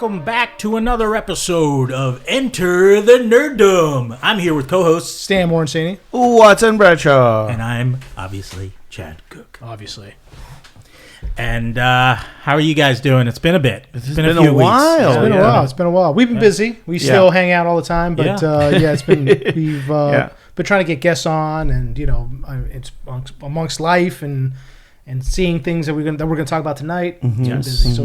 welcome back to another episode of Enter the Nerdom. I'm here with co-hosts Stan Morancini. Watson Bradshaw. And I'm obviously Chad Cook. Obviously. And how are you guys doing? It's been a bit. It's been a few while. It's been a while. It's been a while. We've been busy. We still hang out all the time, but it's been we've been trying to get guests on, and it's amongst life and seeing things that we're gonna talk about tonight. Mm-hmm. It's been busy, so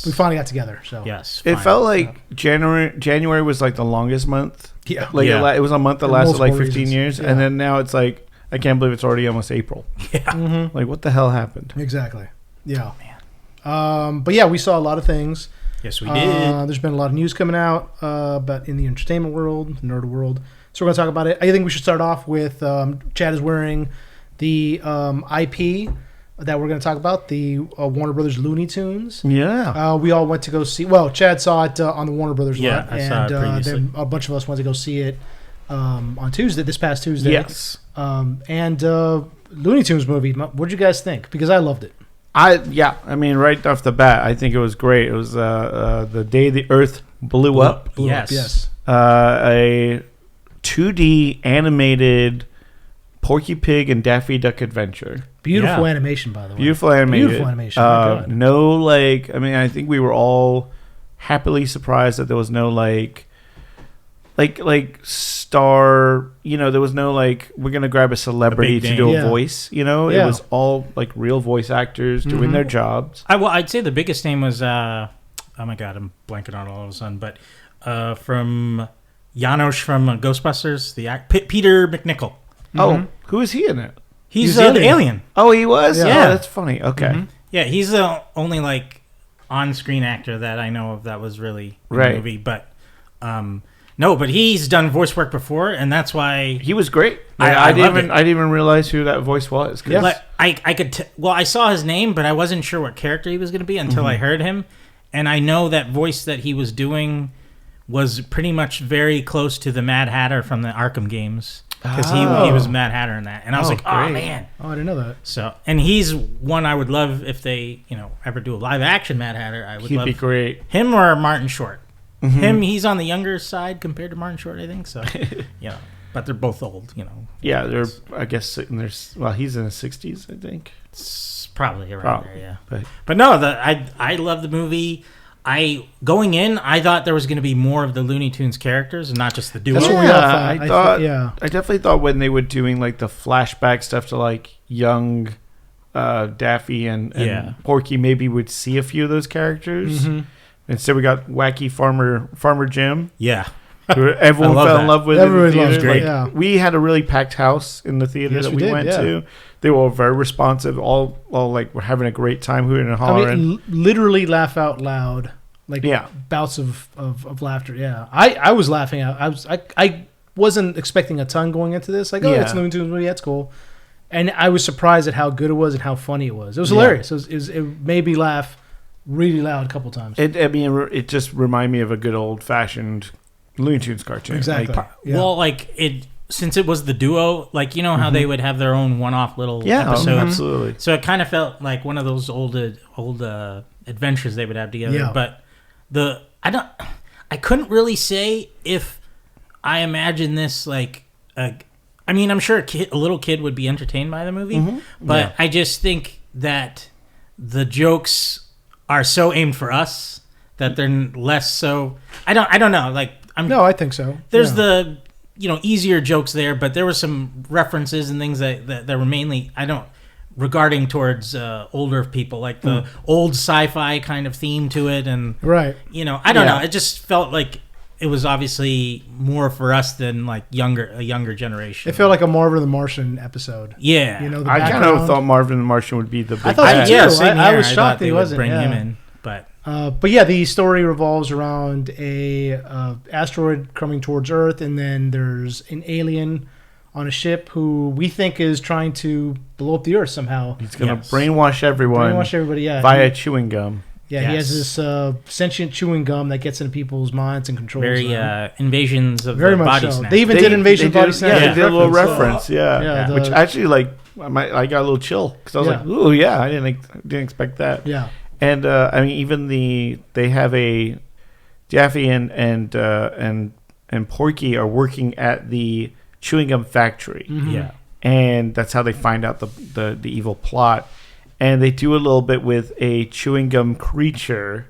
we finally got together. So yes, it felt like January was like the longest month. Yeah, it was a month that lasted like 15 years, yeah. And then now it's like I can't believe it's already almost April. Yeah, mm-hmm. Like what the hell happened? Exactly. Yeah, man. But yeah, we saw a lot of things. Yes, we did. There's been a lot of news coming out, but in the entertainment world, nerd world. So we're gonna talk about it. I think we should start off with Chad is wearing the IP that we're going to talk about, the Warner Brothers Looney Tunes. Yeah. We all went to go see... Well, Chad saw it on the Warner Brothers lot. I saw it previously. Then a bunch of us went to go see it on Tuesday, this past Tuesday. Yes. And Looney Tunes movie, what did you guys think? Because I loved it. I mean, right off the bat, I think it was great. It was the day the Earth blew up. Yes. A 2D animated Porky Pig and Daffy Duck adventure. Beautiful animation, by the way. Beautiful animation. Beautiful animation. Oh no, I think we were all happily surprised that there was no like star. There was no we're gonna grab a celebrity to do a voice. It was all like real voice actors doing their jobs. I'd say the biggest name was oh my god, I'm blanking on it all of a sudden, but from Janosch from Ghostbusters, Peter McNichol. Oh, who is he in it? He's the alien. Oh, he was? Yeah. Oh, that's funny. Okay. Mm-hmm. Yeah, he's the only on-screen actor that I know of that was really in the movie. But no, but he's done voice work before, and that's why he was great. I didn't even realize who that voice was. Yeah. I saw his name, but I wasn't sure what character he was going to be until I heard him, and I know that voice that he was doing was pretty much very close to the Mad Hatter from the Arkham games. Because he was Mad Hatter in that. And I was like, oh, man. Oh, I didn't know that. So, and he's one I would love if they, ever do a live action Mad Hatter. He'd be great. Him or Martin Short. Mm-hmm. He's on the younger side compared to Martin Short, I think. So, but they're both old, Yeah, they're, I guess, he's in his 60s, I think. It's probably around there, yeah. But no, I love the movie. Going in, I thought there was going to be more of the Looney Tunes characters and not just the duo. That's what we all thought. I definitely thought when they were doing the flashback stuff to young Daffy and Porky, maybe we'd see a few of those characters. Mm-hmm. Instead, we got wacky Farmer Jim. Yeah. Who everyone fell in love with. Everyone loves great. We had a really packed house in the theater that we went to. They were all very responsive. All we're having a great time hooting and hollering. Literally laugh out loud. Bouts of laughter. Yeah, I was laughing out. I wasn't expecting a ton going into this. It's Looney Tunes movie. That's cool. And I was surprised at how good it was and how funny it was. It was hilarious. It made me laugh really loud a couple times. It just reminded me of a good old fashioned Looney Tunes cartoon. Exactly. Since it was the duo, how they would have their own one-off little episodes. Absolutely. So it kind of felt like one of those old adventures they would have together. Yeah. But I couldn't really say if I imagine this I'm sure a little kid would be entertained by the movie, but I just think that the jokes are so aimed for us that they're less so. I don't know. No, I think so. There's the easier jokes there, but there were some references and things that were mainly regarding towards older people, like the old sci-fi kind of theme to it, and right. I don't know. It just felt like it was obviously more for us than a younger generation. It felt like a Marvin the Martian episode. Yeah, I kind of thought Marvin the Martian would be the big. I thought yeah, I was shocked that he wasn't. Bring him in, but yeah, the story revolves around a asteroid coming towards Earth, and then there's an alien on a ship who we think is trying to blow up the Earth somehow. He's going to brainwash everyone. Brainwash everybody, yeah. Via chewing gum. Yeah, he has this sentient chewing gum that gets into people's minds and controls them. Very Invasions of Very the much Body so. Snatch. They even did Invasion of the Body Snatch. Yeah, they did a little reference. Which actually, I got a little chill because I was like, "Ooh, yeah!" I didn't expect that. Yeah, and even they have a Daffy and Porky are working at the chewing gum factory. Mm-hmm. Yeah. And that's how they find out the evil plot. And they do a little bit with a chewing gum creature,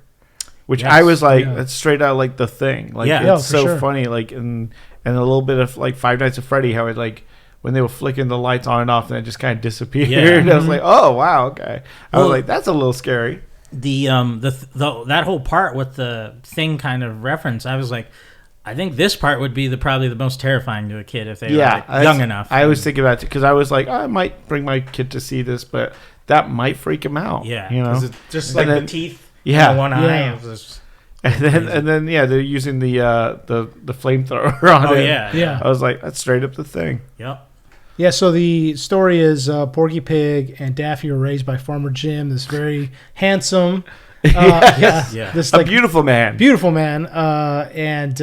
which I was like, that's straight out like The Thing. Like, it's so funny. Like, and a little bit of like Five Nights at Freddy, how it like when they were flicking the lights on and off, and it just kind of disappeared. Yeah. I was like, oh wow, okay. I was like, that's a little scary. That whole part with the Thing kind of reference, I was like, I think this part would be probably the most terrifying to a kid if they were like young enough. I was thinking about it because I was like, I might bring my kid to see this, but that might freak him out. Yeah, you know, it's just like the teeth. Yeah, in one eye. It was and then they're using the flamethrower on it. Yeah. I was like, that's straight up The Thing. Yep. Yeah, so the story is Porky Pig and Daffy were raised by Farmer Jim, this very handsome, this like beautiful man, and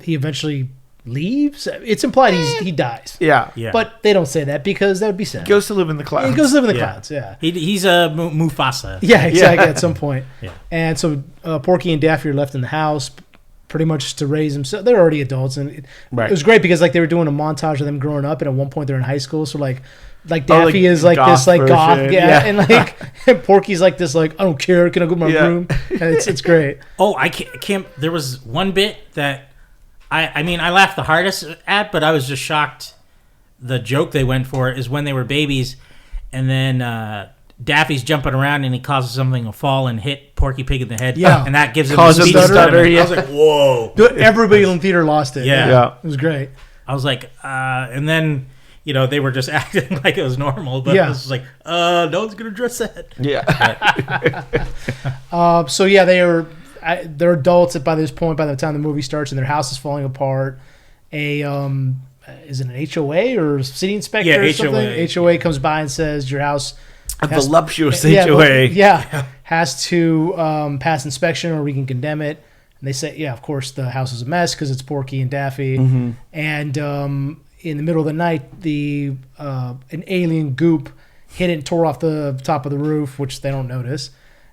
he eventually leaves. It's implied he dies. Yeah, but they don't say that because that would be sad. He goes to live in the clouds. He goes to live in the clouds. Yeah, he's a Mufasa. Yeah, exactly. At some point. Yeah, and so Porky and Daffy are left in the house, pretty much to raise themselves. They're already adults, and it was great because like they were doing a montage of them growing up, and at one point they're in high school. So like Daffy is like this like goth, and like and Porky's like this like I don't care, can I go to my room? And it's great. Oh, I can't. There was one bit that I mean I laughed the hardest at, but I was just shocked. The joke they went for is when they were babies, and then Daffy's jumping around and he causes something to fall and hit Porky Pig in the head. Yeah, and that gives him a speech stutter. I was like, whoa! Everybody in the theater lost it. Yeah, it was great. I was like, and then. You know, they were just acting like it was normal, but it was like, no one's gonna address that. Yeah. So they're adults by this point. By the time the movie starts, and their house is falling apart. Is it an HOA or city inspector or something? HOA comes by and says your house. A voluptuous HOA. Has to pass inspection or we can condemn it. And they say, of course the house is a mess because it's Porky and Daffy, and. In the middle of the night, an alien goop hit it and tore off the top of the roof, which they don't notice.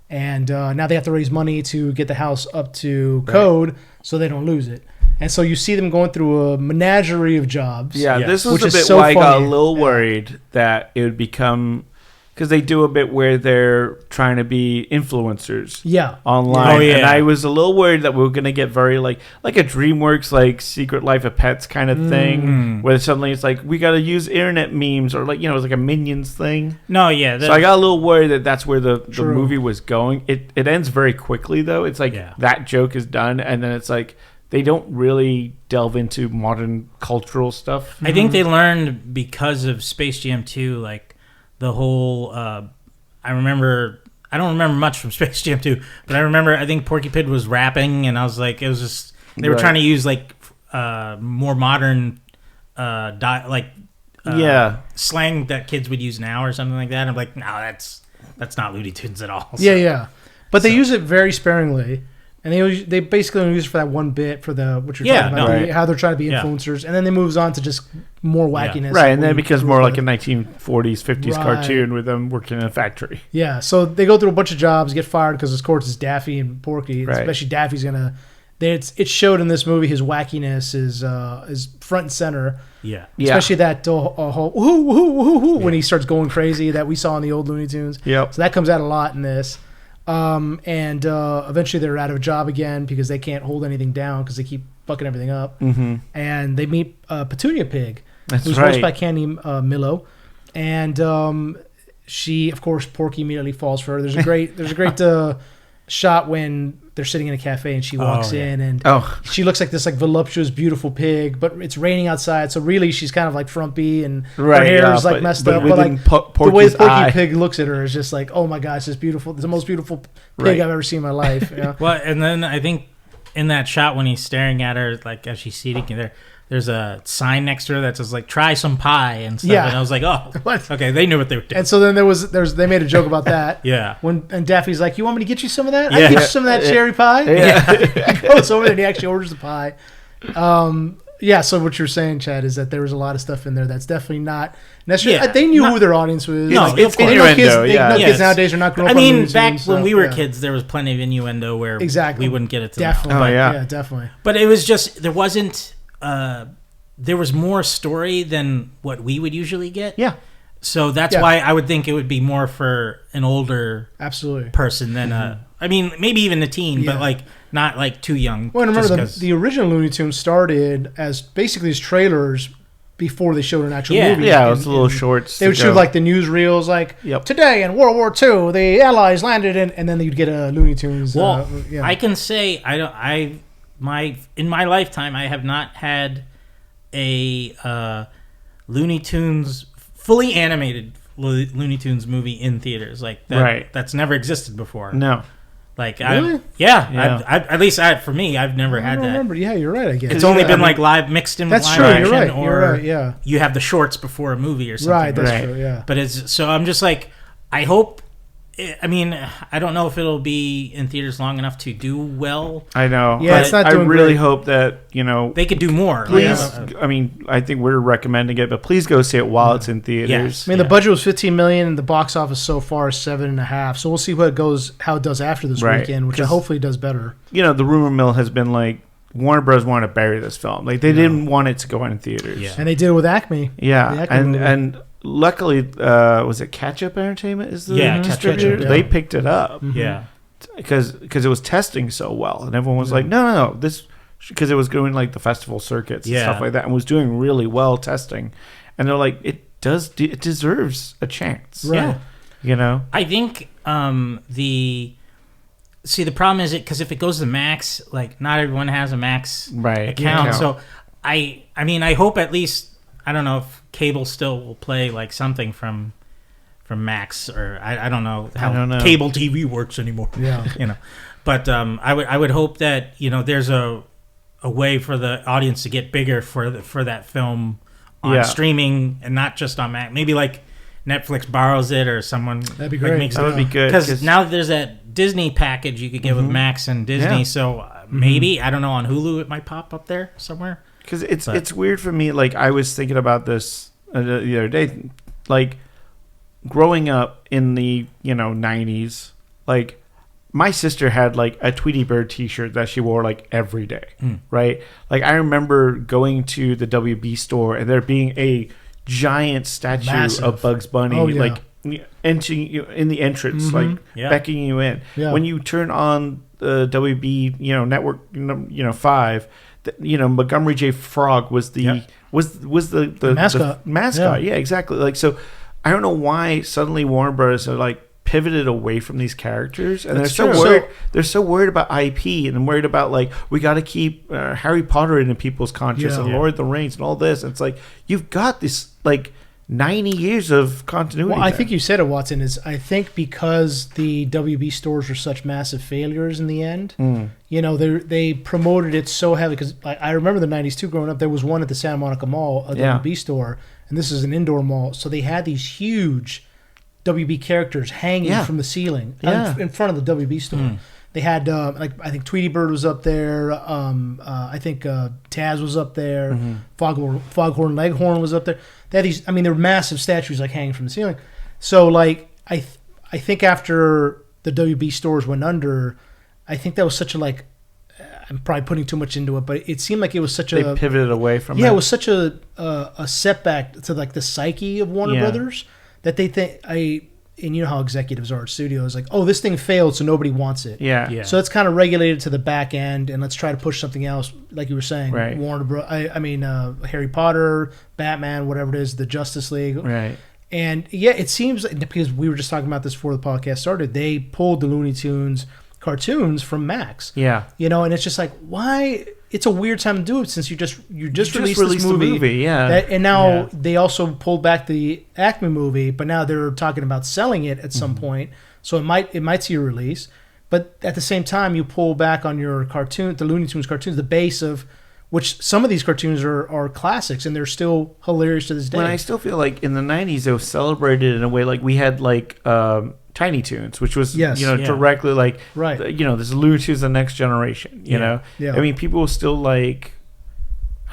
And now they have to raise money to get the house up to code so they don't lose it. And so you see them going through a menagerie of jobs. Yeah, this was a bit where I got a little worried that it would become... Because they do a bit where they're trying to be influencers online. And I was a little worried that we were going to get very like a DreamWorks like Secret Life of Pets kind of thing where suddenly it's like we got to use internet memes or like, you know, it's like a Minions thing. No, yeah. So I got a little worried that that's where the movie was going. It ends very quickly though. It's like that joke is done and then it's like they don't really delve into modern cultural stuff. I think they learned because of Space Jam 2 like the whole, I don't remember much from Space Jam 2, but I think Porky Pig was rapping, and I was like, it was just, they were trying to use like more modern, slang that kids would use now or something like that. I'm like, no, that's not Looney Tunes at all. So. But they use it very sparingly. And they basically only use it for that one bit for what you're talking about, how they're trying to be influencers, and then they moves on to just more wackiness. Right, and then it becomes more like a 1940s, 50s cartoon with them working in a factory. Yeah, so they go through a bunch of jobs, get fired because of course it's Daffy and Porky, especially Daffy's gonna. It showed in this movie his wackiness is front and center. Yeah, especially that whole whoo when he starts going crazy that we saw in the old Looney Tunes. Yep. So that comes out a lot in this. And eventually they're out of a job again because they can't hold anything down because they keep fucking everything up. Mm-hmm. And they meet Petunia Pig, who's voiced by Candy Milo, and she, of course, Porky immediately falls for her. There's a great shot when they're sitting in a cafe and she walks in and she looks like this like voluptuous, beautiful pig, but it's raining outside, so really she's kind of like frumpy and her hair is like messed up. But like the way Porky Pig looks at her is just like, oh my gosh, it's beautiful. It's the most beautiful pig I've ever seen in my life. Yeah. Well, and then I think in that shot when he's staring at her, like as she's seating there. There's a sign next to her that says like "try some pie" and stuff, and I was like, "Oh, what? Okay, they knew what they were doing." And so then they made a joke about that. And Daffy's like, "You want me to get you some of that? I can get you some of that cherry pie." He goes over there and he actually orders the pie. Yeah, so what you're saying, Chad, is that there was a lot of stuff in there that's definitely not necessarily. They knew who their audience was. No, it's innuendo. Kids nowadays are not growing up. I mean, back when we were kids, there was plenty of innuendo where we wouldn't get it to definitely. Now. Yeah, definitely. But it was just there wasn't. There was more story than what we would usually get. Yeah. So that's why I would think it would be more for an older person than I mean, maybe even a teen, but like not like too young. Well, remember the original Looney Tunes started as basically as trailers before they showed an actual movie. Yeah, it was little shorts. They would shoot like the newsreels, like today in World War II, the Allies landed, and then you'd get a Looney Tunes. Well, I can say in my lifetime, I have not had a Looney Tunes fully animated Looney Tunes movie in theaters like that. Right. That's never existed before. No. Like really? At least for me, I've never had that. Remember? Yeah, you're right. I guess it's only been like live mixed in. That's with true. live action, You're right. Yeah. You have the shorts before a movie or something. Right. That's true. Yeah. But I'm just like, I hope. I mean, I don't know if it'll be in theaters long enough to do well. I know. Yeah, it's not doing I really great. hope that they could do more. Please, I mean, I think we're recommending it, but please go see it while it's in theaters. Yes. I mean, the budget was $15 million, and the box office so far is $7.5. So we'll see how it does after this weekend, which hopefully does better. The rumor mill has been like Warner Bros. Wanted to bury this film. Like they didn't want it to go in theaters. Yeah. And they did it with Acme. Yeah, and luckily, was it Ketchup Entertainment is the distributor? Ketchup, They picked it up. Mm-hmm. Yeah. Because it was testing so well. And everyone was like, no, this... Because it was going like the festival circuits and stuff like that and was doing really well testing. And they're like, it deserves a chance. Right. Yeah. I think the problem is because if it goes to Max, like not everyone has a Max account. Yeah. So I mean, I hope at least... I don't know if cable still will play like something from Max or I don't know how cable TV works anymore. Yeah, But I would hope that there's a way for the audience to get bigger for that film on streaming and not just on Max. Maybe like Netflix borrows it or someone that'd be great. That would be good because now there's that Disney package you could get with Max and Disney. So maybe I don't know on Hulu it might pop up there somewhere. Because it's weird for me. Like I was thinking about this the other day, like growing up in the 90s. Like my sister had like a Tweety Bird T-shirt that she wore like every day, right? Like I remember going to the WB store and there being a giant statue of Bugs Bunny, like entering you in the entrance, like beckoning you in. Yeah. When you turn on the WB, network, 5. Montgomery J. Frog was the mascot. The mascot, yeah, exactly. Like so, I don't know why suddenly Warner Bros. Are like pivoted away from these characters, and they're so worried. They're so worried about IP, and worried about like we got to keep Harry Potter into people's conscience and Lord of the Rings and all this. And it's like you've got this like 90 years of continuity. Well, I think you said it, Watson. I think because the WB stores were such massive failures in the end, they promoted it so heavily. Because I remember the 90s too. Growing up, there was one at the Santa Monica Mall, a WB store, and this is an indoor mall. So they had these huge WB characters hanging from the ceiling in front of the WB store. They had I think Tweety Bird was up there. I think Taz was up there. Foghorn Leghorn was up there. They had these. I mean, they were massive statues like hanging from the ceiling. So like I think after the WB stores went under, I think that was such a like. I'm probably putting too much into it, but it seemed like it was such they pivoted away from. Yeah, it was such a setback to like the psyche of Warner Brothers that they think and you know how executives are at studios, like, oh, this thing failed, so nobody wants it. Yeah. So it's kind of regulated to the back end, and let's try to push something else, like you were saying. Right. Warner Bros. Harry Potter, Batman, whatever it is, the Justice League. Right. And it seems like, because we were just talking about this before the podcast started, they pulled the Looney Tunes cartoons from Max. Yeah. And it's just like, why? It's a weird time to do it since you just released this movie. The movie, and now they also pulled back the Acme movie, but now they're talking about selling it at some point. So it might see a release. But at the same time, you pull back on your cartoon, the Looney Tunes cartoons, the base of which some of these cartoons are classics and they're still hilarious to this day. When I still feel like in the 90s, it was celebrated in a way like we had like Tiny Toons, which was directly like this Looney Tunes the next generation. You know, Yeah. I mean, people were still like,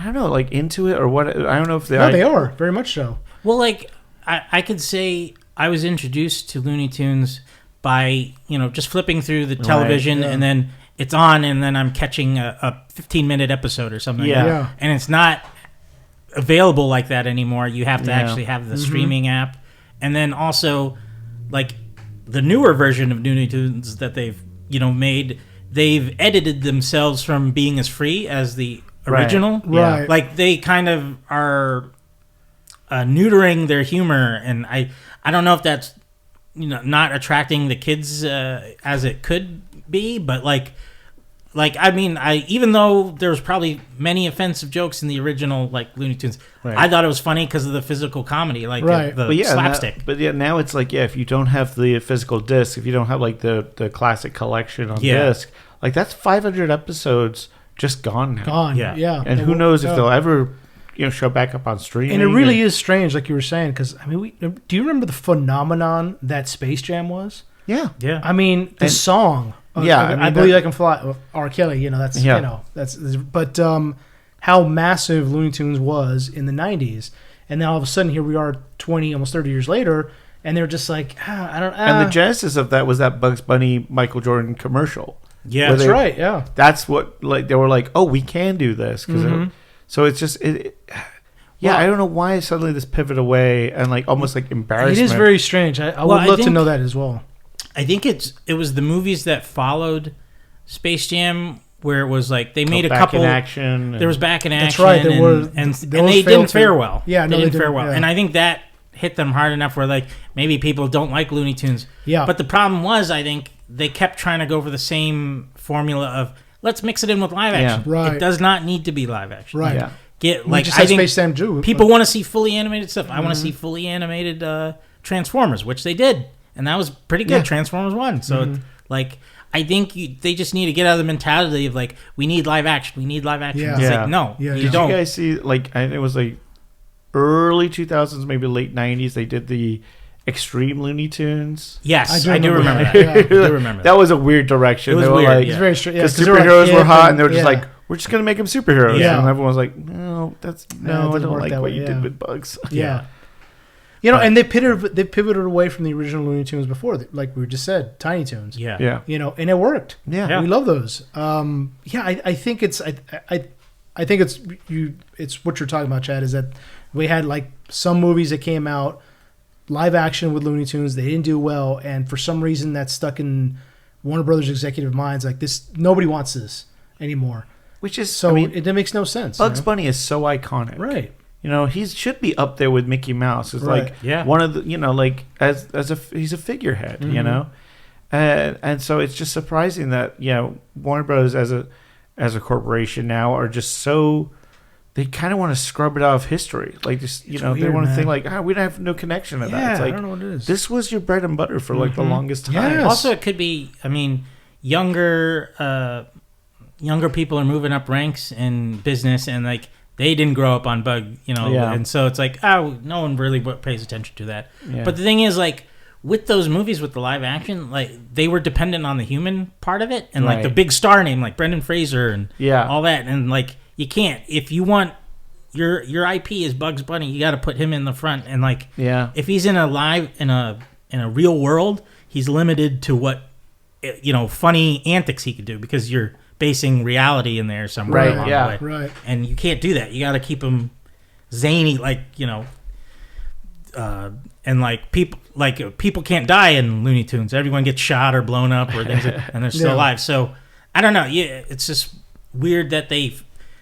I don't know, like into it or what. I don't know if they No, they are very much so. Well, like I could say I was introduced to Looney Tunes by just flipping through the television and then it's on and then I'm catching a 15-minute episode or something. Yeah. And it's not available like that anymore. You have to actually have the streaming app, and then also like the newer version of Looney Tunes that they've made. They've edited themselves from being as free as the original. Right. Like they kind of are neutering their humor, and I don't know if that's not attracting the kids as it could be, but like I mean, even though there's probably many offensive jokes in the original like Looney Tunes, I thought it was funny because of the physical comedy, like the slapstick. Now it's like if you don't have the physical disc, if you don't have like the classic collection on disc, like that's 500 episodes just gone now. And who knows if they'll ever show back up on streaming. And it really is strange, like you were saying, because I mean, do you remember the phenomenon that Space Jam was? Yeah. I mean, the song. I believe I can fly. R. Kelly, that's but how massive Looney Tunes was in the '90s, and then all of a sudden here we are, 20, almost 30 years later, and they're just like, I don't. And the genesis of that was that Bugs Bunny Michael Jordan commercial. Yeah, that's right. Yeah, that's what they were like. Oh, we can do this so it's just I don't know why suddenly this pivot away and like almost like embarrassment. It is very strange. I would love to know that as well. I think it was the movies that followed Space Jam where it was like they made a couple. Back in Action. There was Back in Action. That's right. And they didn't fare well. Yeah, they didn't fare well. Yeah. And I think that hit them hard enough where like maybe people don't like Looney Tunes. Yeah. But the problem was I think they kept trying to go for the same formula of let's mix it in with live action. Yeah. Right. It does not need to be live action. Right. Yeah. I think Space Jam too. People want to see fully animated stuff. I want to see fully animated Transformers, which they did. And that was pretty good. Transformers 1. So, like, I think they just need to get out of the mentality of, like, we need live action. We need live action. Yeah. It's like, no, you don't. Did you guys see, like, it was, like, early 2000s, maybe late 90s, they did the Extreme Looney Tunes? Yes, I do remember that. I do remember that. That was a weird direction. It was weird. Like, it's very strange. Because superheroes were hot, and they were just like, we're just going to make them superheroes. Yeah. And everyone was like, no, I don't like what you did with Bugs. Yeah. And they pivoted away from the original Looney Tunes before, like we just said, Tiny Toons. Yeah. And it worked. Yeah. We love those. I think it's I think it's what you're talking about, Chad, is that we had like some movies that came out live action with Looney Tunes, they didn't do well, and for some reason that's stuck in Warner Brothers executive minds, like this, nobody wants this anymore. Which is so it makes no sense. Bugs Bunny is so iconic, right? He should be up there with Mickey Mouse. It's like one of the like he's a figurehead, and so it's just surprising that Warner Bros. as a corporation now are just so they kind of want to scrub it out of history, like just weird, they want to think like we don't have no connection to that. It's like, I don't know what it is. This was your bread and butter for like the longest time. Yes. Also, it could be younger people are moving up ranks in business and like. They didn't grow up on Bug, and so it's like, no one really pays attention to that. Yeah. But the thing is, like, with those movies with the live action, like, they were dependent on the human part of it, and like the big star name, like Brendan Fraser and all that, and like you can't if you want your IP is Bugs Bunny, you got to put him in the front, and like if he's in a real world, he's limited to what funny antics he could do because you're basing reality in there somewhere along the way. Right. And you can't do that. You got to keep him zany, like and like people can't die in Looney Tunes. Everyone gets shot or blown up or things, and they're still alive. So I don't know. Yeah, it's just weird that they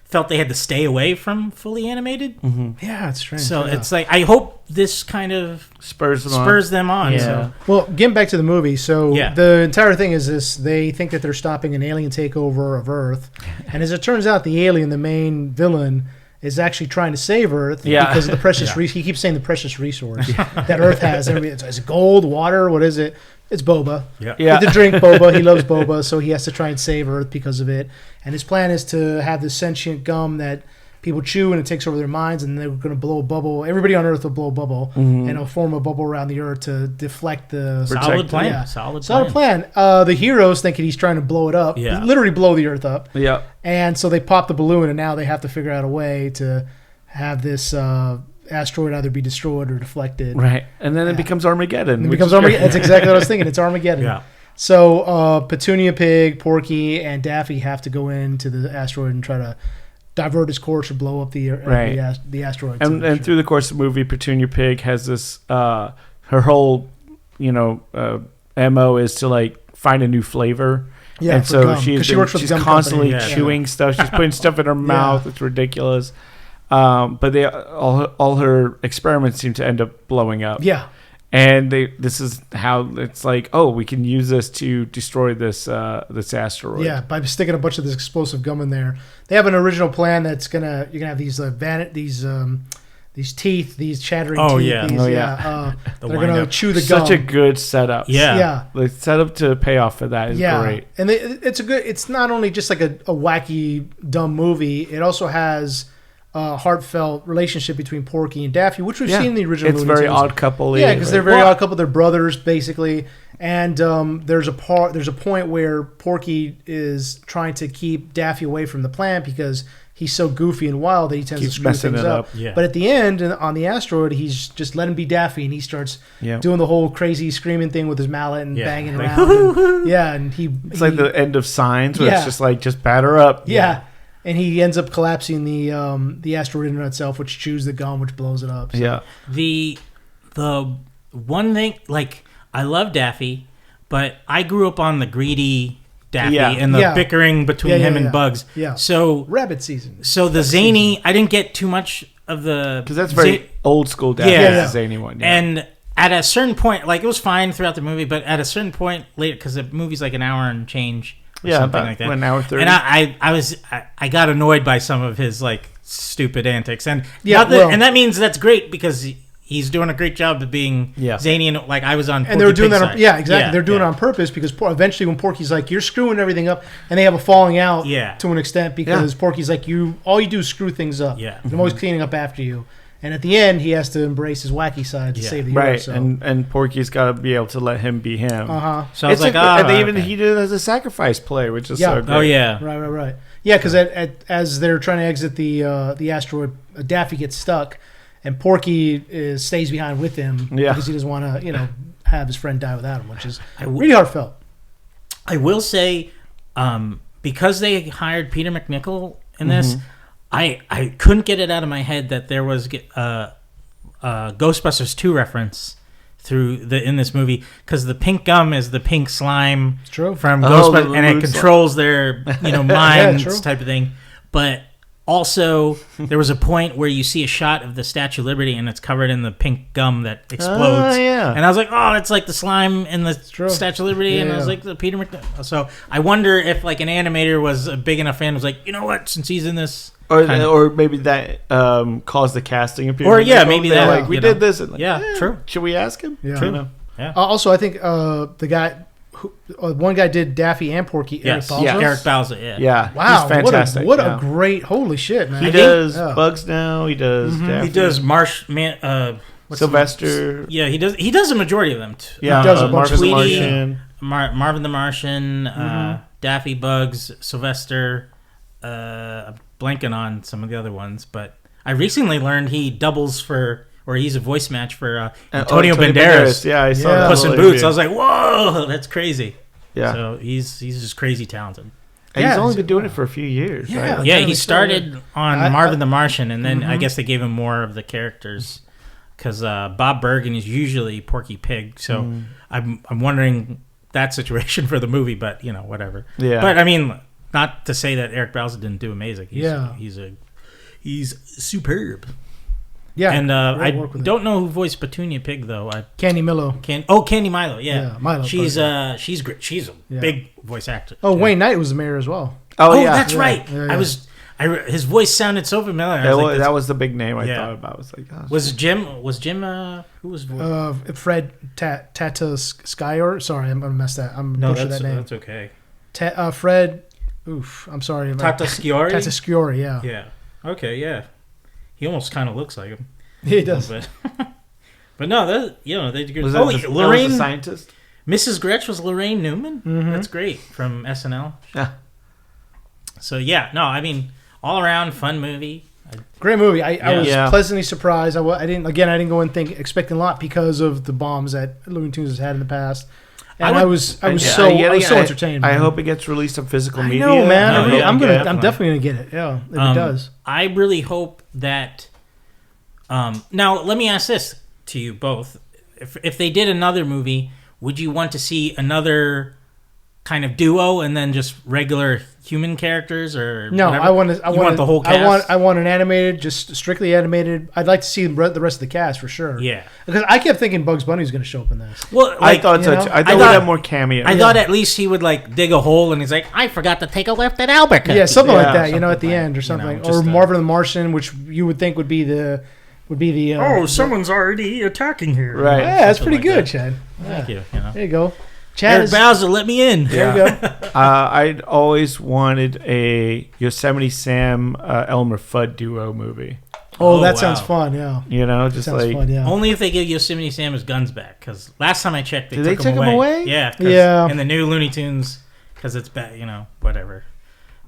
felt they had to stay away from fully animated. Mm-hmm. Yeah, it's strange. So it's like I hope this kind of spurs them on. Yeah. So. Well, getting back to the movie, so the entire thing is this: they think that they're stopping an alien takeover of Earth, and as it turns out, the alien, the main villain, is actually trying to save Earth because of the precious. He keeps saying the precious resource that Earth has. Is it gold, water? What is it? It's boba. Yeah. To drink boba. He loves boba, so he has to try and save Earth because of it. And his plan is to have this sentient gum that people chew and it takes over their minds, and they're going to blow a bubble. Everybody on Earth will blow a bubble, and it'll form a bubble around the Earth to deflect the solid plan. Yeah. Solid plan. The heroes thinking he's trying to blow it up, literally blow the Earth up. Yeah. And so they pop the balloon, and now they have to figure out a way to have this asteroid either be destroyed or deflected. Right. And then it becomes Armageddon. It becomes Armageddon. That's exactly what I was thinking. It's Armageddon. Yeah. So Petunia Pig, Porky, and Daffy have to go into the asteroid and try to divert his course or blow up the asteroid. And through the course of the movie, Petunia Pig has this, her whole, MO is to like find a new flavor. Yeah, and so she's constantly chewing stuff. She's putting stuff in her mouth. It's ridiculous. But all her experiments seem to end up blowing up. Yeah. And this is how it's like, oh, we can use this to destroy this asteroid. Yeah, by sticking a bunch of this explosive gum in there. They have an original plan that's you're gonna have these these teeth, these chattering teeth. Yeah. They're gonna chew the gum. Such a good setup. Yeah. The setup to pay off for that is great. And it's not only just like a wacky dumb movie. It also has heartfelt relationship between Porky and Daffy, which we've seen in the original movie. It's very Odd Couple-y. Yeah, because they're very odd couple. They're brothers, basically. And there's a point where Porky is trying to keep Daffy away from the plant because he's so goofy and wild that he tends to screw things up. Yeah. But at the end, on the asteroid, he's just let him be Daffy, and he starts doing the whole crazy screaming thing with his mallet and banging around. And it's like the end of Signs, where it's just like, just batter up. Yeah. And he ends up collapsing the asteroid in itself, which chews the gum, which blows it up. So. Yeah. The one thing, like, I love Daffy, but I grew up on the greedy Daffy and the bickering between him and Bugs. Yeah. So rabbit season. So the zany, I didn't get too much of the because that's very old school Daffy. The zany one. Yeah. And at a certain point, like, it was fine throughout the movie, but at a certain point later, because the movie's like an hour and change. Something like that. An hour 30. And I got annoyed by some of his like stupid antics, and and that means that's great because he's doing a great job of being zany and like I was on. And they were doing that. Exactly. They're doing it on purpose because eventually when Porky's like, "You're screwing everything up," and they have a falling out to an extent because Porky's like, all you do is screw things up. Yeah. I'm always cleaning up after you. And at the end, he has to embrace his wacky side to save the Earth. Right, so. and Porky's got to be able to let him be him. So I was like, he did it as a sacrifice play, which is so great. Oh, yeah. Right. Yeah, because as they're trying to exit the asteroid, Daffy gets stuck, and Porky stays behind with him because he doesn't want to, have his friend die without him, which is really heartfelt. I will say, because they hired Peter McNichol in this, I couldn't get it out of my head that there was Ghostbusters 2 reference in this movie because the pink gum is the pink slime from Ghostbusters, and it controls their minds type of thing. But also, there was a point where you see a shot of the Statue of Liberty and it's covered in the pink gum that explodes. And I was like, oh, it's like the slime in the Statue of Liberty. And I was like, the Peter McNichol. So I wonder if like an animator was a big enough fan, was like, you know what, since he's in this. Or maybe that caused the casting of people. Or maybe that. Like, we did this. And true. Should we ask him? Yeah. True. Yeah. Also, I think the guy, one guy did Daffy and Porky. Eric Balza. Eric Balza. Yeah. Wow. He's fantastic. What a great, holy shit, man. He does Bugs now. He does Daffy. He does Sylvester. Yeah, he does. He does the majority of them. Yeah, he does Marvin the Martian. Marvin the Martian, Daffy, Bugs, Sylvester. I'm blanking on some of the other ones, but I recently learned he doubles he's a voice match for Antonio Banderas. Yeah, I saw that. Puss in Boots. I was like, whoa, that's crazy. Yeah. So he's just crazy talented. And he's only been doing it for a few years, right? Yeah, he started on Marvin the Martian, and then I guess they gave him more of the characters because Bob Bergen is usually Porky Pig. So I'm wondering that situation for the movie, but whatever. Yeah. But I mean, not to say that Eric Balza didn't do amazing. He's superb. Yeah, and I don't know who voiced Petunia Pig though. Candy Milo. Candy Milo. Yeah, Milo. She's great. She's a big voice actor. Oh, Wayne Knight was the mayor as well. Oh yeah, that's right. Yeah. His voice sounded so familiar. That was the big name I thought about. I was like, was Jim? Who was Fred Tata Skyer? Sorry, I'm gonna mess that. I'm butchering that name. That's okay. Fred. Oof, I'm sorry. Tata Sciori. Tata Sciori. Yeah. Yeah. Okay, yeah. He almost kind of looks like him. Yeah, he does. But no, they did good. Was Lorraine, the scientist? Mrs. Gretch was Lorraine Newman. Mm-hmm. That's great from SNL. Yeah. So yeah, no, I mean, all around fun movie. Great movie. I was pleasantly surprised. I didn't go in expecting a lot because of the bombs that Looney Tunes has had in the past. And I was so entertained. I hope it gets released on physical media. I know, man. No, I'm definitely gonna get it. Yeah, if it does. I really hope that. Now, let me ask this to you both: if they did another movie, would you want to see another kind of duo and then just regular human characters, or no? Whatever? I want the whole cast. I want an animated, just strictly animated. I'd like to see the rest of the cast for sure. Yeah, because I kept thinking Bugs Bunny was going to show up in this. Well, I thought so. I thought we'd have more cameos. I thought at least he would like dig a hole and he's like, I forgot to take a left at Albuquerque. Yeah, something like that. At the end or something, or just Marvin the Martian, which you would think would be the. Someone's already attacking here. Right. Yeah, that's pretty good, Chad. Thank you. There you go. Chad Eric Bowser, let me in. There you go. I'd always wanted a Yosemite Sam Elmer Fudd duo movie. Oh, that sounds fun. Yeah. Just like fun, yeah. Only if they give Yosemite Sam his guns back. Because last time I checked, they took him away. Yeah. Yeah. In the new Looney Tunes, because it's bad. Whatever.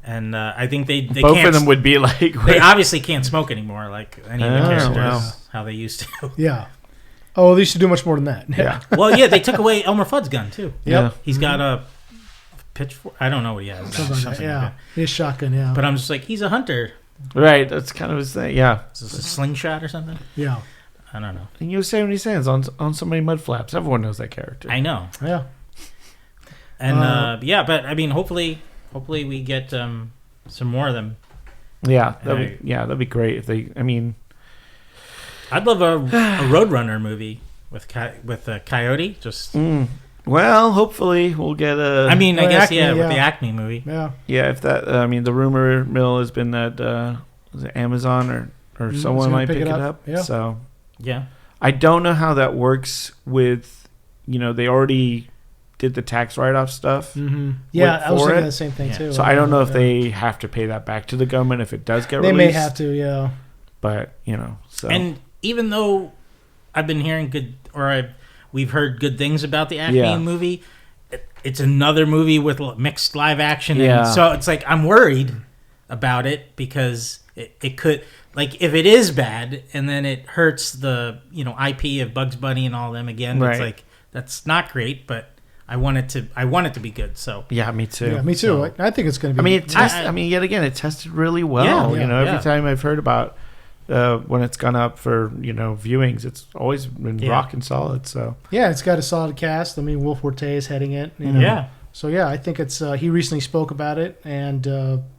And I think they both can't, of them would be like they obviously can't smoke anymore like any of the characters how they used to. Yeah. Oh, they used to do much more than that. Yeah. Well, yeah, they took away Elmer Fudd's gun too. Yep. He's got a pitchfork. I don't know what he has. Something like that. His shotgun. Yeah. But I'm just like, he's a hunter. Right. That's kind of his thing. Yeah. Is this a slingshot or something? Yeah. I don't know. And Yosemite Sam's on so many mud flaps. Everyone knows that character. I know. Yeah. And but I mean, hopefully we get some more of them. Yeah, that'd be great if they. I mean, I'd love a Roadrunner movie with Coyote. Just well, hopefully we'll get a. I mean, I guess Acme, with the Acme movie. Yeah. Yeah, if that. I mean, the rumor mill has been that was it Amazon or someone might pick it up. Yeah. So yeah, I don't know how that works with. They already did the tax write-off stuff. Mm-hmm. Yeah, I was thinking the same thing too. So I don't know if they have to pay that back to the government if it does get released. They may have to, yeah. But so. And even though I've been hearing we've heard good things about the Acme movie, it's another movie with mixed live action. Yeah. And so it's like I'm worried about it because it could, like, if it is bad and then it hurts the IP of Bugs Bunny and all them again. Right. It's like that's not great, but I want it to be good. So yeah, me too. Yeah, me too. So, I think it's going to be. I mean, yet again, it tested really well. Every time I've heard about when it's gone up for viewings, it's always been rocking solid. So yeah, it's got a solid cast. I mean, Will Forte is heading it. Yeah. So yeah, I think it's. He recently spoke about it, and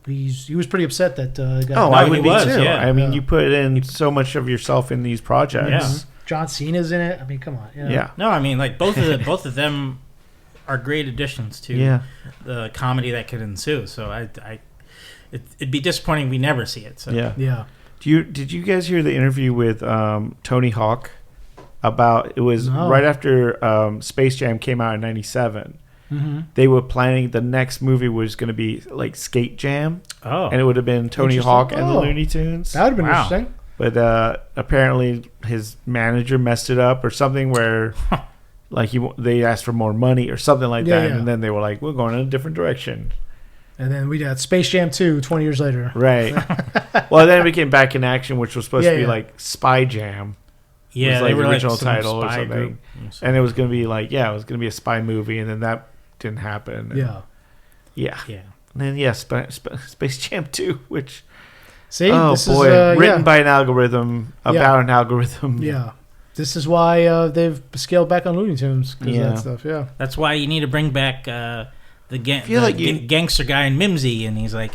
he was pretty upset that. I would be too. Yeah. I mean, you put in so much of yourself in these projects. Yeah. John Cena's in it. I mean, come on. Yeah. No, I mean, like both of them are great additions to the comedy that could ensue. So it'd be disappointing if we never see it. So yeah. Did you guys hear the interview with Tony Hawk about it was right after Space Jam came out in '97? Mm-hmm. They were planning the next movie was going to be like Skate Jam. Oh, and it would have been Tony Hawk and the Looney Tunes. That would have been interesting. But apparently his manager messed it up or something where. Like they asked for more money or something like that, and then they were like, "We're going in a different direction." And then we got Space Jam 2 20 years later. Right. Well, then it became Back in Action, which was supposed to be like Spy Jam. Yeah, was like they were the original like title or something. And it was going to be like, it was going to be a spy movie, and then that didn't happen. And yeah. And then Space Jam 2, which this is written by an algorithm about an algorithm. Yeah. This is why they've scaled back on Looney Tunes because of that stuff. Yeah, that's why you need to bring back the gangster guy in Mimsy, and he's like,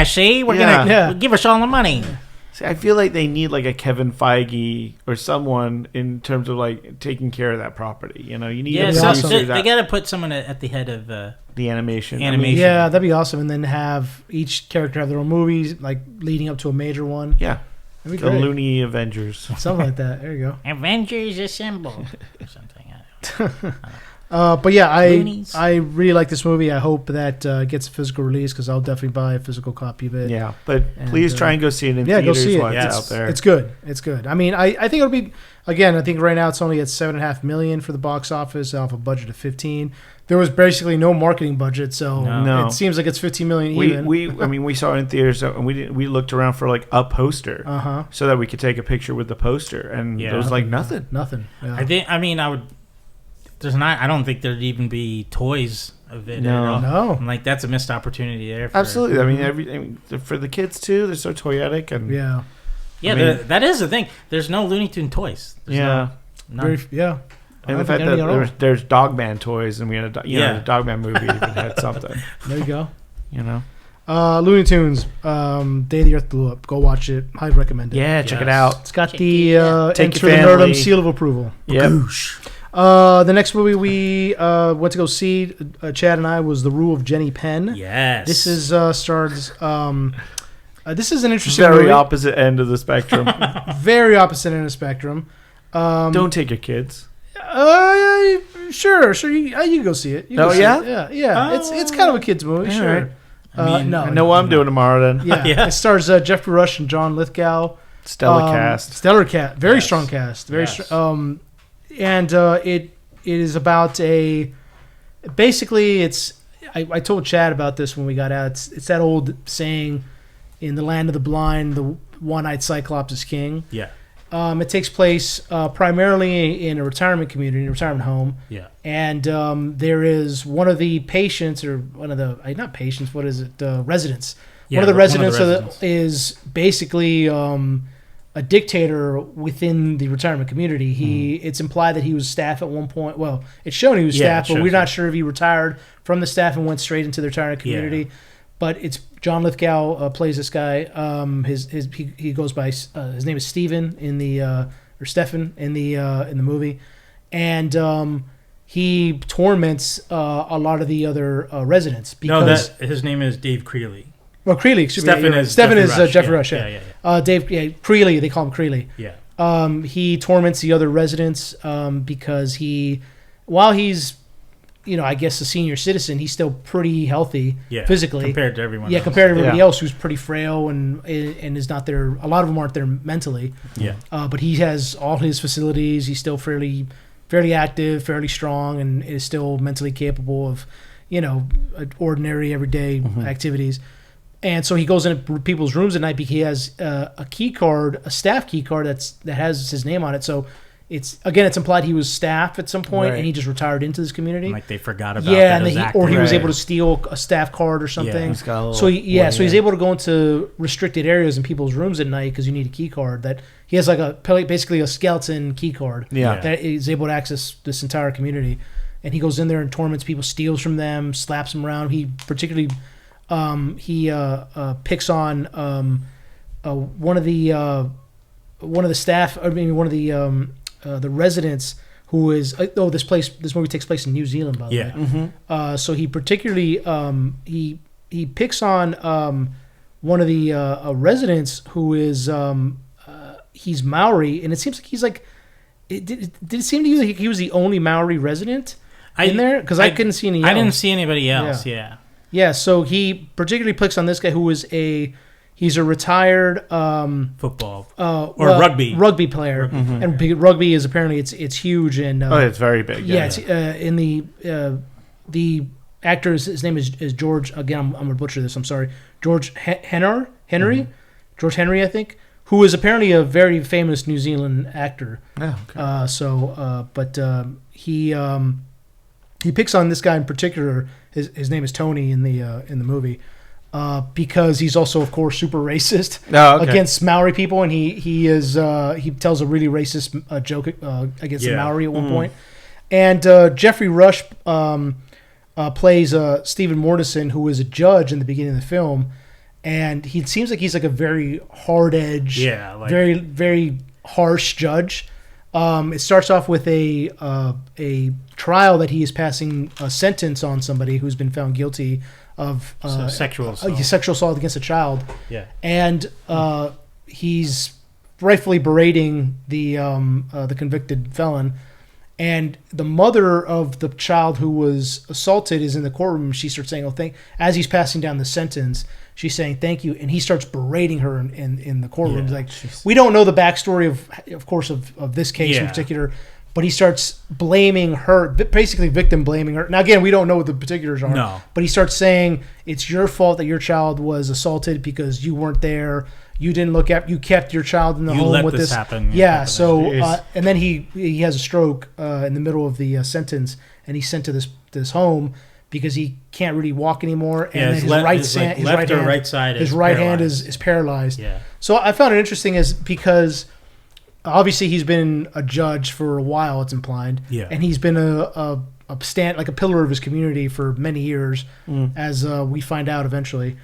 see, we're gonna give us all the money. See, I feel like they need like a Kevin Feige or someone in terms of like taking care of that property. You need they got to put someone at the head of the animation. Yeah, that'd be awesome, and then have each character have their own movies, like leading up to a major one. Yeah. The Looney Avengers. Something like that. There you go. Avengers Assemble. Or something. I don't But yeah, Loonies. I really like this movie. I hope that gets a physical release because I'll definitely buy a physical copy of it. Yeah, but please try and go see it in theaters go see it. while it's out there. It's good. It's good. I mean, I think it'll be, again, I think right now it's only at $7.5 million for the box office off a budget of 15. There was basically no marketing budget, so it seems like it's 15 million even. We saw it in theaters, and we looked around for like a poster, so that we could take a picture with the poster, and there was like nothing. Nothing. Yeah. I don't think there'd even be toys of it. No. I'm like, that's a missed opportunity there. Absolutely. I mean, everything for the kids too. They're so toyetic, and that is the thing. There's no Looney Tune toys. There's yeah. And the fact that there's Dogman toys, and we had the Dogman movie even had something. There you go. Looney Tunes, Day the Earth Blew Up. Go watch it. Highly recommend it. Yeah, check it out. It's got the Enter the Nerdom seal of approval. Yep. The next movie we went to go see, Chad and I, was The Rule of Jenny Penn. Yes. This is stars. This is an interesting movie. Very opposite end of the spectrum. Very opposite end of the spectrum. Don't take your kids. Sure. You can go see it. Yeah. It's kind of a kids movie. All sure. Right. I know what I'm doing tomorrow then. Yeah. It stars Jeffrey Rush and John Lithgow. Stellar cast. Very strong cast. Very strong. And it is about basically it's. I told Chad about this when we got out. It's that old saying, in the land of the blind, the one-eyed Cyclops is king. Yeah. It takes place primarily in a retirement community, a retirement home. Yeah. And there is one of the patients, or one of the, not patients, what is it? Residents. Yeah, one of the residents is basically a dictator within the retirement community. It's implied that he was staff at one point. Well, it's shown he was staff, but we're not sure if he retired from the staff and went straight into the retirement community. Yeah. But it's John Lithgow plays this guy. He goes by his name is Steven in the or Stefan in the movie, and he torments a lot of the other residents because his name is Dave Creeley. Well, Creeley. Stefan is Jeffrey Rush. Yeah. Dave Creeley. They call him Creeley. Yeah. He torments the other residents because while he's, I guess, a senior citizen, he's still pretty healthy physically compared to everyone. Yeah, compared to everybody else who's pretty frail and is not there. A lot of them aren't there mentally. Yeah. But he has all his facilities. He's still fairly active, fairly strong, and is still mentally capable of, ordinary everyday activities. And so he goes into people's rooms at night because he has a key card, a staff key card that has his name on it. So it's implied he was staff at some point and he just retired into this community. Like they forgot about that. He was able to steal a staff card or something. Yeah, he's got a so he's able to go into restricted areas in people's rooms at night because you need a key card. That he has basically a skeleton key card that is able to access this entire community. And he goes in there and torments people, steals from them, slaps them around. He particularly picks on one of the staff. I mean, one of the residents who is this movie takes place in New Zealand, by the way. Mm-hmm. So he particularly he picks on one of the residents who is he's Maori, and it seems like he's like. Did it seem to you that he was the only Maori resident in there? Because I couldn't see any else. I didn't see anybody else. Yeah, so he particularly picks on this guy who is he's a retired football or rugby player, and rugby is apparently it's huge and it's very big. It's in the actor his name is George. Again, I'm gonna butcher this. I'm sorry, George Henry, George Henry, I think, who is apparently a very famous New Zealand actor. Oh, okay. He picks on this guy in particular. His name is Tony in the movie, because he's also, of course, super racist against Maori people, and he tells a really racist joke against the Maori at one point. And Jeffrey Rush plays Stephen Mortison, who is a judge in the beginning of the film, and he seems like he's like a very hard-edged, very very harsh judge. It starts off with a trial that he is passing a sentence on somebody who's been found guilty of sexual assault. Sexual assault against a child. Yeah, and he's rightfully berating the convicted felon, And the mother of the child who was assaulted is in the courtroom. She starts saying, as he's passing down the sentence, she's saying, thank you. And he starts berating her in the courtroom. Yeah, like, we don't know the backstory of course, of this case in particular, but he starts blaming her, basically victim blaming her. Now, again, we don't know what the particulars are. No. But he starts saying, it's your fault that your child was assaulted because you weren't there. You didn't look at. You kept your child in the home with this. Happen. Yeah. So and then he has a stroke in the middle of the sentence, and he's sent to this home because he can't really walk anymore. And his right hand is paralyzed. Yeah. So I found it interesting because obviously he's been a judge for a while. It's implied. Yeah. And he's been a pillar of his community for many years, as we find out eventually.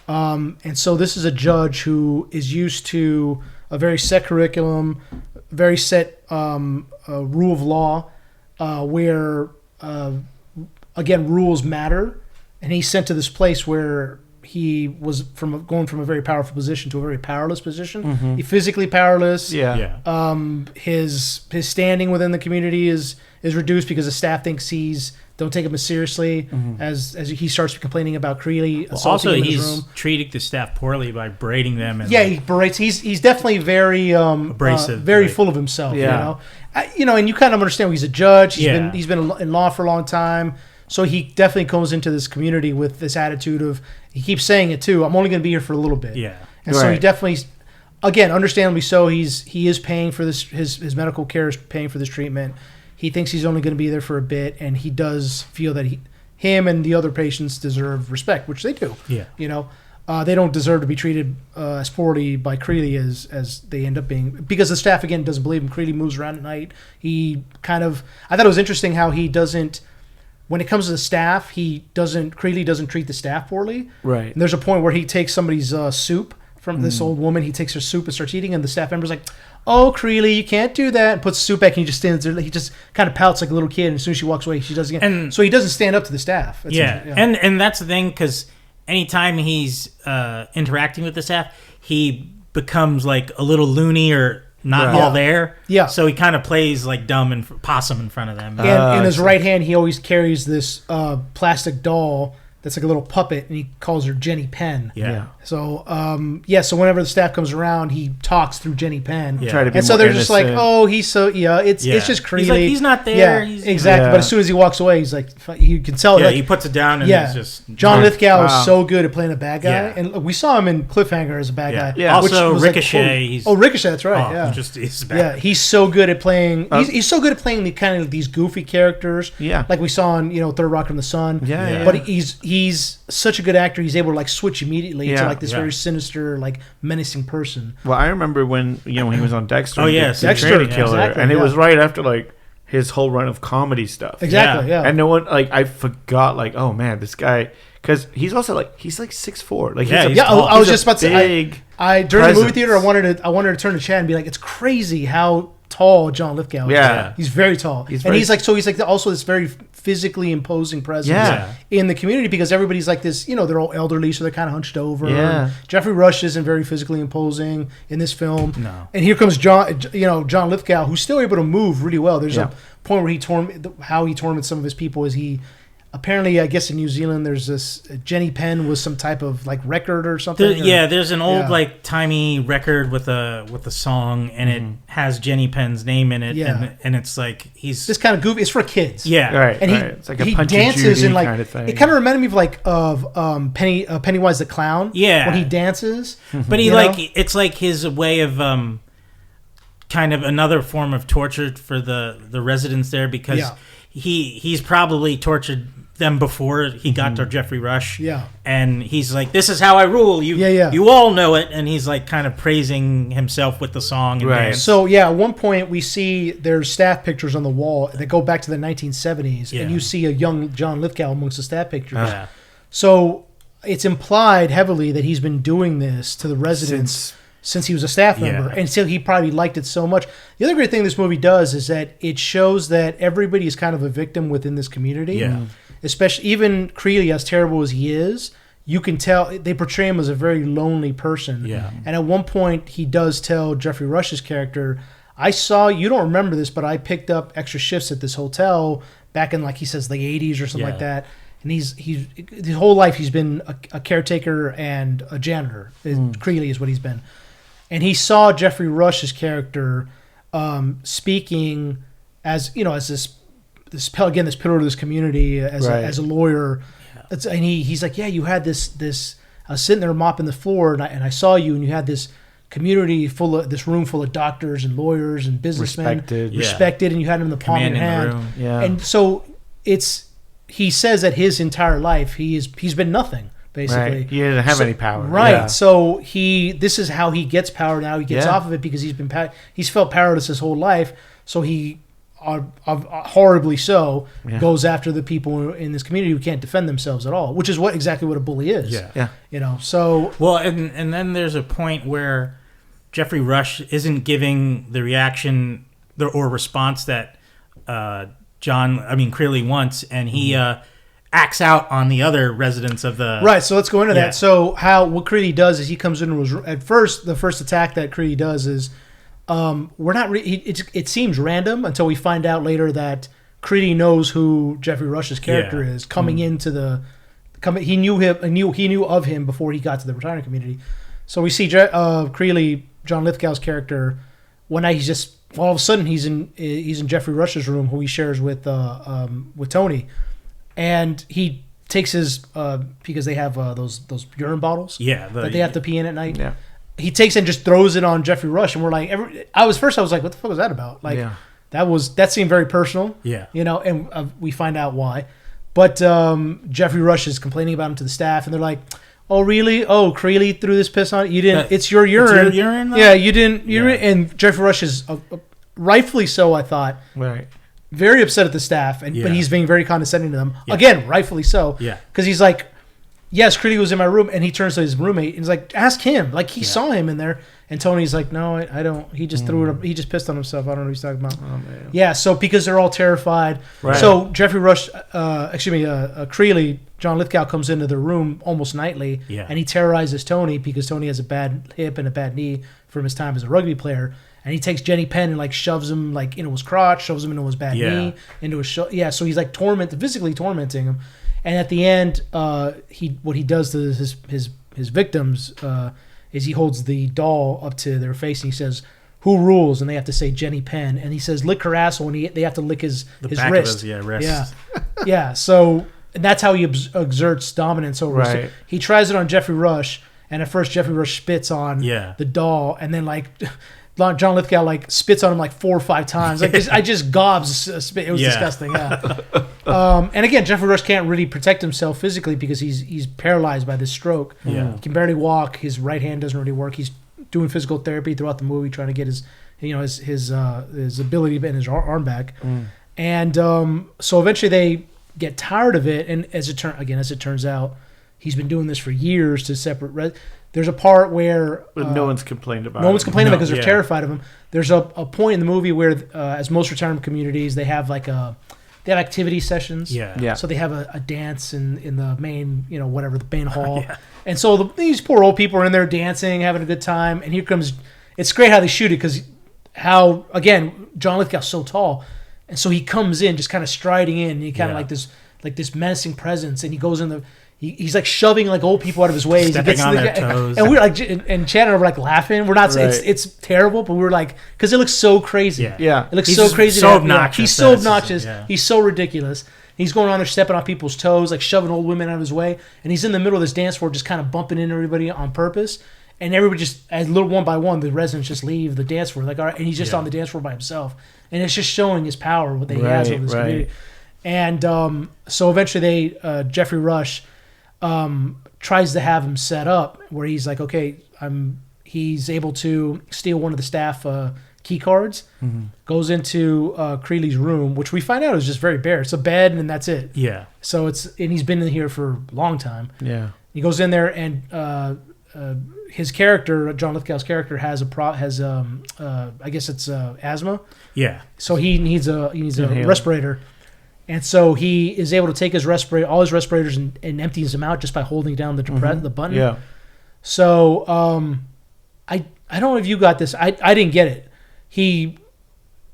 And so this is a judge who is used to a very set curriculum, very set rule of law, where, again, rules matter. And he's sent to this place where he was going from a very powerful position to a very powerless position. Mm-hmm. He's physically powerless. Yeah. His standing within the community is reduced because the staff thinks don't take him as seriously as he starts complaining about Creeley assaulting him in his room. He's treating the staff poorly by berating them. And he berates. He's definitely very abrasive, very full of himself. Yeah. And you kind of understand he's a judge. He's been in law for a long time, so he definitely comes into this community with this attitude of, he keeps saying it too, I'm only going to be here for a little bit. Yeah, and so he definitely, again, understandably so, he is paying for this. His medical care is paying for this treatment. He thinks he's only going to be there for a bit, and he does feel that him and the other patients deserve respect, which they do. Yeah. They don't deserve to be treated as poorly by Creeley as they end up being, because the staff, again, doesn't believe him. Creeley moves around at night. I thought it was interesting how he doesn't, when it comes to the staff, Creeley doesn't treat the staff poorly. Right. And there's a point where he takes somebody's soup from this old woman. He takes her soup and starts eating, and the staff member's like, oh, Creeley, you can't do that, and puts the soup back, and he just stands there. He just kind of pouts like a little kid, and as soon as she walks away, she does it again. So he doesn't stand up to the staff. And that's the thing, because anytime he's interacting with the staff, he becomes like a little loony or not all there. Yeah. So he kind of plays like dumb and possum in front of them. And in his right hand, he always carries this plastic doll that's like a little puppet, and he calls her Jenny Penn. Yeah. So, so whenever the staff comes around, he talks through Jenny Penn. Yeah. Try to be and so more they're innocent. just like, oh, he's so, it's just Creeley. He's like, he's not there. Yeah, exactly. But as soon as he walks away, he's like, you can tell. Yeah, he puts it down, and it's just... John Lithgow is so good at playing a bad guy. Yeah. And we saw him in Cliffhanger as a bad guy. Yeah. Also, Ricochet. Ricochet, that's right. He's bad. Yeah, he's so good at playing... He's so good at playing the kind of these goofy characters. Yeah. Like we saw in, Third Rock from the Sun. Yeah. But he's such a good actor. He's able to like switch immediately to like this very sinister, like menacing person. Well, I remember when he was on Dexter. Oh yeah, Dexter Killer, exactly, and it was right after like his whole run of comedy stuff. Exactly. Yeah. And no one I forgot oh man, this guy, because he's also he's 6'4". I was just about to say during the movie theater, I wanted to turn to Chad and be like, it's crazy how tall John Lithgow is. Yeah. He's very tall. He's also this very physically imposing presence in the community, because everybody's like this, they're all elderly, so they're kind of hunched over. Yeah. Jeffrey Rush isn't very physically imposing in this film. No. And here comes John Lithgow, who's still able to move really well. There's a point where how he torments some of his people is he... Apparently, I guess in New Zealand, there's this Jenny Penn was some type of record or something. There's an old timey record with a song, and it has Jenny Penn's name in it. Yeah. and it's like he's this kind of goofy. It's for kids. Yeah, right. And it's like he a dances and kind of thing. It kind of reminded me of Pennywise the Clown. Yeah, when he dances. But it's like his way of kind of another form of torture for the residents there, because he's probably tortured them before he got to Jeffrey Rush. Yeah. And he's like, this is how I rule. You all know it. And he's like kind of praising himself with the song and dance. So, at one point we see there's staff pictures on the wall that go back to the 1970s. And you see a young John Lithgow amongst the staff pictures. So it's implied heavily that he's been doing this to the residents since he was a staff member, and so he probably liked it so much. The other great thing this movie does is that it shows that everybody is kind of a victim within this community. Yeah. Especially even Creeley, as terrible as he is, you can tell they portray him as a very lonely person. Yeah. And at one point, he does tell Jeffrey Rush's character, I saw, you don't remember this, but I picked up extra shifts at this hotel back in, like he says, the 80s or something like that. And he's his whole life he's been a caretaker and a janitor. Creeley is what he's been. And he saw Jeffrey Rush's character speaking as, you know, as this pillar of this community, as a lawyer. Yeah. And he's like, yeah, you had this I was sitting there mopping the floor, and I saw you, and you had this community this room full of doctors and lawyers and businessmen, respected, and you had them in the palm of your hand. Yeah. And so he says that his entire life he's been nothing, basically. Right. He didn't have any power. Right. Yeah. So this is how he gets power now. He gets off of it because he's felt powerless his whole life. So he horribly so goes after the people in this community who can't defend themselves at all, which is exactly what a bully is. Yeah. You know. So well, and then there's a point where Jeffrey Rush isn't giving the reaction or response that Creeley wants, and he acts out on the other residents of the... Right, so let's go into that. So what Creeley does is he comes into his room. At first, the first attack that Creeley does is it seems random until we find out later that Creeley knows who Jeffrey Rush's character is coming into he knew of him before he got to the retirement community. So we see Creeley, John Lithgow's character, one night all of a sudden he's in Jeffrey Rush's room, who he shares with Tony, and he takes his because they have those urine bottles that they have to pee in at night. Yeah. He takes it and just throws it on Jeffrey Rush, and we're like, I was like, what the fuck was that about? Like, that seemed very personal. Yeah, you know, and we find out why. But Jeffrey Rush is complaining about him to the staff, and they're like, oh, really? Oh, Creeley threw this piss on you? Didn't? It's your urine. It's your urine, though? Yeah, you didn't. And Jeffrey Rush is rightfully so, I thought. Right. Very upset at the staff, but he's being very condescending to them. Yeah. Again, rightfully so. Yeah. Because he's like, yes, Creeley was in my room, and he turns to his roommate and he's like, ask him. Like, he saw him in there. And Tony's like, no, I don't. He just threw it. He just pissed on himself. I don't know what he's talking about. Oh, man. Yeah, so because they're all terrified. Right. So Jeffrey Rush, Creeley, John Lithgow comes into their room almost nightly, and he terrorizes Tony because Tony has a bad hip and a bad knee from his time as a rugby player. And he takes Jenny Penn and like shoves him like into his crotch, shoves him into his bad knee, into his so he's like physically tormenting him. And at the end, what he does to his victims is he holds the doll up to their face and he says, "Who rules?" And they have to say Jenny Penn, and he says, "Lick her asshole," and they have to lick his wrist. Wrist. Yeah. So and that's how he exerts dominance over. Right. So he tries it on Jeffrey Rush, and at first Jeffrey Rush spits on the doll, and then like John Lithgow like spits on him like 4 or 5 times. Like I just gobs spit. It was disgusting. Yeah. And again, Jeffrey Rush can't really protect himself physically because he's paralyzed by this stroke. Yeah. He can barely walk. His right hand doesn't really work. He's doing physical therapy throughout the movie, trying to get his ability to bend his arm back. And so eventually they get tired of it. And as it turns out, he's been doing this for years to separate. There's a part where no one's complained about. No one's complaining because they're terrified of him. There's a point in the movie where, as most retirement communities, they have they have activity sessions. Yeah. So they have a dance in the main, the main hall. And so these poor old people are in there dancing, having a good time. And here comes, it's great how they shoot it because again, John Lithgow's so tall. And so he comes in just kind of striding in. And he kind of like this menacing presence. And he goes in he's like shoving like old people out of his way. Stepping on their toes. And we're like, and Chad and I were like laughing. We're not, it's terrible, but we're like, because it looks so crazy. Yeah. It looks so crazy. So obnoxious. He's so obnoxious. He's so ridiculous. He's going around there stepping on people's toes, like shoving old women out of his way. And he's in the middle of this dance floor just kind of bumping into everybody on purpose. And everybody just, as little one by one, the residents just leave the dance floor. Like, all right, and he's just on the dance floor by himself. And it's just showing his power, what he has over this community. And so eventually Jeffrey Rush tries to have him set up where he's like, okay, he's able to steal one of the staff key cards, goes into Creeley's room, which we find out is just very bare. It's a bed and that's it. Yeah. So and he's been in here for a long time. Yeah. He goes in there and his character, John Lithgow's character, has I guess it's asthma. Yeah. So he needs a respirator. And so he is able to take all his respirators and empties them out just by holding down the button. Yeah. So I don't know if you got this. I didn't get it. He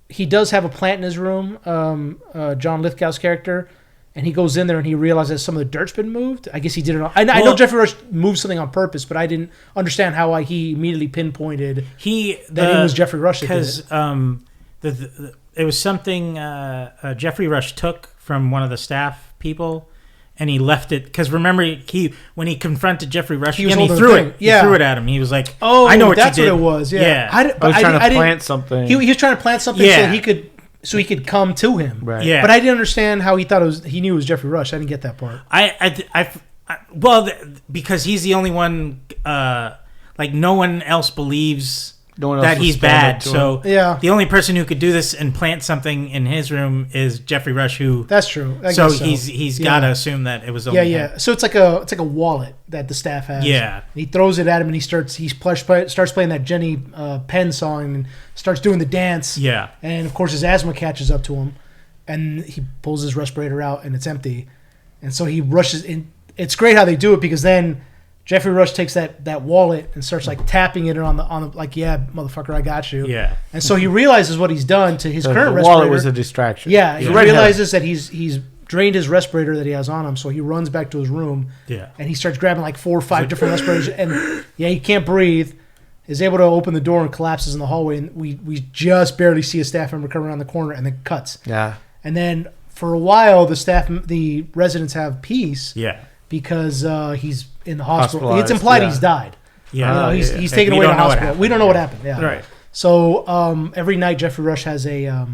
he does have a plant in his room, John Lithgow's character, and he goes in there and he realizes some of the dirt's been moved. I guess he did it. I know Jeffrey Rush moved something on purpose, but I didn't understand how he immediately pinpointed that it was Jeffrey Rush. Because it was something Jeffrey Rush took from one of the staff people. And he left it because remember when he confronted Jeffrey Rush he threw it. Yeah. He threw it at him. He was like, "Oh, I know what you did." That's what it was. Yeah. I was trying to plant something. He was trying to plant something so he could come to him. Right. Yeah. But I didn't understand how he knew it was Jeffrey Rush. I didn't get that part. Because he's the only one. No one else believes that he's bad. So the only person who could do this and plant something in his room is Jeffrey Rush. That's true. So he's got to assume that it was only him. So it's like a wallet that the staff has. Yeah. He throws it at him and he starts playing that Jenny Penn song and starts doing the dance. Yeah. And of course his asthma catches up to him, and he pulls his respirator out and it's empty, and so he rushes in. It's great how they do it because then Jeffrey Rush takes that wallet and starts like tapping it on the like, yeah, motherfucker, I got you. Yeah. And so he realizes what he's done to his current respirator. The wallet was a distraction. Yeah. He realizes that he's drained his respirator that he has on him, so he runs back to his room. Yeah. And he starts grabbing like 4 or 5 different respirators, and he can't breathe. Is able to open the door and collapses in the hallway, and we just barely see a staff member come around the corner, and then cuts. Yeah. And then for a while, the residents have peace. Yeah. Because he's in the hospital. It's implied he's died. Yeah. He's taken away to the hospital. We don't know what happened. Yeah. Right. So every night Jeffrey Rush has a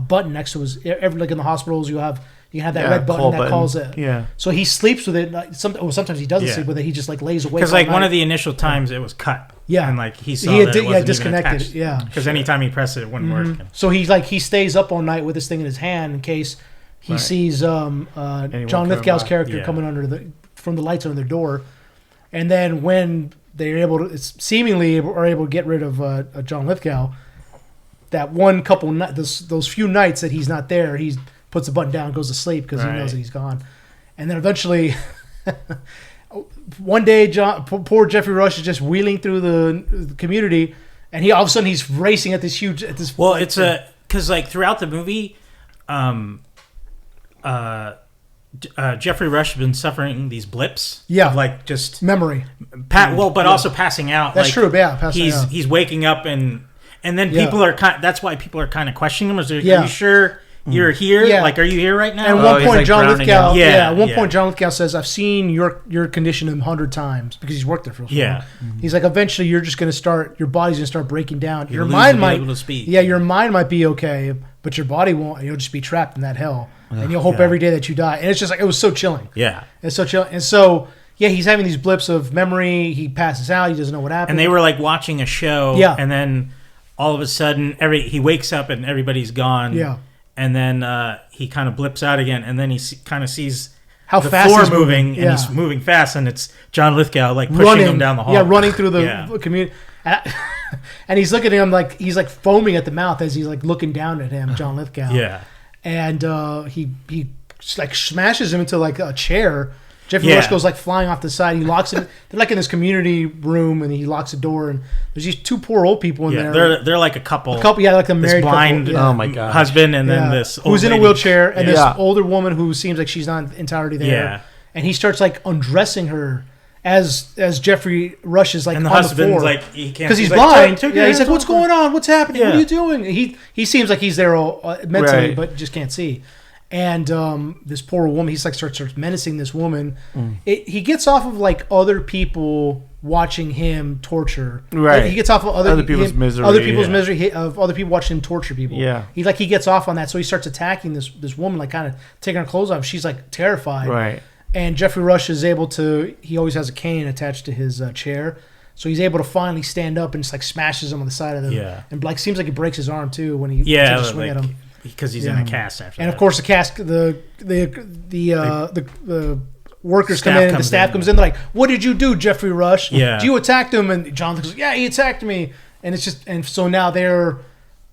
button next to his. Like in the hospitals, you can have that red button that calls it. Yeah. So he sleeps with it. Sometimes he doesn't sleep with it. He just like lays awake. Because like one of the initial times it was cut. Yeah. And like he saw that it wasn't disconnected. Even attached. Because anytime he pressed it, it wouldn't work. So he stays up all night with this thing in his hand in case he sees John Lithgow's character coming from the lights under their door, and then when they're able to get rid of John Lithgow, that one couple those few nights that he's not there, he puts the button down and goes to sleep because he knows that he's gone, and then eventually. One day, poor Jeffrey Rush is just wheeling through the community, and all of a sudden he's racing at this huge. It's because like throughout the movie, Jeffrey Rush has been suffering these blips. Yeah, of like just memory. Also passing out. That's true. Yeah, passing out. He's waking up and then people are that's why people are kind of questioning him. Are you sure? You're here? Yeah. Like, are you here right now? And at one point, John Lithgow. At one point, John Lithgow says, "I've seen your condition 100 times because he's worked there for so long." Mm-hmm. He's like, eventually, you're just going to start. Your body's going to start breaking down. Your mind might be able to speak. Yeah, your mind might be okay, but your body won't. You'll just be trapped in that hell, and you'll hope every day that you die. And it's just like it was so chilling. Yeah, it's so chilling. And so, he's having these blips of memory. He passes out. He doesn't know what happened. And they were like watching a show. Yeah, and then all of a sudden, he wakes up and everybody's gone. Yeah. And then he kind of blips out again, and then he kind of sees how the fast floor he's moving, and he's moving fast, and it's John Lithgow like pushing him down the hall. Yeah, running through the community, and he's looking at him like he's like foaming at the mouth as he's like looking down at him, John Lithgow. Yeah, and he like smashes him into like a chair. Jeffrey Rush goes like flying off the side. He locks him. They're like in this community room, and he locks the door. And there's these 2 poor old people in there. They're like a couple. Like a married blind couple. Oh my god, husband, and then this old who's in lady. a wheelchair, and this older woman who seems like she's not entirely there. Yeah. And he starts like undressing her as Jeffrey Rush is like and the on husband's the floor. like he can't because he's blind. He's like, "What's going on? What's happening? What are you doing?" He seems like he's there mentally, but just can't see. And this poor woman, he's like starts menacing this woman. He gets off of like other people watching him torture. Right. He gets off of other people's misery. Other people's misery of other people watching him torture people. Yeah. He gets off on that, so he starts attacking this woman, like kind of taking her clothes off. She's like terrified. Right. And Jeffrey Rush is able to. He always has a cane attached to his chair. So he's able to finally stand up and just like smashes him on the side of the. Yeah. And like seems like he breaks his arm too when he takes a swing at him. Because he's in a cast after and of course the cast the workers come in and the staff comes in, they're like, "What did you do, Jeffrey Rush? Yeah. You attacked him?" And Jonathan goes, "Yeah, he attacked me." And it's just so now they're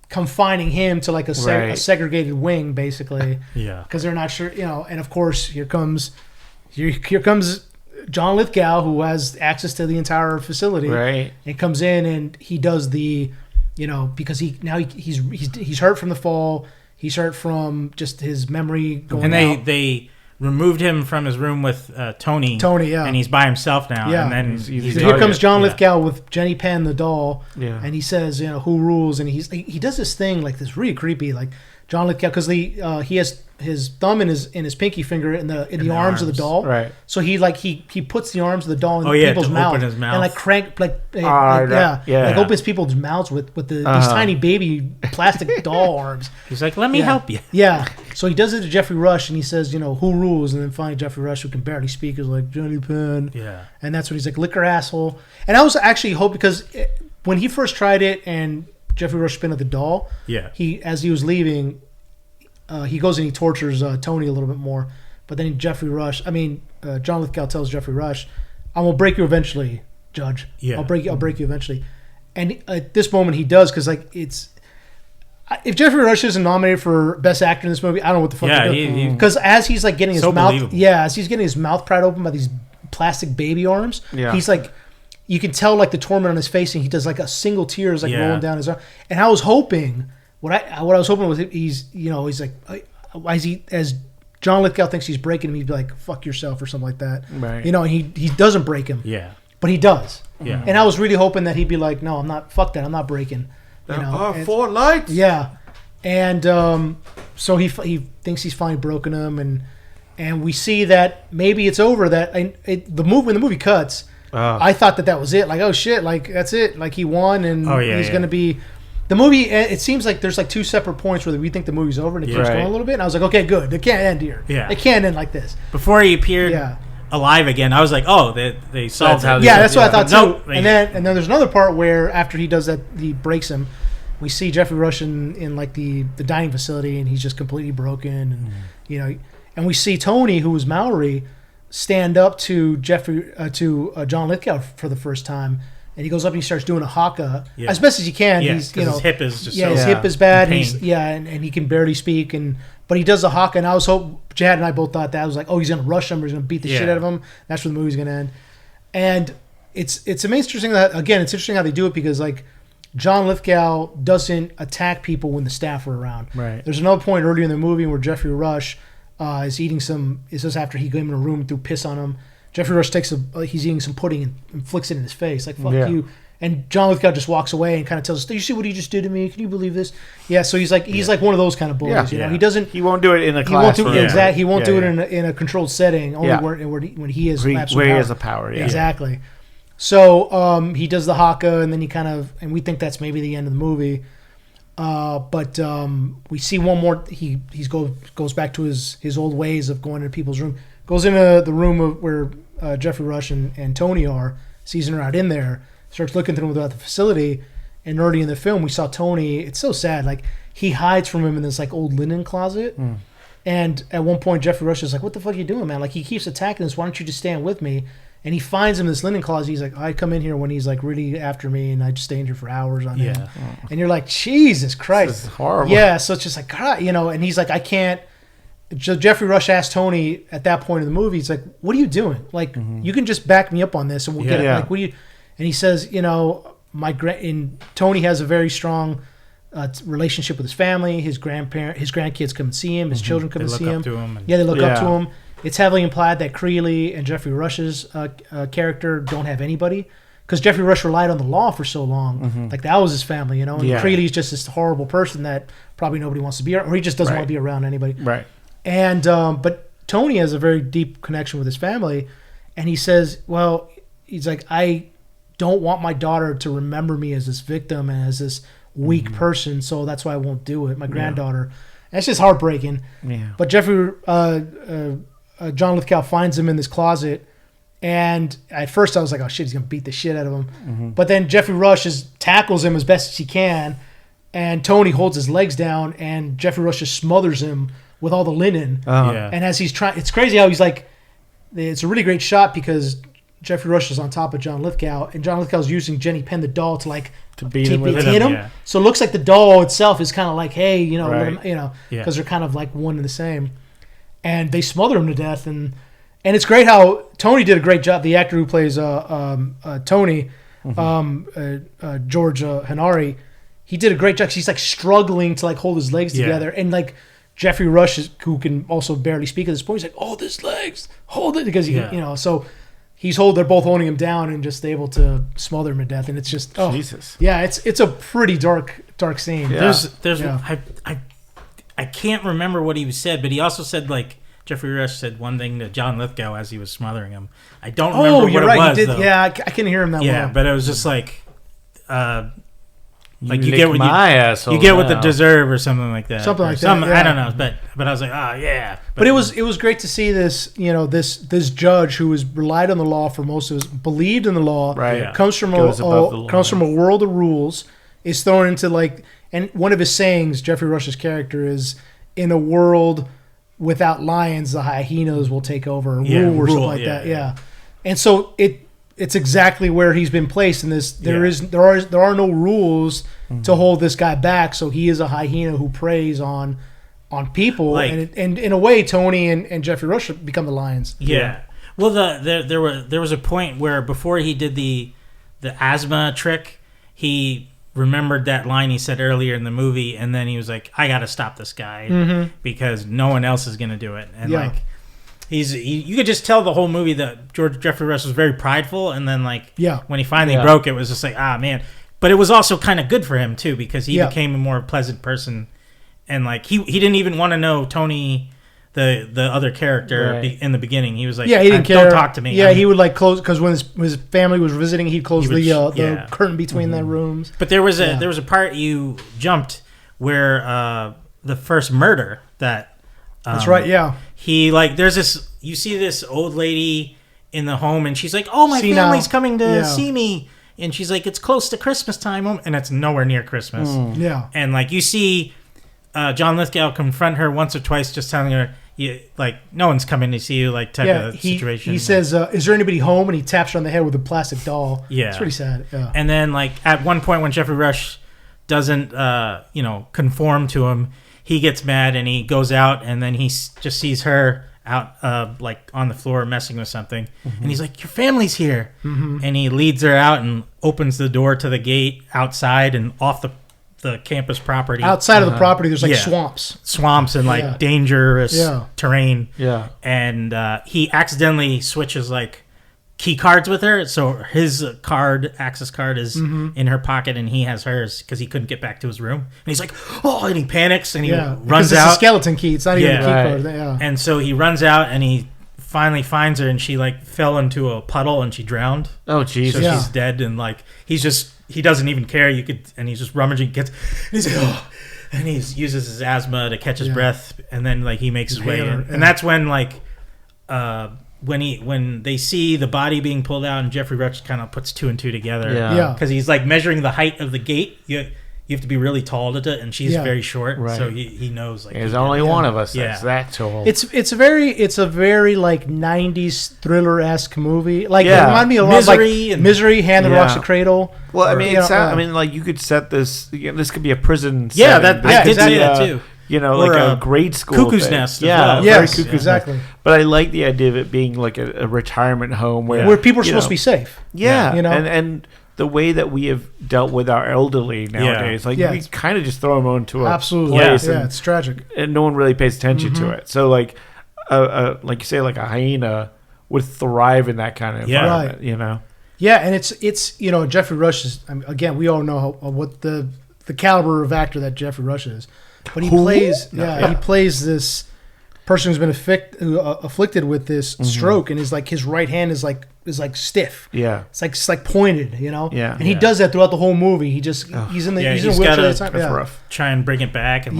confining him to like a segregated wing basically. Yeah. Because they're not sure, and of course here comes John Lithgow, who has access to the entire facility. Right. And comes in and he does the because he's hurt from the fall. He's hurt from just his memory going out. And they removed him from his room with Tony. Tony, yeah. And he's by himself now. Yeah. And then here comes John Lithgow with Jenny Penn, the doll. Yeah. And he says, who rules? And he does this thing like this really creepy, like John Lithgow, because he has his thumb in his pinky finger in the arms of the doll. Right. So he puts the arms of the doll in people's mouth. Open his mouth. And opens people's mouths with these tiny baby plastic doll arms. He's like, let me help you. Yeah. So he does it to Jeffrey Rush, and he says, who rules? And then finally Jeffrey Rush, who can barely speak, is like, Jenny Penn. Yeah. And that's when he's like, liquor asshole. And I was actually hoping, because when he first tried it and Jeffrey Rush spin at the doll, as he was leaving, he goes and he tortures Tony a little bit more. But then John Lithgow tells Jeffrey Rush, I'm going to break you eventually, Judge. Yeah. I'll break you eventually. And at this moment he does, because if Jeffrey Rush isn't nominated for Best Actor in this movie, I don't know what the fuck to do. Because as he's like getting his mouth, as he's getting his mouth pried open by these plastic baby arms, he's like, you can tell like the torment on his face, and he does like a single tear is like rolling down his arm. And I was hoping, what I was hoping was he's like, as John Lithgow thinks he's breaking him, he'd be like, fuck yourself or something like that. Right. And he doesn't break him. Yeah. But he does. Yeah. And I was really hoping that he'd be like, no, I'm not, fuck that, I'm not breaking. Four lights. Yeah. And so he thinks he's finally broken him, and we see that maybe it's over. When the movie cuts, I thought that was it. Like, oh shit, like that's it. Like he won, and he's going to be. The movie, it seems like there's like two separate points where we think the movie's over, and it keeps going a little bit. And I was like, okay, good. It can't end here. Yeah. It can't end like this. Before he appeared alive again, I was like, oh, they solved it. Yeah, that's what I thought too. And then there's another part where after he does that, he breaks him. We see Jeffrey Rush in like the dining facility, and he's just completely broken, and and we see Tony, who was Mallory, stand up to John Lithgow for the first time, and he goes up and he starts doing a haka as best as he can. Yeah, his hip is just his hip is bad. And he can barely speak, but he does a haka, and I was Jad and I both thought that. I was like, oh, he's gonna rush him, or he's gonna beat the shit out of him. That's where the movie's gonna end, and it's interesting that it's interesting how they do it, because like, John Lithgow doesn't attack people when the staff are around. Right. There's another point earlier in the movie where Jeffrey Rush is eating some. This is after he got him in a room and threw piss on him. Jeffrey Rush he's eating some pudding and flicks it in his face, like fuck you. And John Lithgow just walks away and kind of tells us, "Do you see what he just did to me? Can you believe this?" Yeah. So he's like one of those kind of bullies. Yeah. He doesn't. He won't do it in a classroom. He won't do it in a controlled setting. Only when he is where he has the power. Yeah. Exactly. So he does the haka, and then and we think that's maybe the end of the movie. But we see one more. He goes back to his old ways of going into people's room. Goes into the room where Jeffrey Rush and Tony are. Sees her out in there. Starts looking through them about the facility. And already in the film, we saw Tony. It's so sad. Like, he hides from him in this like old linen closet. And at one point, Jeffrey Rush is like, "What the fuck are you doing, man? Like, he keeps attacking us. Why don't you just stand with me?" And he finds him in this linen closet. He's like, I come in here when he's like really after me, and I just stay in here for hours on him. And you're like, Jesus Christ. This is horrible. Yeah, so it's just like, God, and he's like, I can't. Jeffrey Rush asked Tony at that point in the movie, he's like, what are you doing? Like, you can just back me up on this and we'll get it. Like, what do you. And he says, Tony has a very strong relationship with his family. His grandkids come and see him. His children come and see him. They look up to him. It's heavily implied that Creeley and Jeffrey Rush's character don't have anybody, because Jeffrey Rush relied on the law for so long. Like, that was his family, And Creeley's just this horrible person that probably nobody wants to be around, or he just doesn't want to be around anybody. Right. And but Tony has a very deep connection with his family, and he says, well, he's like, I don't want my daughter to remember me as this victim and as this weak person, so that's why I won't do it. My granddaughter. And it's just heartbreaking. Yeah. But John Lithgow finds him in this closet, and at first I was like, oh shit, he's gonna beat the shit out of him. But then Jeffrey Rush tackles him as best as he can, and Tony holds his legs down, and Jeffrey Rush just smothers him with all the linen. And as he's trying, it's crazy how he's like, it's a really great shot, because Jeffrey Rush is on top of John Lithgow, and John Lithgow's using Jenny Penn, the doll, to beat him. Yeah. So it looks like the doll itself is kind of like, hey, because they're kind of like one and the same. And they smother him to death, and it's great how Tony did a great job. The actor who plays Tony, George Hanari, he did a great job. He's like struggling to like hold his legs together, and like Jeffrey Rush, who can also barely speak at this point, he's like, "Hold his legs, hold it," because so they're both holding him down and just able to smother him to death, and it's just Jesus. Yeah, it's a pretty dark scene. Yeah. I can't remember what he said, but he also said like Jeffrey Rush said one thing to John Lithgow as he was smothering him. I don't remember what it was. He did, yeah, I couldn't hear him that well. Yeah, but it was just like. Like you get what you get what they deserve or something like that. Something like that. I don't know, but I was like, yeah. But it was great to see this, this judge who was relied on the law for most of his, believed in the law, right? Yeah. Comes from a world of rules, is thrown into like, and one of his sayings, Jeffrey Rush's character, is, in a world without lions, the hyenas will take over, rule or something like that. Yeah, and so it's exactly where he's been placed in this. There are no rules to hold this guy back, so he is a hyena who preys on people, like, and in a way, Tony and Jeffrey Rush become the lions. Yeah. Well, there was a point where before he did the asthma trick, he remembered that line he said earlier in the movie, and then he was like, "I got to stop this guy because no one else is going to do it." And like. You could just tell the whole movie that Jeffrey Rush was very prideful, and then when he finally broke, it was just like, man. But it was also kind of good for him too, because he became a more pleasant person, and like he didn't even want to know Tony, the other character in the beginning. He was like, he didn't care. Don't talk to me. Yeah, he would like close, because when his family was visiting, he'd close the curtain between their rooms. But there was a part you jumped where the first murder that. That's right. Yeah. He there's this. You see this old lady in the home, and she's like, "Oh, my family's coming to see me," and she's like, "It's close to Christmas time," and it's nowhere near Christmas. Yeah. And you see, John Lithgow confront her once or twice, just telling her, no one's coming to see you," type of situation. He says, "Is there anybody home?" And he taps her on the head with a plastic doll. Yeah. It's pretty sad. Yeah. And then at one point when Jeffrey Rush doesn't conform to him, he gets mad and he goes out, and then he just sees her out on the floor messing with something, and he's like, "Your family's here," and he leads her out and opens the door to the gate outside and off the campus property. Outside of the property, there's swamps and dangerous terrain. Yeah, and he accidentally switches key cards with her, so his access card is in her pocket, and he has hers because he couldn't get back to his room. And he's like, "Oh!" and he panics and he runs out. It's a skeleton key. It's not even a key card. Yeah. And so he runs out and he finally finds her, and she fell into a puddle and she drowned. Oh, Jesus! So she's dead, and he doesn't even care. And he's just rummaging, and he's like, "Oh!" and he uses his asthma to catch his breath, and then he makes his way in, and that's when when they see the body being pulled out, and Jeffrey Rush kind of puts two and two together, because he's measuring the height of the gate. You have to be really tall to do it, and she's very short, so he knows. There's only one of us that's that tall. It's a very 90s thriller-esque movie. It reminded me a lot of Misery, Hand that Rocks the Cradle. Well, you could set this. This could be a prison. Yeah, I did say that too. Or a grade school Cuckoo's thing. Nest. Yeah, yes, exactly. But I like the idea of it being a retirement home where people are supposed to be safe. Yeah, and the way that we have dealt with our elderly nowadays, we kind of just throw them into a place. Yeah, it's tragic, and no one really pays attention to it. So like you say, a hyena would thrive in that kind of environment. Yeah, and it's Jeffrey Rush is, again, we all know what the caliber of actor that Jeffrey Rush is. But he plays this person who's been afflicted with this stroke, and his right hand is stiff. Yeah, it's like pointed, Yeah, and he does that throughout the whole movie. He's in a wheelchair at the time. That's rough. Try and bring it back, and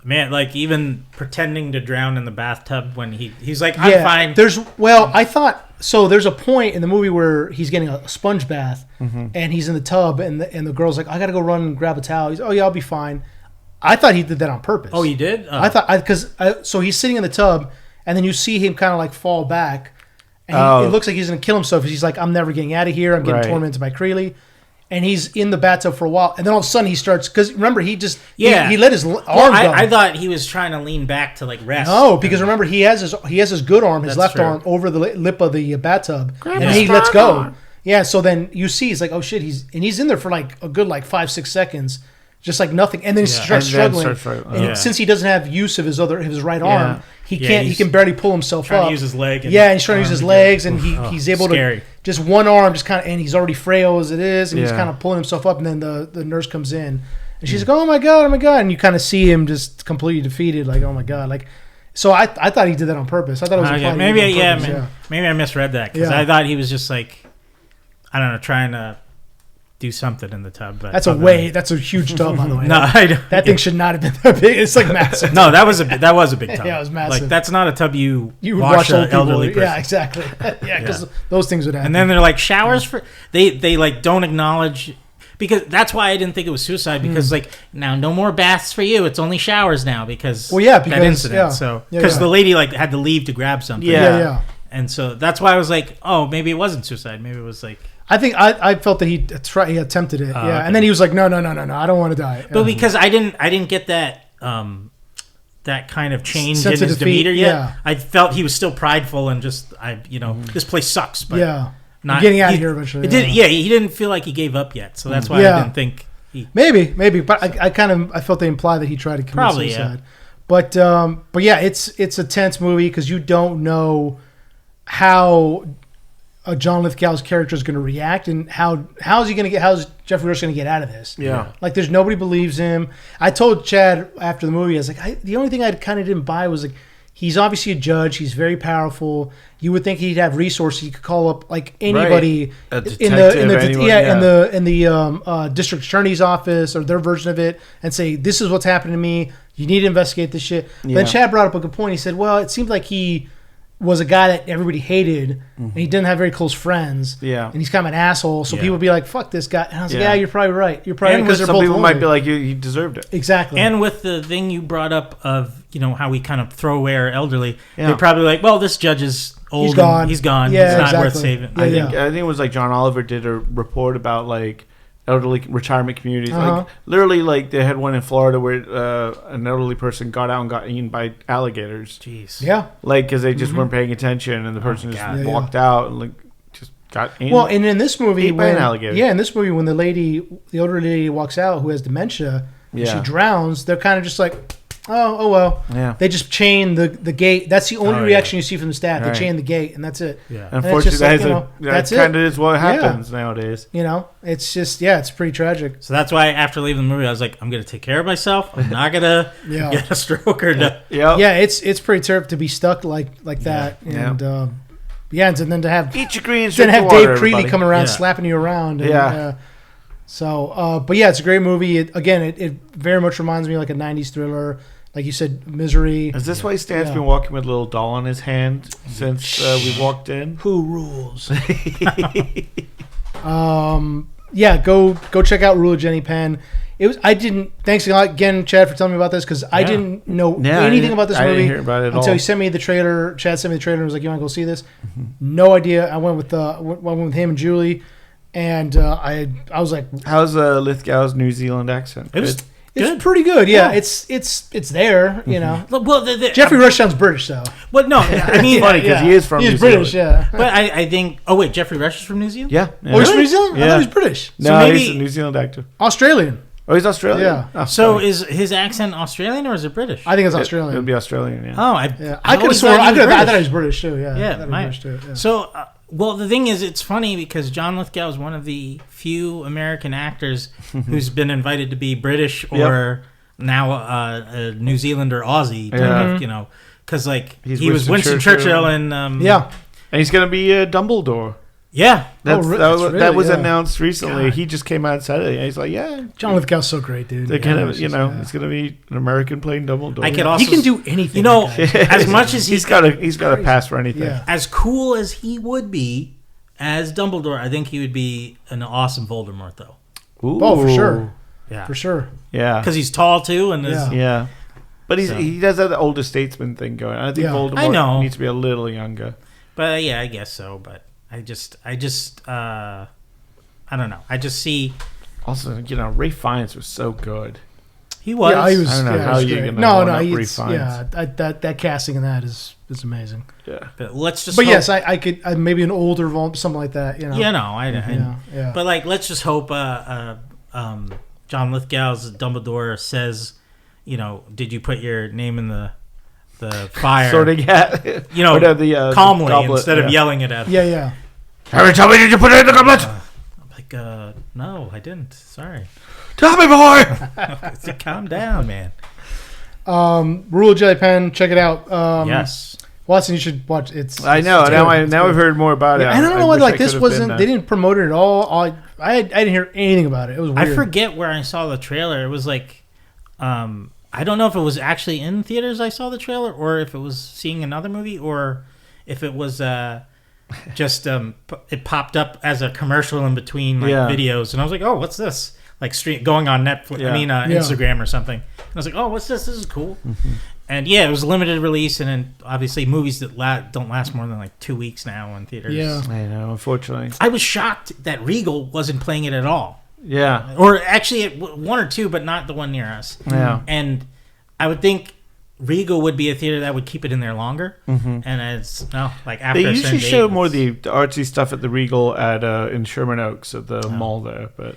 man, even pretending to drown in the bathtub when he's like, "I'm fine." I thought so. There's a point in the movie where he's getting a sponge bath, and he's in the tub, and the girl's like, "I got to go run and grab a towel." He's, "Oh yeah, I'll be fine." I thought he did that on purpose. Oh, you did? Oh. I thought so he's sitting in the tub, and then you see him kind of fall back, and it looks like he's going to kill himself. He's like, "I'm never getting out of here. I'm getting tormented by Creeley," and he's in the bathtub for a while, and then all of a sudden he starts, because remember he just he let his arm go. I thought he was trying to lean back to rest. No, because remember he has his good arm, his left arm over the lip of the bathtub, and he lets go. Yeah, so then you see, he's like, oh shit, he's in there for like a good like 5-6 seconds, just like nothing, and then he starts struggling. And since he doesn't have use of his right arm, he can barely pull himself trying up. To use his leg. And he's trying to use his legs, and he's able to just one arm, just kind of, and he's already frail as it is, and he's kind of pulling himself up, and then the nurse comes in, and she's like, oh my god, and you kind of see him just completely defeated, like, oh my god, like. So I thought he did that on purpose. I thought it was maybe I misread that because I thought he was just like, I don't know, trying to do something in the tub. But that's a huge tub, by the way. No, that thing should not have been that big. It's like massive. No, that was a big tub. Yeah, it was massive. Like that's not a tub you would wash an people. elderly person. Yeah, exactly. Yeah, because those things would happen. And then they're like showers for they like don't acknowledge. Because that's why I didn't think it was suicide. Because like now, no more baths for you. It's only showers now. Because that incident. So because the lady like had to leave to grab something. Yeah. And so that's why I was like, oh, maybe it wasn't suicide. Maybe it was like. I think I felt that he attempted it. Okay. And then he was like, no, I don't want to die. But because I didn't get that that kind of change in his demeanor yet. Yeah. I felt he was still prideful and just this place sucks. But Not getting out of here eventually. He didn't feel like he gave up yet, so that's why I didn't think he. Maybe, but I felt they imply that he tried to commit suicide. Yeah. But yeah, it's a tense movie because you don't know how John Lithgow's character is going to react and how's Jeffrey Rush going to get out of this? Yeah, like there's nobody believes him. I told Chad after the movie, I was like, the only thing I kind of didn't buy was like. He's obviously a judge. He's very powerful. You would think he'd have resources. He could call up like anybody in the district attorney's office or their version of it and say, "This is what's happened to me. You need to investigate this shit." Yeah. Then Chad brought up a good point. He said, "Well, it seemed like he was a guy that everybody hated, and he didn't have very close friends. Yeah, and he's kind of an asshole. So people would be like, "Fuck this guy." And I was like, "Yeah, you're probably right. You're probably because some people might be like, "You deserved it." Exactly. And with the thing you brought up of how we kind of throw away our elderly, they're probably like, "Well, this judge is old. He's gone. He's gone. Yeah, it's not worth saving." I think it was like John Oliver did a report about like elderly retirement communities. Like literally, like they had one in Florida where an elderly person got out and got eaten by alligators. Jeez. Yeah. Like because they just weren't paying attention and the person just walked out and like just got eaten. Well, and in this movie, by an alligator. Yeah, in this movie, when the older lady walks out who has dementia, and she drowns, they're kind of just like. Oh well. Yeah. They just chain the gate. That's the only reaction you see from the staff. They chain the gate, and that's it. Yeah. Unfortunately, that kind of is what happens nowadays. It's just it's pretty tragic. So that's why after leaving the movie, I was like, I'm gonna take care of myself. I'm not gonna get a stroke or Yeah, it's pretty terrible to be stuck like that, and and then to have eat your greens, then have Dave Creeley coming around slapping you around. And, So, but yeah, it's a great movie. It very much reminds me of like a 90s thriller. Like you said, Misery. Is this why Stan's been walking with a little doll on his hand since we walked in? Who rules? Go check out Rule of Jenny Penn. Thanks again, Chad, for telling me about this because I didn't know anything about this movie. I didn't hear about it until he sent me the trailer. Chad sent me the trailer and was like, "You want to go see this?" Mm-hmm. No idea. I went with him and Julie. And I was like, "How's Lithgow's New Zealand accent?" It's pretty good. Yeah, it's there. You know. Well, Jeffrey Rush sounds British, though. Well, no, I mean, funny because he is from New British. Zealand. Yeah, but I think. Oh wait, Jeffrey Rush is from New Zealand. Yeah. Oh, he's from New Zealand. Yeah. I thought he was British. No, so maybe, he's a New Zealand actor. Australian. Oh, he's Australian. Yeah. Oh, so is his accent Australian or is it British? I think it's Australian. It would be Australian. Yeah. Oh, I could have sworn. I thought he was British too. Yeah. British too. Yeah. So. Well, the thing is, it's funny because John Lithgow is one of the few American actors who's been invited to be British or now a New Zealand or Aussie, because like he was Winston Churchill and and he's gonna be Dumbledore. Yeah, that was announced recently. God. He just came out and said it. He's like, John Lithgow's so great, dude. He's gonna be an American playing Dumbledore. He can do anything. As much as he's got a pass for anything. Yeah. As cool as he would be as Dumbledore, I think he would be an awesome Voldemort, though. Ooh. Oh, for sure. Yeah, for sure. Yeah, because he's tall too, and but he does have the older statesman thing going. I think Voldemort needs to be a little younger. But I guess so. But I just I don't know. I just see. Also, Ray Fiennes was so good. He was. Yeah, he was. I don't know yeah, how he was you're great. gonna No, refines. that casting in that is amazing. Yeah. But let's just. But hope, yes, I could maybe an older something like that. You know. Yeah, no, I Yeah. But like, let's just hope. John Lithgow's Dumbledore says, did you put your name in the fire? Sorting hat. Calmly goblet, instead of yelling it at him. Yeah. Harry, tell me, did you put it in the goblet? I'm like, no, I didn't. Sorry. Tell me, boy. Calm down, man. Rule of Jelly Pen, check it out. Yes. Watson, you should watch. I know. Now I've heard more about it. I don't know why like this wasn't. They They didn't promote it at all. I didn't hear anything about it. It was weird. I forget where I saw the trailer. It was like, I don't know if it was actually in theaters I saw the trailer, or if it was seeing another movie, or if it was just it popped up as a commercial in between videos, and I was like, oh, what's this? Like going on Netflix, Instagram or something. And I was like, oh, what's this? This is cool. Mm-hmm. And yeah, it was limited release, and then obviously movies that don't last more than like 2 weeks now in theaters. Yeah, I know. Unfortunately, I was shocked that Regal wasn't playing it at all. Yeah, or actually one or two, but not the one near us. Yeah, and I would think Regal would be a theater that would keep it in there longer. Mm-hmm. And it's like after they usually show more of the artsy stuff at the Regal in Sherman Oaks at the mall there. But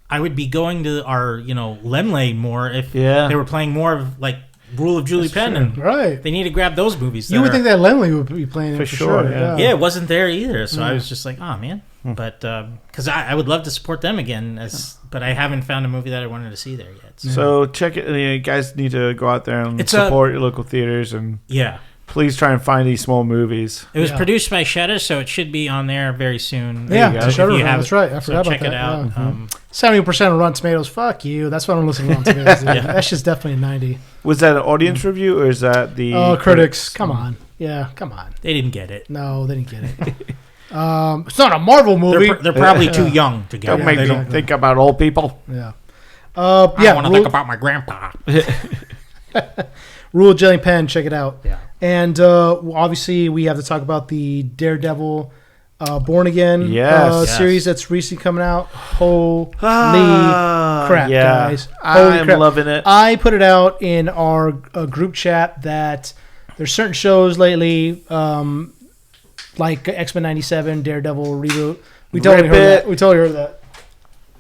I would be going to our Lemley more if they were playing more of like Rule of Julie Penn, and right. They need to grab those movies. You would think that Lemley would be playing for sure. Yeah, it wasn't there either, so I was just like, oh man. But because I would love to support them again, but I haven't found a movie that I wanted to see there yet. So check it. You guys need to go out there and support your local theaters, and please try and find these small movies. It was produced by Shudder, so it should be on there very soon. Yeah, Shudder. That's right. I forgot about check that. Check it out. Yeah. 70% of Rotten Tomatoes. Fuck you. That's what I'm listening to Rotten Tomatoes. That's just definitely a 90. Was that an audience review or is that the critics? Come on. Yeah, come on. They didn't get it. No, they didn't get it. It's not a Marvel movie. They're probably too young to get it. Don't make me think about old people. Yeah. I want to think about my grandpa. Rule of Jelly Pen, check it out. Yeah. And obviously, we have to talk about the Daredevil Born Again series that's recently coming out. Holy crap, guys. I'm loving it. I put it out in our group chat that there's certain shows lately, like X-Men 97, Daredevil reboot. We totally heard that.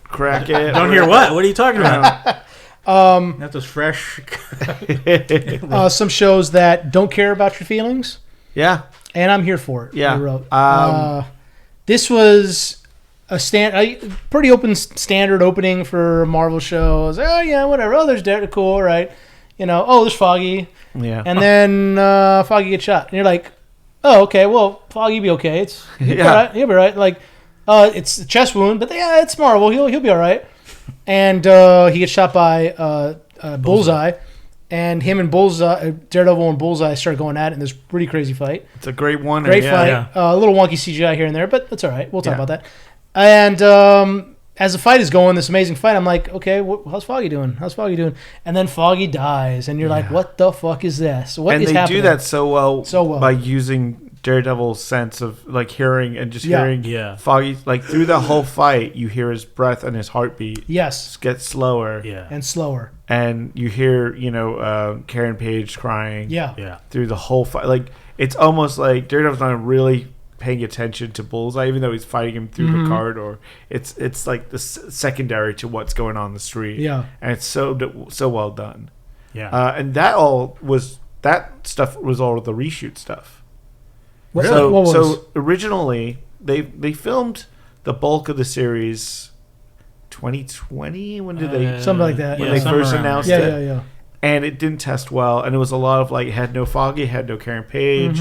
Crack it. Don't hear what? What are you talking about? That was fresh. Some shows that don't care about your feelings. Yeah. And I'm here for it. Yeah. This was a pretty standard opening for Marvel shows. Oh, yeah, whatever. Oh, there's Daredevil. Cool, right? There's Foggy. Yeah. And then Foggy gets shot. And you're like, oh, okay, well, Foggy be okay. He'll be all right. He'll be all right. Like, it's a chest wound, but it's Marvel. He'll be all right. And he gets shot by Bullseye. And him and Daredevil and Bullseye start going at it in this pretty crazy fight. It's a great one. Great fight. Yeah. A little wonky CGI here and there, but that's all right. We'll talk about that. And as the fight is going, this amazing fight, I'm like, okay, how's Foggy doing? And then Foggy dies, and you're like, what the fuck is this? What is happening? And they do that so well by using Daredevil's sense of like hearing and just hearing Foggy, like through the whole fight, you hear his breath and his heartbeat. Yes. Get slower. Yeah. And slower. And you hear, Karen Page crying. Yeah. Through the whole fight. Like, it's almost like Daredevil's not really paying attention to Bullseye, even though he's fighting him through the corridor. It's like the secondary to what's going on the street. Yeah. And it's so well done. Yeah. And that stuff was all the reshoot stuff. Really? So originally they filmed the bulk of the series 2020. When did they something like that? When they first announced it. Yeah. And it didn't test well, and it was a lot of like had no Foggy, had no Karen Page.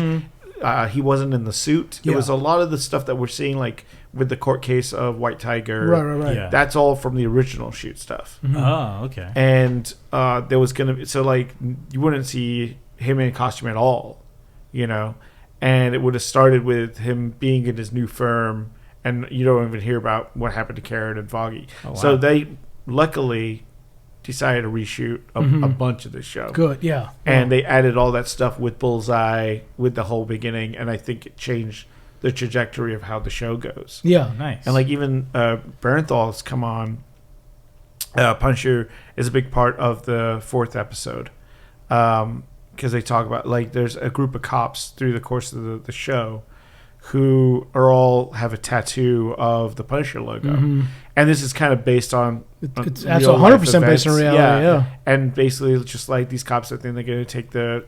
He wasn't in the suit. It was a lot of the stuff that we're seeing, like with the court case of White Tiger. Right. Yeah. That's all from the original shoot stuff. Oh, okay. And there was gonna be you wouldn't see him in costume at all, and it would have started with him being in his new firm, and you don't even hear about what happened to Karen and Foggy. Oh, wow. So they luckily decided to reshoot a bunch of the show. Good, yeah. And they added all that stuff with Bullseye, with the whole beginning, and I think it changed the trajectory of how the show goes. Yeah. Nice. And like even Bernthal's come on Punisher is a big part of the 4th episode. Because they talk about, like, there's a group of cops through the course of the show who have a tattoo of the Punisher logo. Mm-hmm. And this is kind of based on it's absolutely 100% based on reality, yeah. And basically, it's just like these cops that think they're going to take the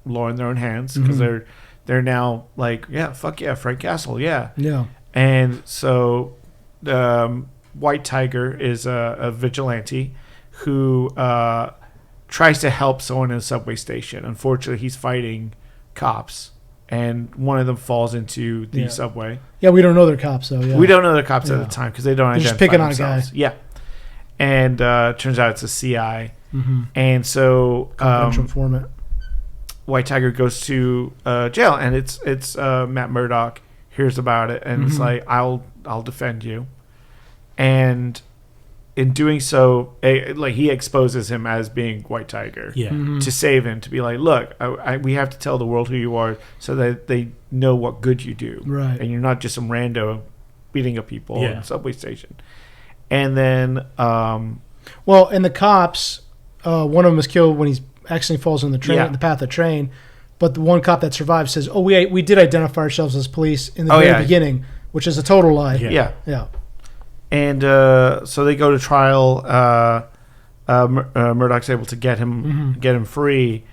law in their own hands because they're now like, yeah, fuck yeah, Frank Castle, yeah. Yeah. And so White Tiger is a vigilante who tries to help someone in a subway station. Unfortunately, he's fighting cops, and one of them falls into the subway. Yeah, we don't know they're cops, though. Yeah. We don't know they're cops at the time because they don't identify just picking themselves. on a guy. Yeah. And turns out it's a CI. Mm-hmm. And so informant. White Tiger goes to jail, and it's Matt Murdock hears about it, and it's like, I'll defend you. And in doing so, like, he exposes him as being White Tiger to save him, to be like, look, we have to tell the world who you are so that they know what good you do. Right. And you're not just some rando beating up people in a subway station. And then... and the cops, one of them is killed when he accidentally falls in the train, the path of the train. But the one cop that survives says, oh, we did identify ourselves as police in the very beginning, which is a total lie. Yeah. And so they go to trial. Murdoch's able to get him free,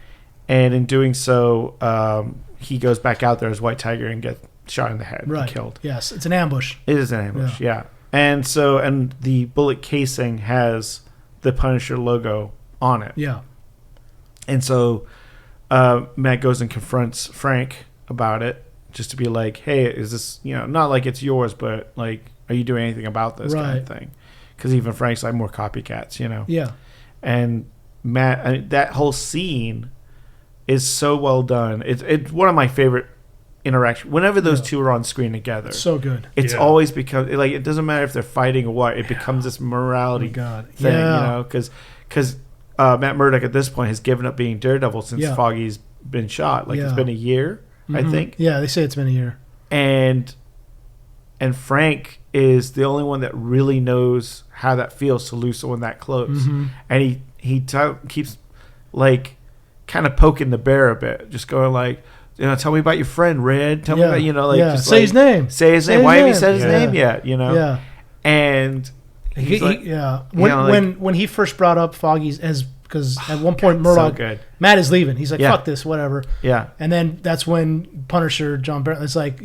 and in doing so, he goes back out there as White Tiger and gets shot in the head and killed. Yes, it's an ambush. It is an ambush. Yeah. And the bullet casing has the Punisher logo on it. Yeah. And so Matt goes and confronts Frank about it, just to be like, hey, is this, not like it's yours, but like, are you doing anything about this kind of thing? Because even Frank's like, more copycats, Yeah. And Matt, that whole scene is so well done. It's one of my favorite interactions. Whenever those two are on screen together, it's so good. It's always because, like, it doesn't matter if they're fighting or what. It becomes this morality thing, because Matt Murdock at this point has given up being Daredevil since Foggy's been shot. Like, it's been a year, I think. Yeah, they say it's been a year. And Frank is the only one that really knows how that feels to lose someone that close. And he keeps, like, kind of poking the bear a bit, just going like, tell me about your friend Red. Tell me about, just say his name. Say his name. Why haven't you said his name yet? Yeah. And when he first brought up Foggy's because at one point Murdoch, Matt is leaving. He's like, fuck this, whatever. Yeah. And then that's when Punisher John Barrett is like,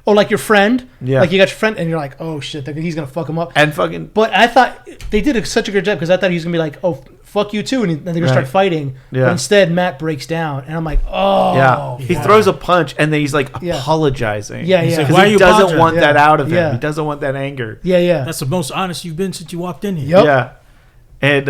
like your friend. Yeah. Like, you got your friend, and you're like, oh shit, he's gonna fuck him up. And fucking. But I thought they did such a good job, because I thought he was gonna be like, oh, fuck you too, and they're gonna start fighting. Yeah. But instead, Matt breaks down, and I'm like, oh. Yeah. He throws a punch, and then he's like apologizing. Yeah, yeah. Because he doesn't want that out of him. Yeah. He doesn't want that anger. Yeah, yeah. That's the most honest you've been since you walked in here. Yep. Yeah. And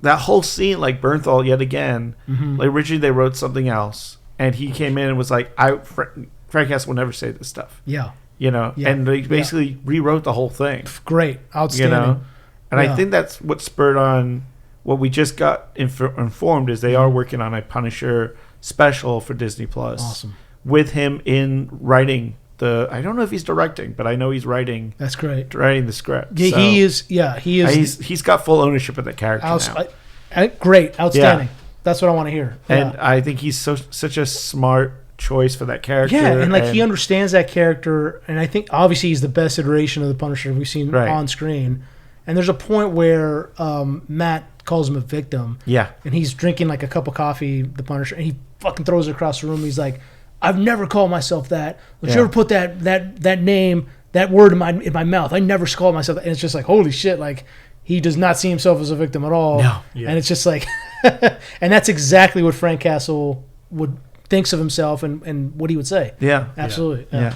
that whole scene, like, Bernthal yet again, like, originally they wrote something else, and he came in and was like, Frank Castle will never say this stuff. Yeah. And they basically rewrote the whole thing. Great. Outstanding. And I think that's what spurred on what we just got informed is they are working on a Punisher special for Disney Plus. Awesome. With him in writing I don't know if he's directing, but I know he's writing. That's great. Writing the script. Yeah, so he is. Yeah, he is. He's got full ownership of that character now. Great, outstanding. Yeah. That's what I want to hear. And I think he's such a smart choice for that character. Yeah, and he understands that character, and I think obviously he's the best iteration of the Punisher we've seen on screen. And there's a point where Matt calls him a victim. Yeah. And he's drinking like a cup of coffee, the Punisher, and he fucking throws it across the room. He's like, I've never called myself that. Don't you ever put that name, that word in my mouth? I never called myself that. And it's just like, holy shit, like, he does not see himself as a victim at all. No. Yeah. And it's just like, and that's exactly what Frank Castle thinks of himself and what he would say. Yeah. Absolutely. Yeah.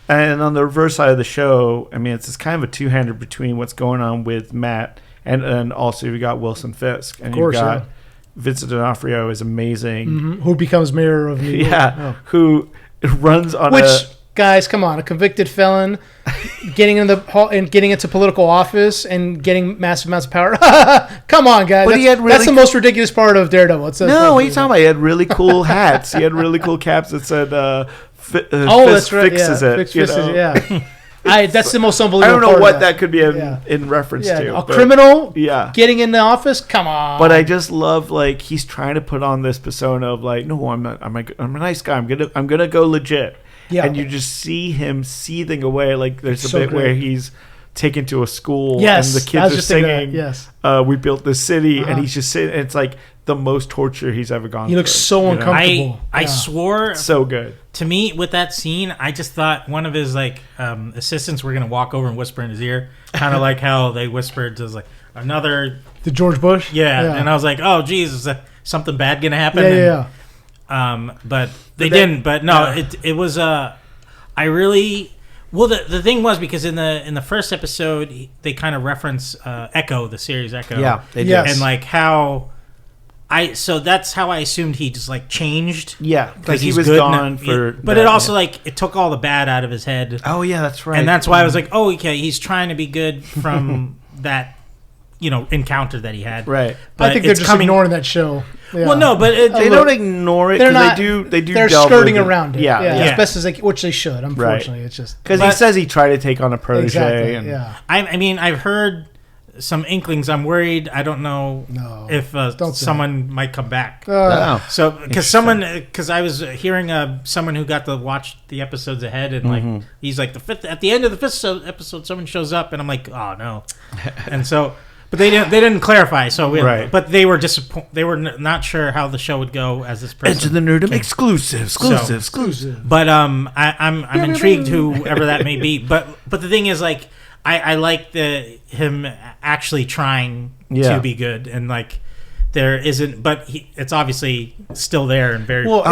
And on the reverse side of the show, I mean, it's kind of a two-hander between what's going on with Matt and also you got Wilson Fisk. And you've got Vincent D'Onofrio is amazing. Mm-hmm. Who becomes mayor of New York. Yeah. Who runs on guys, come on, a convicted felon getting into political office and getting massive amounts of power. Come on, guys. But that's the most ridiculous part of Daredevil. What are you talking about? He had really cool hats. He had really cool caps that said, that's right. Fixes it. Yeah. That's the most unbelievable. I don't know part what of that could be in reference to. A criminal, yeah, getting in the office. Come on. But I just love like he's trying to put on this persona of like, no, I'm a nice guy. I'm gonna go legit. Yeah, and you just see him seething away. Like there's a bit where he's taken to a school and the kids are singing. Yes, we built this city, and he's just sitting. It's like the most torture he's ever gone through. He looks so uncomfortable. I swore so good. To me, with that scene, I just thought one of his like assistants were gonna walk over and whisper in his ear, kind of like how they whispered to like another the George Bush. Yeah, and I was like, oh Jesus, something bad gonna happen. But they didn't. But no, it was I really. Well, the thing was because in the first episode they kind of reference Echo, the series Echo. Yeah, they did. And like how so that's how I assumed he just like changed. Yeah, because he was gone for. But it also like it took all the bad out of his head. Oh yeah, that's right. And that's why I was like, oh okay, he's trying to be good from that. Encounter that he had. Right. But I think they're just ignoring that show. Yeah. Well, no, but they don't ignore it. They do. They're skirting around it. Yeah. As best as they, which they should. Unfortunately, it's just because he says he tried to take on a protege. Exactly. And, I mean, I've heard some inklings. I'm worried. I don't know if someone might come back. So because I was hearing someone who got to watch the episodes ahead, and like he's like at the end of the fifth episode, someone shows up, and I'm like, oh no, and so. But they didn't clarify, so but they were disappointed. They were not sure how the show would go as this person. Enter the Nerdom exclusive. But I'm intrigued, whoever that may be. But the thing is, like, I like him actually trying to be good, and like there isn't, but it's obviously still there and very. Well,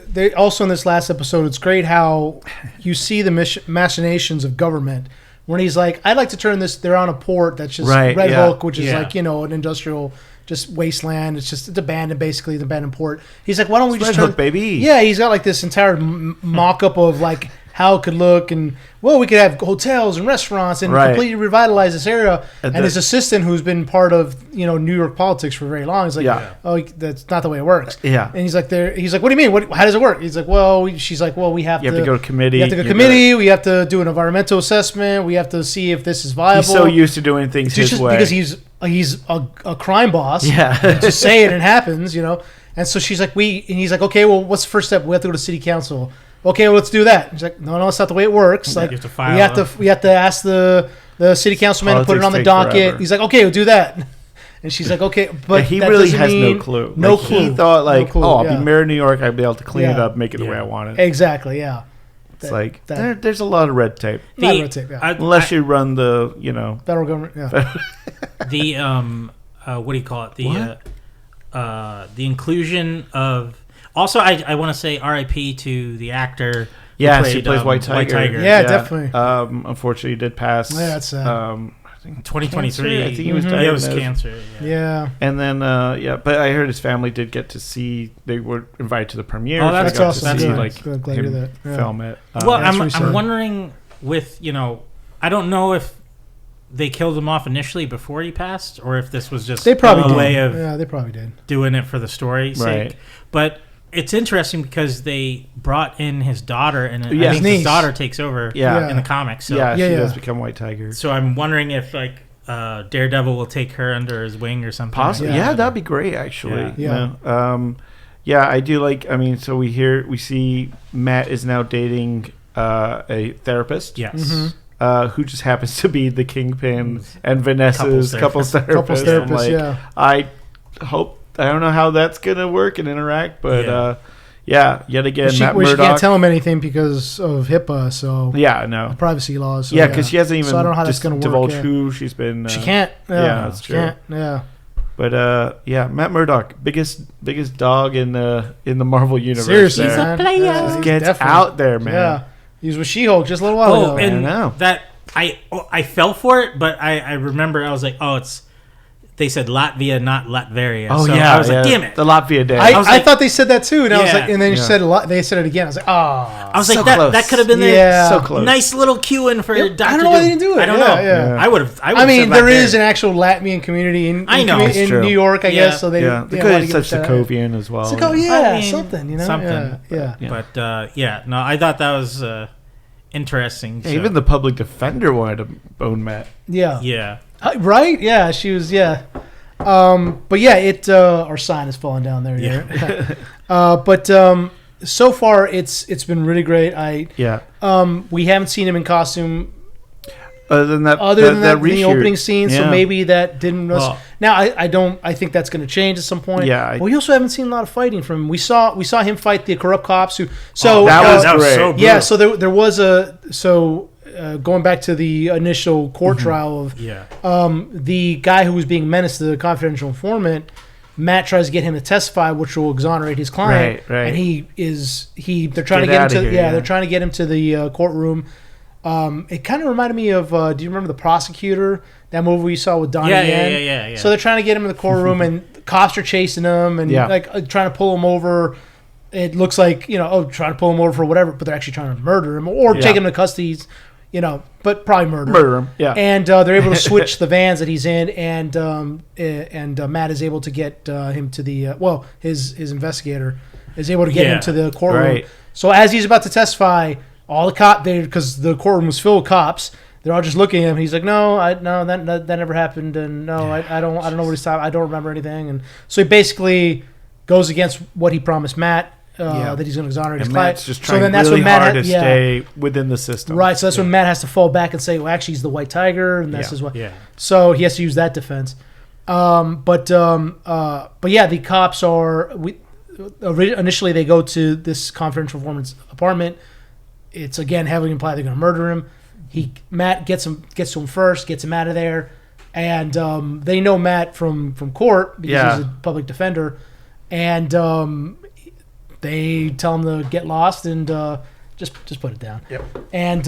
they also in this last episode, it's great how you see the machinations of government. When he's like, I'd like to turn this, they're on a port that's just Red Hulk, which is like, an industrial, just wasteland. It's abandoned, basically, the abandoned port. He's like, why don't we just Red Hook, baby? Yeah, he's got like this entire mock-up of like how it could look, and we could have hotels and restaurants and completely revitalize this area. And his assistant, who's been part of New York politics for very long, is like, oh, that's not the way it works. Yeah, and he's like, what do you mean? How does it work? He's like, she's like, we have to go to committee. You have to go to committee. We have to do an environmental assessment. We have to see if this is viable. He's so used to doing things his way because he's a crime boss. Yeah, just say it and it happens. And so she's like, and he's like, okay, well, what's the first step? We have to go to city council. Okay, well, let's do that. He's like, no, that's not the way it works. Like, we have to ask the city councilman to put it on the docket. Forever. He's like, okay, we'll do that. And she's like, okay, but he really has no clue. No clue. He thought like, I'll be mayor of New York. I'd be able to clean it up, make it the way I want it. Exactly. Yeah. It's there's a lot of red tape. Unless you run the federal government. Yeah. The what do you call it? The inclusion of. Also, I want to say R.I.P. to the actor. Yeah, he plays White Tiger. Yeah, definitely. Unfortunately, he did pass. Yeah, that's sad. I think 2023. I think he was diagnosed. It was cancer. Yeah. And then, but I heard his family did get to see. They were invited to the premiere. Oh, that's awesome. To see, glad to that. Film it. Well, I'm wondering with I don't know if they killed him off initially before he passed, or if this was just a way of they probably did doing it for the story's sake. But it's interesting because they brought in his daughter, and I think his daughter takes over in the comics. So. She does become White Tiger. So I'm wondering if Daredevil will take her under his wing or something. Possibly, that'd be great. Actually, I do like. I mean, so we see Matt is now dating a therapist. Yes. Mm-hmm. Who just happens to be the Kingpin and Vanessa's couples therapist. I hope. I don't know how that's gonna work and interact, but yet again, Matt Murdock. She can't tell him anything because of HIPAA. So privacy laws. So, because she hasn't even. So I don't know how that's gonna divulged work. Who she's been. She can't. That's true. But Matt Murdock, biggest dog in the Marvel universe. Seriously, he's a player. He gets out there, man. Yeah, he was with She-Hulk just a little while ago. And that I fell for it, but I remember I was like, they said Latvia, not Latveria. Oh, so I was like, damn it. The Latvia day. I thought they said that too. And I was like, and then they said it again. I was like, I was like, that could have been so close. Nice little cue in for Dr. I don't know why they didn't do it. I don't know. Yeah. I would have. I mean, there is an actual Latvian community in New York, I guess. So they because it's such Sokovian as well. Something, Something. Yeah. But, no, I thought that was interesting. Yeah, even the public defender wanted to bone Matt. Yeah. Yeah. Right? Yeah, she was, yeah. But yeah, our sign is falling down there. Yeah. But so far, it's been really great. We haven't seen him in costume other than that the opening scene, so maybe that didn't. Now I think that's going to change at some point. Yeah, but we also haven't seen a lot of fighting from him. We saw him fight the corrupt cops who. That was great. So brutal. Yeah, so there was going back to the initial court trial of the guy who was being menaced, the confidential informant. Matt tries to get him to testify, which will exonerate his client, right. And they're trying to get him to they're trying to get him to the courtroom. It kind of reminded me of do you remember The Prosecutor, that movie we saw with Donnie Yen? Yeah. So they're trying to get him in the courtroom, and cops are chasing him and trying to pull him over. It looks like trying to pull him over for whatever, but they're actually trying to murder him or take him to custody. But probably murder him. Yeah. And they're able to switch the vans that he's in, and Matt is able to get him to the his investigator is able to get him to the courtroom. Right. So as he's about to testify, all the cops, because the courtroom was filled with cops, they're all just looking at him. He's like, no, that never happened, and no, I don't know what he's talking. I don't remember anything, and so he basically goes against what he promised Matt. That he's going to exonerate his client. Matt's just trying really hard to stay within the system. Right, so that's when Matt has to fall back and say, well, actually, he's the White Tiger, and that's his way. Yeah. So he has to use that defense. But yeah, the cops are... initially, they go to this confidential informant's apartment. It's, again, heavily implied they're going to murder him. Matt gets to him first, gets him out of there, and they know Matt from court because he's a public defender, and... they tell him to get lost and just put it down. Yep. And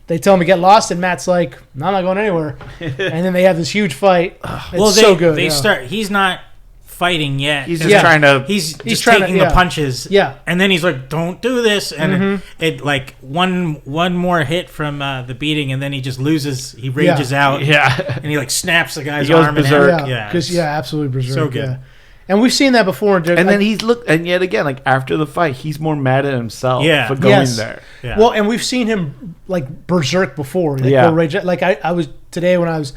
they tell him to get lost, and Matt's like, "No, I'm not going anywhere." And then they have this huge fight. It's so good. They start. He's not fighting yet. He's just trying to. He's just taking the punches. Yeah. And then he's like, "Don't do this." And it like one more hit from the beating, and then he just loses. He rages out. Yeah. And he like snaps the guy's arm. Berserk. Absolutely berserk. So good. Yeah. And we've seen that before. And then and yet again, like after the fight, he's more mad at himself for going there. Yeah. Well, and we've seen him like berserk before. Go rage. Like I was today when I was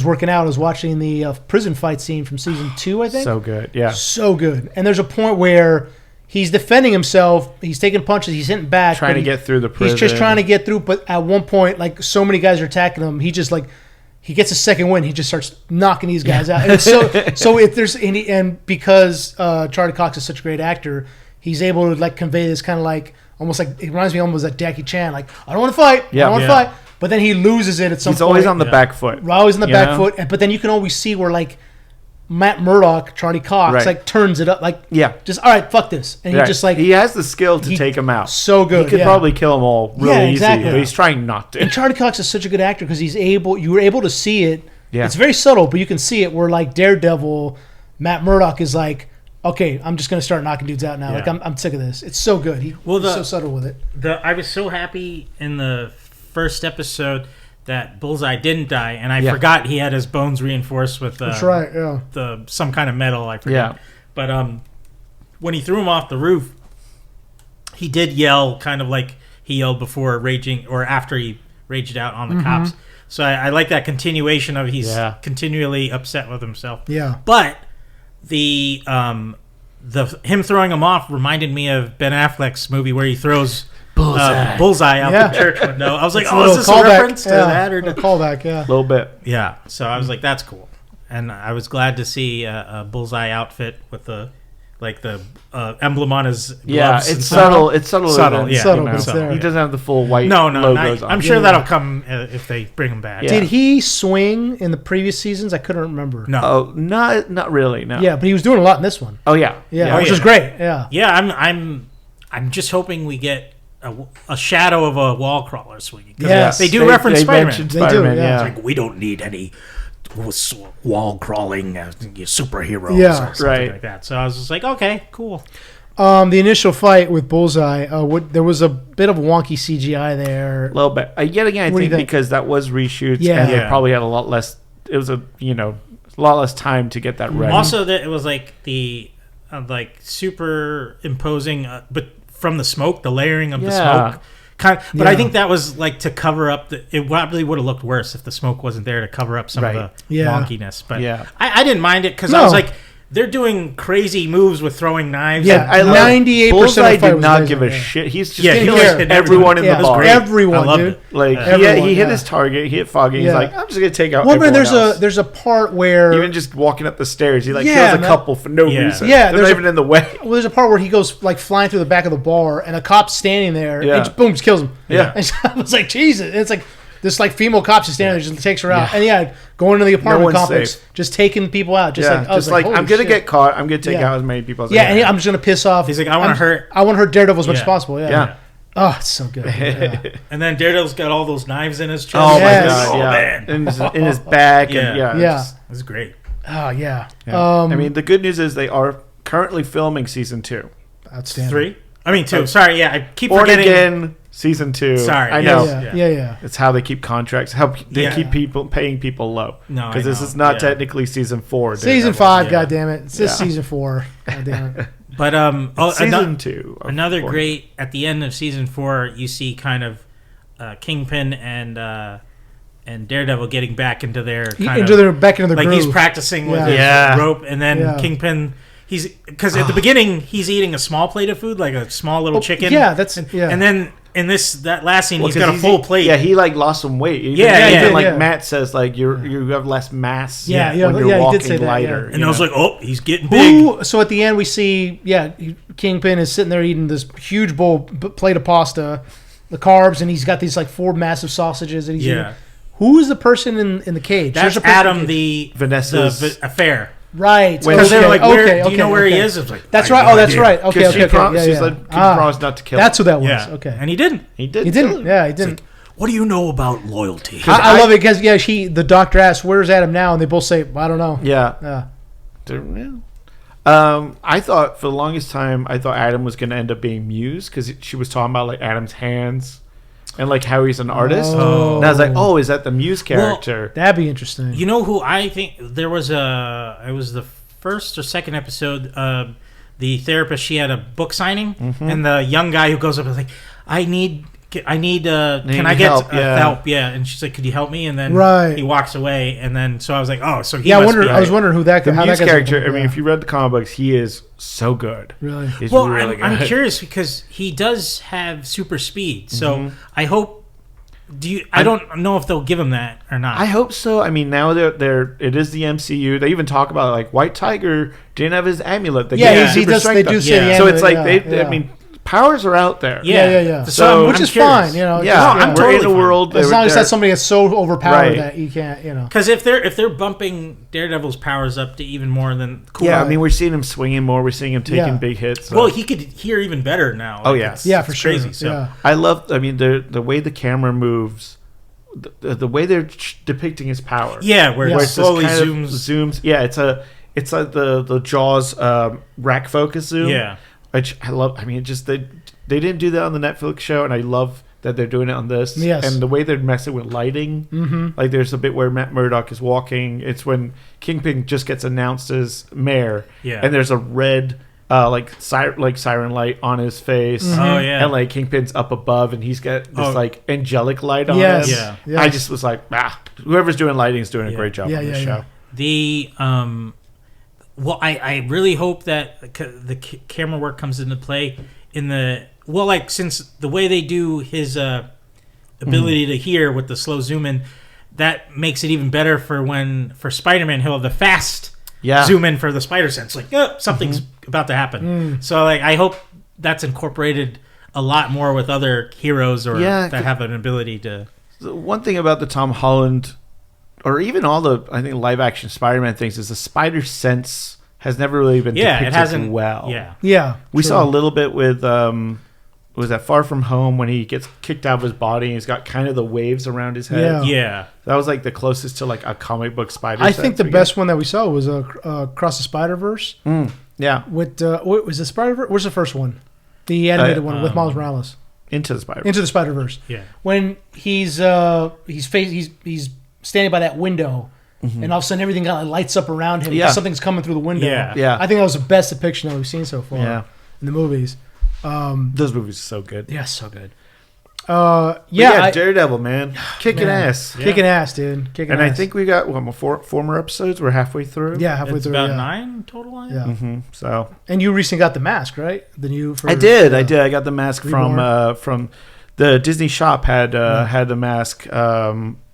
working out, I was watching the prison fight scene from season 2, I think. So good, yeah. So good. And there's a point where he's defending himself. He's taking punches. He's hitting back. Trying to get through the prison. He's just trying to get through. But at one point, like so many guys are attacking him, he just like. He gets a second win. He just starts knocking these guys out. And it's so if there's and because Charlie Cox is such a great actor, he's able to like convey this kind of like almost like it reminds me almost like Jackie Chan. Like I don't want to fight. I don't want to fight. But then he loses it at some point. He's always on the back foot. Always on the back foot. But then you can always see where like Matt Murdock, Charlie Cox, like turns it up. Like just all right, fuck this. And he just like he has the skill to take him out. So good. He could probably kill them all really easy, but he's trying not to. And Charlie Cox is such a good actor because you were able to see it. Yeah. It's very subtle, but you can see it where like Daredevil, Matt Murdock is like, okay, I'm just gonna start knocking dudes out now. Yeah. Like I'm sick of this. It's so good. He's so subtle with it. I was so happy in the first episode that Bullseye didn't die, and I forgot he had his bones reinforced with that's right, some kind of metal. I forget. Yeah. But when he threw him off the roof, he did yell, kind of like he yelled before raging or after he raged out on the cops. So I like that continuation of he's continually upset with himself. Yeah. But the him throwing him off reminded me of Ben Affleck's movie where he throws Bullseye out the church window. I was like, is this a reference to that? Or a callback, a little bit. Yeah. So I was like, that's cool. And I was glad to see a Bullseye outfit with the emblem on his gloves. Yeah, it's subtle. It's subtle. Subtle, but it's there. He doesn't have the full white logos on. I'm sure that'll come if they bring him back. Yeah. Did he swing in the previous seasons? I couldn't remember. No. Oh, not really, no. Yeah, but he was doing a lot in this one. Oh, yeah. Yeah, which is great. Yeah. Yeah, I'm just hoping we get a shadow of a wall crawler swinging. Yes. They do reference Spider-Man. They do, It's like, we don't need any wall crawling superheroes or something like that. So I was just like, okay, cool. The initial fight with Bullseye, there was a bit of wonky CGI there. A little bit. Yet again, I think because that was reshoots and they probably had a lot less. It was a lot less time to get that ready. Also, that it was like the superimposing, but from the smoke, the layering of the smoke But I think that was like to cover up it probably would have looked worse if the smoke wasn't there to cover up some of the wonkiness. But I didn't mind it because I was like, they're doing crazy moves with throwing knives. Yeah, 98%. Bullseye did not give a shit. He's just hit everyone in the bar. Everyone, dude. Like he hit his target. He hit Foggy. He's like, I'm just gonna take out. Well, everyone else. There's a part where even just walking up the stairs, he like kills a couple for no reason. Yeah, they're not even in the way. Well, there's a part where he goes like flying through the back of the bar, and a cop's standing there, and just, boom, just kills him. Yeah, and I was like, Jesus, and it's like. This like female cop just standing there, just takes her out, and going into the apartment complex, just taking people out, just like I'm gonna get caught. I'm gonna take out as many people as I can. And I'm just gonna piss off. He's like, I want to hurt Daredevil as much as possible. Yeah. Oh, it's so good. And then Daredevil's got all those knives in his chest. Oh my god, man. In his back. It's great. Oh yeah. I mean, the good news is they are currently filming season 2. Outstanding. 3? I mean 2. Sorry, I keep Born forgetting. Again, season 2. Sorry, I know. Yeah. It's how they keep contracts. How they keep paying people low. No, because this is not technically season 4. Season 5. God damn it! It's just season 4. God damn it. But season 2. Another great at the end of season 4, you see kind of Kingpin and Daredevil getting back into their back into the like groove. He's practicing with his rope, and then Kingpin. Because at the beginning he's eating a small plate of food, like a small little chicken. And then in that last scene, he's got a full plate. Yeah, he like lost some weight. Matt says like you have less mass. When you're walking lighter. And I was like, oh, he's getting big. So at the end we see Kingpin is sitting there eating this huge plate of pasta, the carbs, and he's got these like 4 massive sausages that he's eating. Who is the person in the cage? That's Adam, Vanessa's the affair. Right. Because they're like, do you know where he is? It's like, that's right. Oh, that's right. Okay. She promised not to kill him. That's what that was. Yeah. Okay. And he didn't. He didn't. Yeah, he didn't. Like, what do you know about loyalty? I love it because the doctor asks, "Where's Adam now?" And they both say, "I don't know." Yeah. I thought for the longest time, Adam was going to end up being Muse because she was talking about like Adam's hands. And like how he's an artist, and I was like, "Oh, is that the Muse character?" Well, that'd be interesting. You know who I think there was it was the first or second episode. The therapist, she had a book signing, and the young guy who goes up is like, "I need can I get help?" Yeah, and she's like, "Could you help me?" And then he walks away, and then so I was like, "Oh, so he." Yeah, I was wondering who the Muse character. I mean, if you read the comic books, he is so good. Really? He's really good. I'm curious because he does have super speed, so I hope. I don't know if they'll give him that or not. I hope so. I mean, now it is the MCU. They even talk about it, like White Tiger didn't have his amulet. They he does. They do say the amulet. So it's like I mean. Powers are out there. Yeah. So which is fine, you know. I'm totally in a world as long as that's somebody that's so overpowered that you can't, you know. Because if they're bumping Daredevil's powers up to even more than cool. Yeah, I mean we're seeing him swinging more. We're seeing him taking big hits. So. Well, he could hear even better now. Oh yeah, for sure. Crazy. So I love. I mean the way the camera moves. The way they're depicting his power. Yeah, where it slowly zooms. Yeah, it's like the Jaws rack focus zoom. Yeah. Which I love. I mean, just they didn't do that on the Netflix show, and I love that they're doing it on this. Yes. And the way they're messing with lighting. Like there's a bit where Matt Murdock is walking. It's when Kingpin just gets announced as mayor. Yeah. And there's a red siren light on his face. Oh yeah. And like Kingpin's up above, and he's got this like angelic light on him. Yeah. Yes. I just was like, whoever's doing lighting is doing a great job on this show. The well, I really hope that the camera work comes into play since the way they do his ability to hear with the slow zoom in, that makes it even better for Spider-Man. He'll have the fast zoom in for the spider sense. Like, something's about to happen. So like, I hope that's incorporated a lot more with other heroes that have an ability to. The one thing about the Tom Holland, or even all the I think live action Spider-Man things, is the spider sense has never really been depicted it hasn't, well. Yeah. We saw a little bit with was that Far From Home when he gets kicked out of his body and he's got kind of the waves around his head. Yeah. That was like the closest to like a comic book spider. I think the best one that we saw was Across the Spider-Verse. Yeah. With what was the Spider-Verse? Where's the first one? The animated one with Miles Morales. Into the Spider-Verse. Yeah. When he's standing by that window, and all of a sudden everything kind of lights up around him. Yeah. Something's coming through the window. Yeah. I think that was the best depiction that we've seen so far. Yeah. In the movies. Those movies are so good. Yeah, so good. Daredevil, man, kicking ass, kicking ass, dude, kicking ass. I think we got four more episodes. We're halfway through. Yeah, halfway through. About 9 total. Yeah. Mm-hmm. So, and you recently got the mask, right? I did. I got the mask from the Disney shop. Had the mask.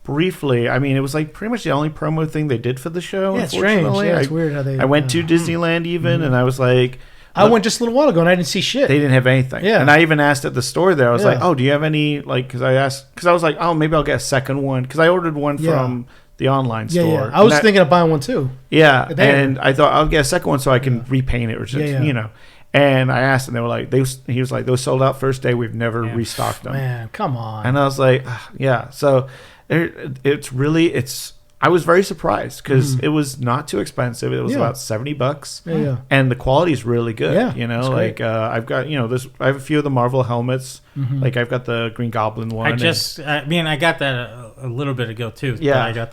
Briefly, I mean, it was like pretty much the only promo thing they did for the show. Yeah, it's strange. Yeah, it's weird how they. I went to Disneyland and I was like, I went just a little while ago and I didn't see shit. They didn't have anything. Yeah, and I even asked at the store there. I was like, oh, do you have any because I was like, oh, maybe I'll get a second one because I ordered one from the online store. Yeah. I was thinking of buying one too. Yeah, and I thought I'll get a second one so I can repaint it or just, you know. And I asked, and they were like, he was like, those sold out first day. We've never restocked them. Man, come on. And I was like, yeah. So I was very surprised because it was not too expensive. It was about $70. Yeah. And the quality is really good. Yeah, you know, like I've got, I have a few of the Marvel helmets. Like I've got the Green Goblin one. I got that a little bit ago too. Yeah.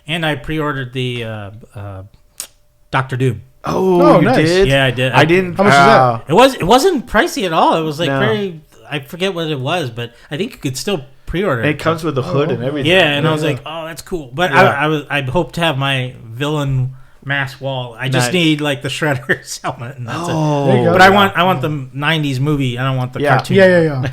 I pre-ordered the Dr. Doom. Oh, you nice. did? Yeah, I did. I didn't. How much is that? It wasn't pricey at all. It was like I forget what it was, but I think you could still pre-order. It comes with the hood and everything. Yeah, and I was like, oh, that's cool. But I hope to have my villain mask wall. I just need like the Shredder's helmet, and that's it. There you go. But I want the '90s movie. I don't want the cartoon. Yeah.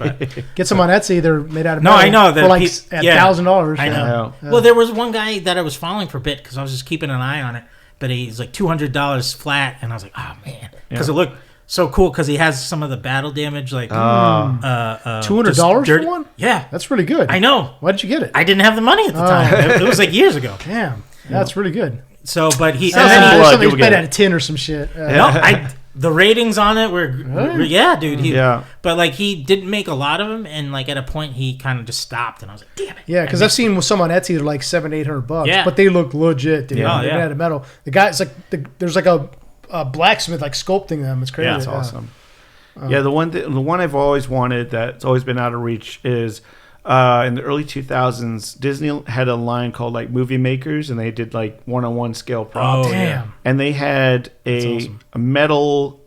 Get some on Etsy. They're made out of metal. I know that for like $1,000. I know. Well, there was one guy that I was following for a bit because I was just keeping an eye on it. But he's like $200 flat, and I was like, oh man, because it looked so cool because he has some of the battle damage, like $200 for one. Yeah, that's really good. I know. Why did you get it? I didn't have the money at the time. It was like years ago. Damn, that's really good. So, but he something's made out of tin or some shit. The ratings on it were dude. But like he didn't make a lot of them, and like at a point he kind of just stopped, and I was like, damn it. Yeah, because I've seen some on Etsy they're like $700-800, yeah. but they look legit, dude. Yeah, they're made out of metal. The guy's like there's like a blacksmith like sculpting them. It's crazy. Yeah, that's awesome. The one I've always wanted that's always been out of reach is. In the early 2000s, Disney had a line called like Movie Makers, and they did like 1-on-1 scale props. Oh, damn! And they had a metal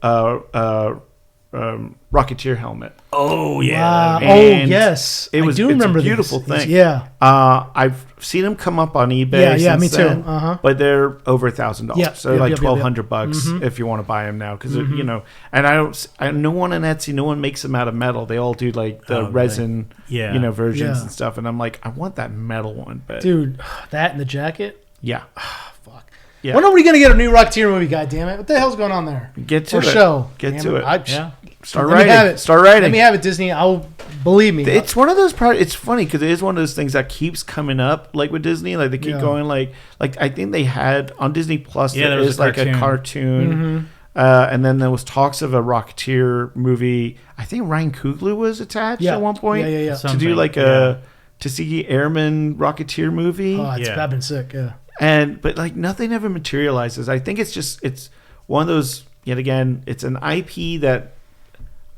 Rocketeer helmet. Oh yeah! Wow. Oh yes, I do remember. It's a beautiful thing. Yeah. I've seen them come up on eBay. Yeah, me too. But they're over $1,000. Yeah, so like $1,200 if you want to buy them now, because and no one on Etsy, no one makes them out of metal. They all do like the resin, versions and stuff. And I'm like, I want that metal one, but dude, that and the jacket. Yeah. Fuck. Yeah. When are we gonna get a new Rocketeer movie? God damn it! What the hell's going on there? Get to it. Show. Get to it. Start writing. Let me have it, Disney. Believe me. It's one of those it's funny because it is one of those things that keeps coming up, like with Disney. Like they keep going, like I think they had on Disney Plus. There was like a cartoon, and then there was talks of a Rocketeer movie. I think Ryan Coogler was attached at one point. To do like a Tuskegee Airmen Rocketeer movie. Oh, I've been sick. Yeah. But like nothing ever materializes. I think it's one of those. Yet again, it's an IP that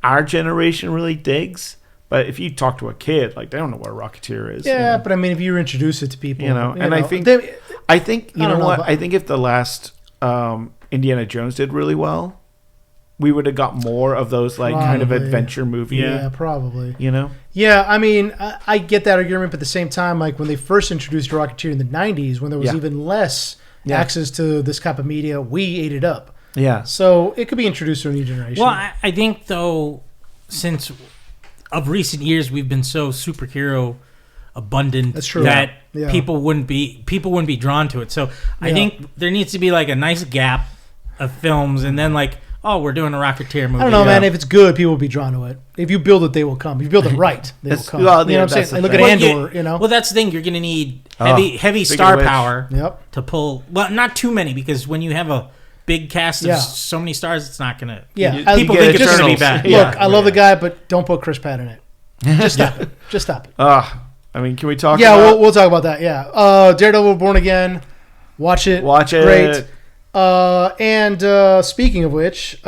our generation really digs, but if you talk to a kid, like they don't know what a Rocketeer is. Yeah, but I mean, if you introduce it to people, I think if the last Indiana Jones did really well, we would have got more of those kind of adventure movies. Yeah, probably. Yeah, I mean, I get that argument, but at the same time, like when they first introduced Rocketeer in the '90s, when there was even less access to this type of media, we ate it up. Yeah. So it could be introduced to a new generation. Well, I think though, since of recent years we've been so superhero abundant that people wouldn't be drawn to it. So I think there needs to be like a nice gap of films, and then like, oh, we're doing a Rocketeer movie. I don't know, man. If it's good, people will be drawn to it. If you build it, they will come. If you build it right, they will come. Well, you know what I'm saying? Look at Andor, Well, that's the thing. You're going to need heavy star power to pull. Well, not too many, because when you have a big cast of so many stars, it's not gonna. Yeah, people think it's gonna be bad. Look, I love the guy, but don't put Chris Pratt in it. Just stop it. Just stop it. I mean, can we talk? Yeah, we'll talk about that. Yeah, Daredevil: Born Again. Watch it. Great. And speaking of which,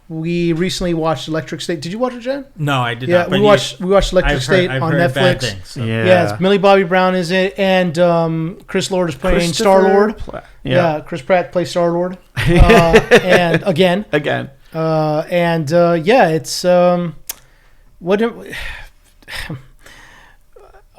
we recently watched Electric State. Did you watch it, Jen? No, I did not. We watched Electric State on Netflix. Things, so. Yeah, it's Millie Bobby Brown is it, and Chris Lord is playing Star-Lord. Chris Pratt plays Star-Lord. And again. it's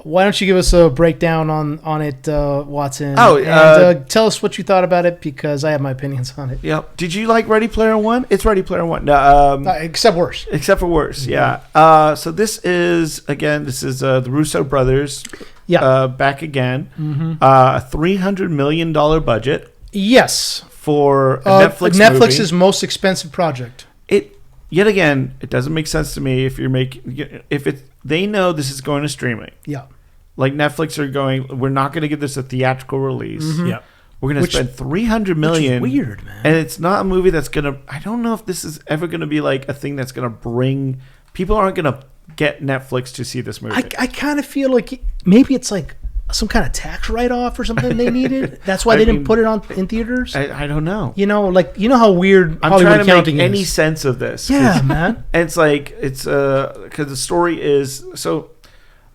why don't you give us a breakdown on it, Watson? Oh, and tell us what you thought about it, because I have my opinions on it. Yep. Did you like Ready Player One? It's Ready Player One. No, except worse. Except for worse, yeah. So this is the Russo brothers. Yeah. Back again. Mm-hmm. A $300 million budget. Yes. For a Netflix's most expensive project. Yet again, it doesn't make sense to me they know this is going to streaming. Yeah. Like Netflix are going, we're not going to give this a theatrical release. Mm-hmm. Yeah. We're going to spend $300 million. Which is weird, man. And it's not a movie that's going to, I don't know if this is ever going to be like a thing that's going to bring, people aren't going to get Netflix to see this movie. I kind of feel like maybe it's like some kind of tax write-off or something they needed. That's why they didn't put it on in theaters. I don't know. How weird I'm Hollywood trying to accounting make any is. sense of this. Yeah, man. It's like because the story is so.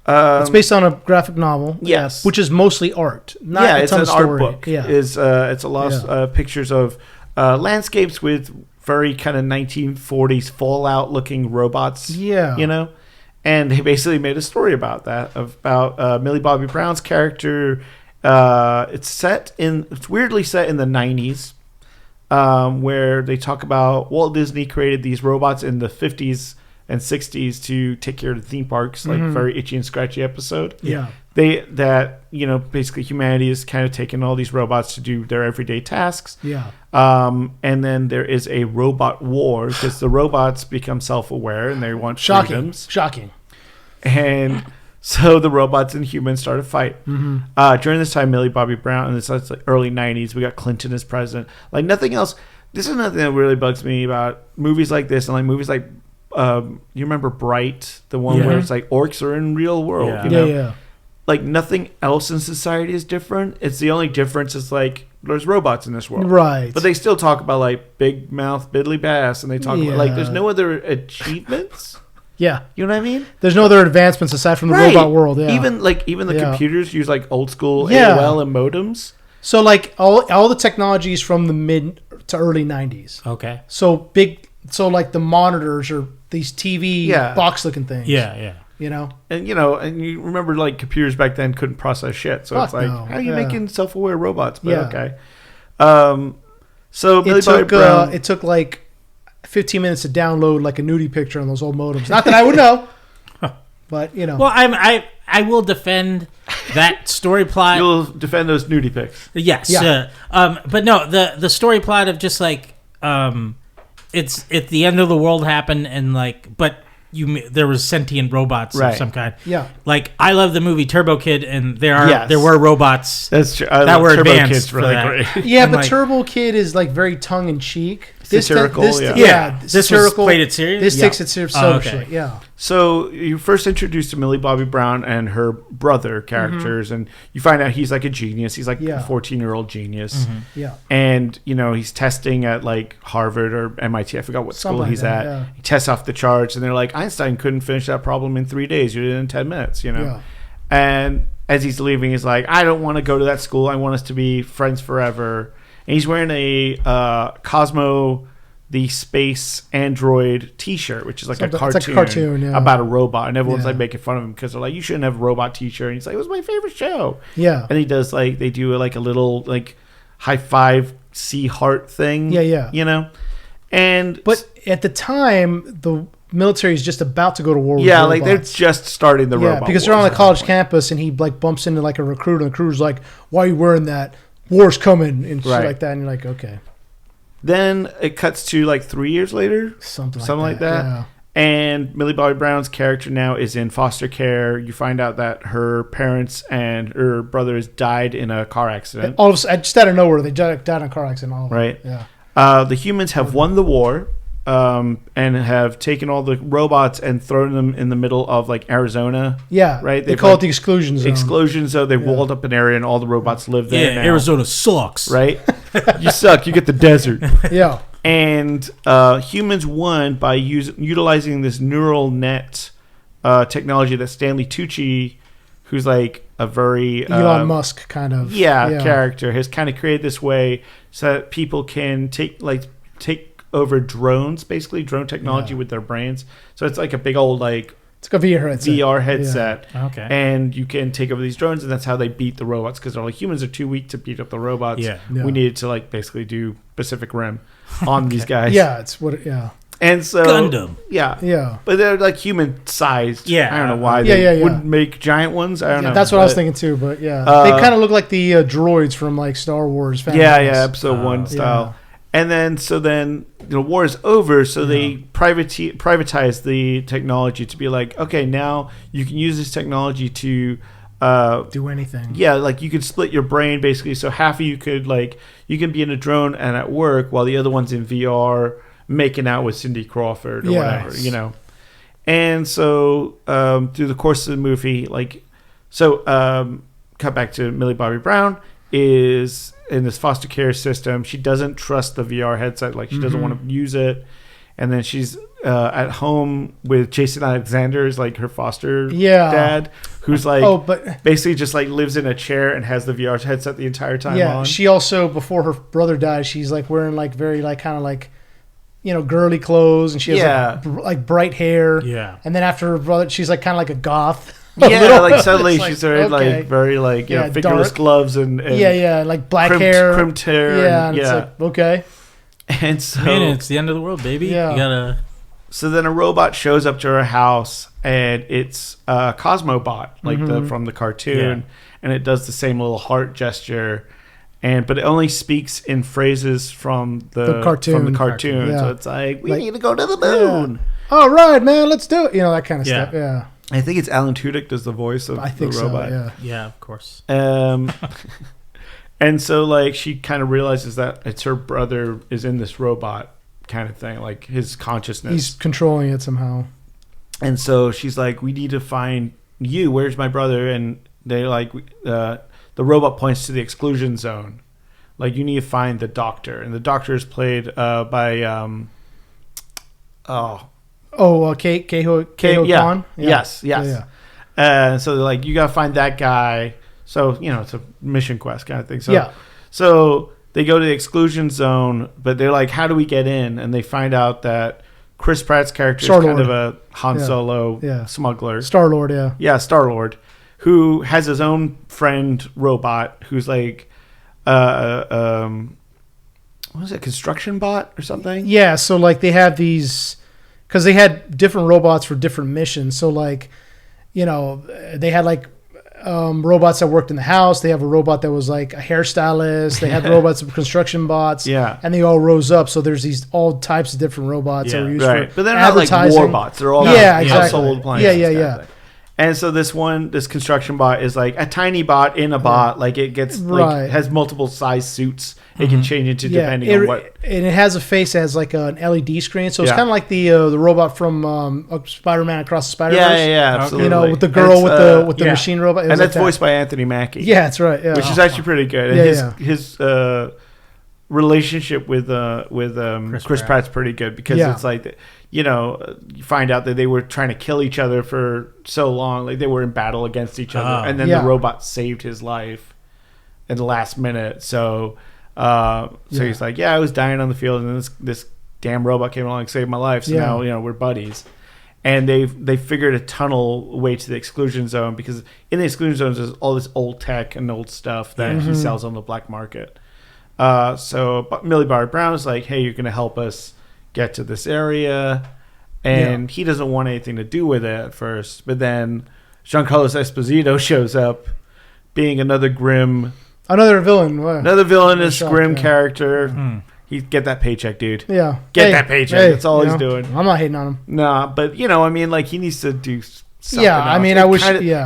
It's based on a graphic novel. Yes, which is mostly art. Not it's a ton an of story. art book. Yeah, it's a lot of pictures of landscapes with very kind of 1940s Fallout-looking robots. Yeah, And they basically made a story about that, about Millie Bobby Brown's character. It's weirdly set in the 90s, where they talk about Walt Disney created these robots in the 50s and 60s to take care of the theme parks, like very itchy and scratchy episode. Yeah. Basically humanity is kind of taking all these robots to do their everyday tasks. Yeah. And then there is a robot war because the robots become self-aware and they want freedoms. Shocking. And so the robots and humans start a fight. Mm-hmm. During this time, Millie Bobby Brown, and it's like early 90s, we got Clinton as president. Like nothing else. This is nothing that really bugs me about movies like this and like movies like, you remember Bright, the one where it's like orcs are in real world. Yeah. Like nothing else in society is different. It's the only difference is like there's robots in this world, right? But they still talk about like big mouth Biddly Bass, and they talk about like there's no other achievements. Yeah, you know what I mean. There's no other advancements aside from the robot world. Yeah, even the computers use like old school AOL and modems. So like all the technologies from the mid to early 90s. Okay. So like the monitors are these TV box looking things. Yeah. And you remember like computers back then couldn't process shit. So it's like, how are you making self-aware robots? But okay. So it took like 15 minutes to download like a nudie picture on those old modems. Not that I would know, but Well, I will defend that story plot. You'll defend those nudie pics. Yes. Yeah. But no, the story plot of just like it's at the end of the world happened and like there was sentient robots of some kind. Yeah. Like I love the movie Turbo Kid, and there were robots. That's true. That were Turbo advanced Kid's really great. Yeah, but Turbo Kid is like very tongue in cheek. Satirical. This was played it serious. This takes it seriously. Yeah. So you first introduced to Millie Bobby Brown and her brother characters, and you find out he's like a genius. He's like a 14-year-old genius. Mm-hmm. Yeah. And he's testing at like Harvard or MIT. I forgot what school he's at. Yeah. He tests off the charts, and they're like, Einstein couldn't finish that problem in 3 days. You did it in 10 minutes. Yeah. And as he's leaving, he's like, I don't want to go to that school. I want us to be friends forever. And he's wearing a Cosmo the Space Android T-shirt, which is like a cartoon about a robot, and everyone's like making fun of him because they're like, "You shouldn't have a robot T-shirt." And he's like, "It was my favorite show." Yeah, and he does like they do like a little like high five C heart thing. Yeah. But at the time, the military is just about to go to war with robots. Like they're just starting the robot because war. they're on a college campus, and he like bumps into like a recruit, and the recruiter's like, "Why are you wearing that? War's coming," and shit like that, and you're like, okay. Then it cuts to like 3 years later, something like that. Yeah. And Millie Bobby Brown's character now is in foster care. You find out that her parents and her brothers died in a car accident. All of a sudden, just out of nowhere, they died in a car accident. All of them. Right. Yeah. The humans have won the war. And have taken all the robots and thrown them in the middle of like Arizona. Yeah, right. They call it the exclusion zone. Exclusion zone. They've walled up an area, and all the robots live there. Yeah, now. Arizona sucks. Right. You suck. You get the desert. Yeah. And humans won by utilizing this neural net technology that Stanley Tucci, who's like a very Elon Musk kind of character, has kind of created this way so that people can take over drones, basically drone technology with their brains. So it's like a big old like It's like a VR headset. Yeah. Okay. And you can take over these drones, and that's how they beat the robots, because they're like, humans are too weak to beat up the robots. Yeah. We needed to like basically do Pacific Rim on these guys. Yeah, it's what. Yeah. And so Gundam. Yeah. But they're like human sized. Yeah. I don't know why they wouldn't make giant ones. I don't know. That's what I was thinking too. But they kind of look like the droids from like Star Wars. Episode 1 style. And then, the war is over, so they privatize the technology to be like, okay, now you can use this technology to do anything. Yeah, like you could split your brain basically, so half of you could you can be in a drone and at work while the other one's in VR making out with Cindy Crawford or whatever, you know. And so through the course of the movie, cut back to Millie Bobby Brown is in this foster care system. She doesn't trust the VR headset. Like, she doesn't want to use it. And then she's at home with Jason Alexander, is like her foster dad, who's basically just like lives in a chair and has the VR headset the entire time on. She also, before her brother died, she's like wearing like very like kind of like, you know, girly clothes, and she has like bright hair. Yeah. And then after her brother, she's like kind of like a goth. Like suddenly she's wearing like very like fingerless dark gloves and like black hair, crimped hair. And it's like, okay. And so it's the end of the world, baby. Yeah. You gotta. So then a robot shows up to her house, and it's a Cosmobot, like from the cartoon, and it does the same little heart gesture, but it only speaks in phrases from the cartoon. Yeah. So it's like, we need to go to the moon. Yeah. All right, man, let's do it. You know, that kind of stuff. Yeah. I think it's Alan Tudyk does the voice of the robot. So, yeah, of course. And so, like, she kind of realizes that it's her brother is in this robot kind of thing, like his consciousness. He's controlling it somehow. And so she's like, we need to find you. Where's my brother? And they like, the robot points to the exclusion zone. Like, you need to find the doctor. And the doctor is played by, Keho Kwan? Yes. So they're like, you got to find that guy. So, you know, it's a mission quest kind of thing. So they go to the exclusion zone, but they're like, how do we get in? And they find out that Chris Pratt's character is kind of a Han Solo smuggler. Star-Lord, Yeah, Star-Lord, who has his own friend robot who's like, what was it, construction bot or something? Yeah, so like they have these, because they had different robots for different missions. So like, you know, they had like robots that worked in the house. They have a robot that was like a hairstylist. They had robots of construction bots. Yeah. And they all rose up. So there's these all types of different robots that were used for but they're not like war bots. They're all household appliances. Yeah. And so this construction bot is like a tiny bot in a bot. Like, it gets like has multiple size suits it can change into depending on what. And it has a face that has like an LED screen. So it's kind of like the robot from Spider-Man Across the Spider-Verse. Yeah, absolutely. You know, with the girl with the machine robot. And that's voiced by Anthony Mackie. Yeah, that's right. Yeah. Which is actually pretty good. And his relationship with Chris Pratt's pretty good, because it's like, you know, you find out that they were trying to kill each other for so long, like they were in battle against each other, and then the robot saved his life in the last minute. So he's like, I was dying on the field, and then this damn robot came along and saved my life. So now, you know, we're buddies. And they figured a tunnel way to the exclusion zone, because in the exclusion zones there's all this old tech and old stuff that he sells on the black market. So Millie Bobby Brown is like, hey, you're going to help us get to this area. And he doesn't want anything to do with it at first. But then Giancarlo Esposito shows up, being another villainous grim character. He get that paycheck, dude. Yeah. Get that paycheck. That's all he's doing. I'm not hating on him. Nah, but, you know, I mean, like, he needs to do something else. I mean,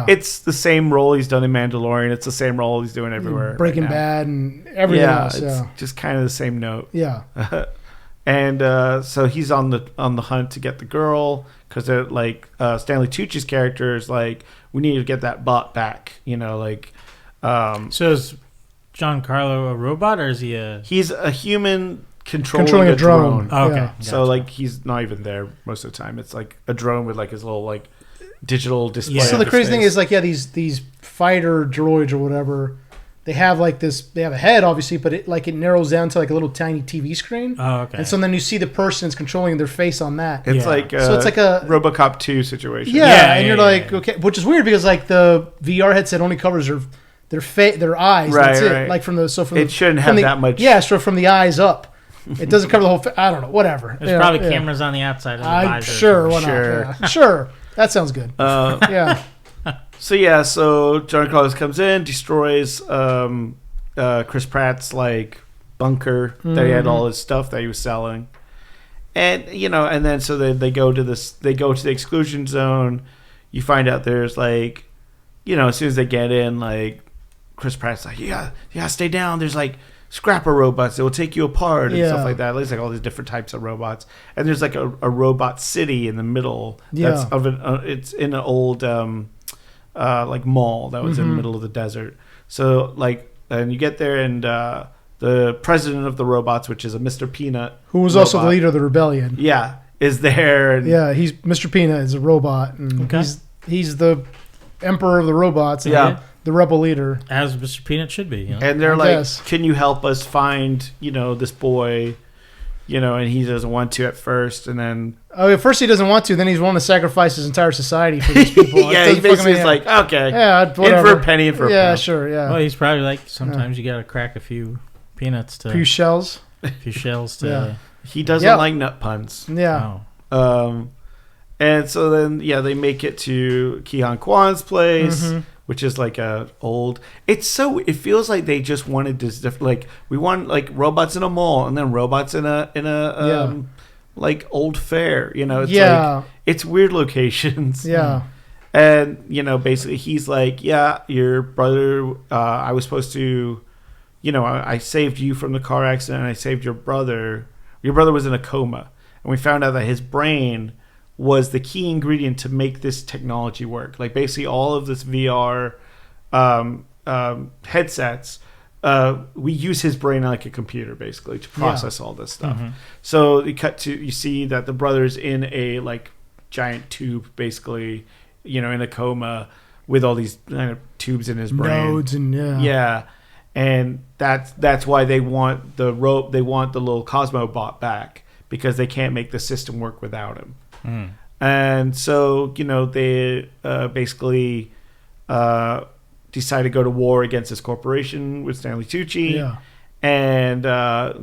It's the same role he's done in Mandalorian. It's the same role he's doing everywhere. Breaking Bad and everything else. It's just kind of the same note. Yeah. And so he's on the hunt to get the girl, because they're like, Stanley Tucci's character is like, we need to get that bot back. You know, like. So is Giancarlo a robot, or is he a? He's a human controlling a drone. Oh, okay. Yeah. Gotcha. So like, he's not even there most of the time. It's like a drone with like his little like digital display. So the crazy thing is like, these fighter droids or whatever, they have like this. They have a head, obviously, but it narrows down to like a little tiny TV screen. Oh, okay. And so then you see the person is controlling their face on that. It's like so it's like a RoboCop 2 situation. And you're like, okay, which is weird because like the VR headset only covers their eyes. Right, that's it. right. Like from it shouldn't have that much. Yeah, so from the eyes up, it doesn't cover the whole. I don't know. Whatever. There's probably cameras on the outside of the visor. Sure, why not? Yeah. Sure, that sounds good. Yeah. So John Carlos comes in, destroys Chris Pratt's like bunker that he had all his stuff that he was selling, and and then so they go to the exclusion zone. You find out there's like, as soon as they get in, like Chris Pratt's like, yeah, stay down. There's like scrapper robots that will take you apart and stuff like that. There's like all these different types of robots, and there's like a robot city in the middle. That's it's in an old like mall that was in the middle of the desert. So like, and you get there, and the president of the robots, which is a Mr. Peanut, who was also the leader of the rebellion, is there. And he's Mr. Peanut is a robot, and he's the emperor of the robots. And the rebel leader, as Mr. Peanut should be. And they're like, "Can you help us find this boy?" And he doesn't want to at first, and then at first he doesn't want to. Then he's willing to sacrifice his entire society for these people. He basically is like, okay, whatever. In for a penny, in for a pound. Sure, yeah. Well, he's probably like, sometimes you got to crack a few peanuts to a few shells to. He doesn't like nut puns. Yeah. Oh. And so then they make it to Ki-Hwan Kwan's place. Which is like a old. It feels like they just wanted this. Like we want like robots in a mall, and then robots in a like old fair. It's like it's weird locations. Yeah. And basically he's like, your brother. I was supposed to, I saved you from the car accident. And I saved your brother. Your brother was in a coma, and we found out that his brain was the key ingredient to make this technology work. Like basically all of this VR headsets, we use his brain like a computer basically to process all this stuff. So you see that the brother's in a like giant tube basically, in a coma with all these kind of tubes in his brain. Nodes and and that's why they want the little Cosmo bot back, because they can't make the system work without him. And so, they basically decide to go to war against this corporation with Stanley Tucci and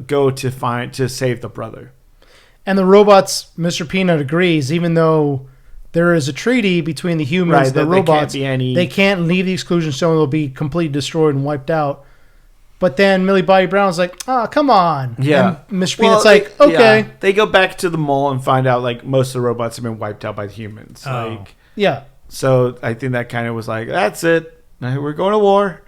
go to save the brother. And the robots, Mr. Peanut agrees, even though there is a treaty between the humans and the robots, they can't leave the exclusion zone. They'll be completely destroyed and wiped out. But then Millie Bobby Brown's like, "Oh, come on!" Yeah, and Mr. Peanut's like, "Okay." Yeah. They go back to the mall and find out like most of the robots have been wiped out by the humans. So I think that kind of was like, "That's it. We're going to war."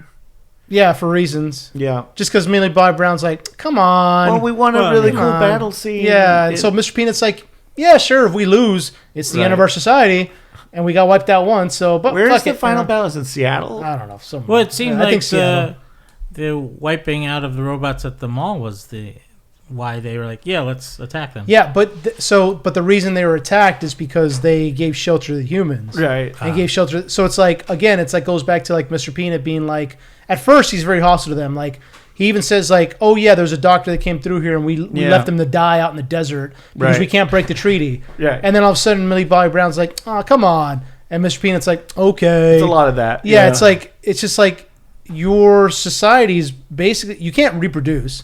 Yeah, for reasons. Yeah, just because Millie Bobby Brown's like, "Come on." Well, we want a really cool battle scene. Yeah, and so Mr. Peanut's like, "Yeah, sure. If we lose, it's the end of our society." And we got wiped out once. So, but where's the final battle? Is in Seattle? I don't know. Well, it seemed like the wiping out of the robots at the mall was why they were like, let's attack them. Yeah, but the reason they were attacked is because they gave shelter to the humans. Right. And gave shelter. So it's like, again, goes back to like Mr. Peanut being like, at first he's very hostile to them. Like he even says like, "Oh yeah, there's a doctor that came through here and we left him to die out in the desert because we can't break the treaty." Right. And then all of a sudden Millie Bobby Brown's like, "Oh, come on." And Mr. Peanut's like, "Okay." It's a lot of that. Yeah, it's just like your society's basically, you can't reproduce.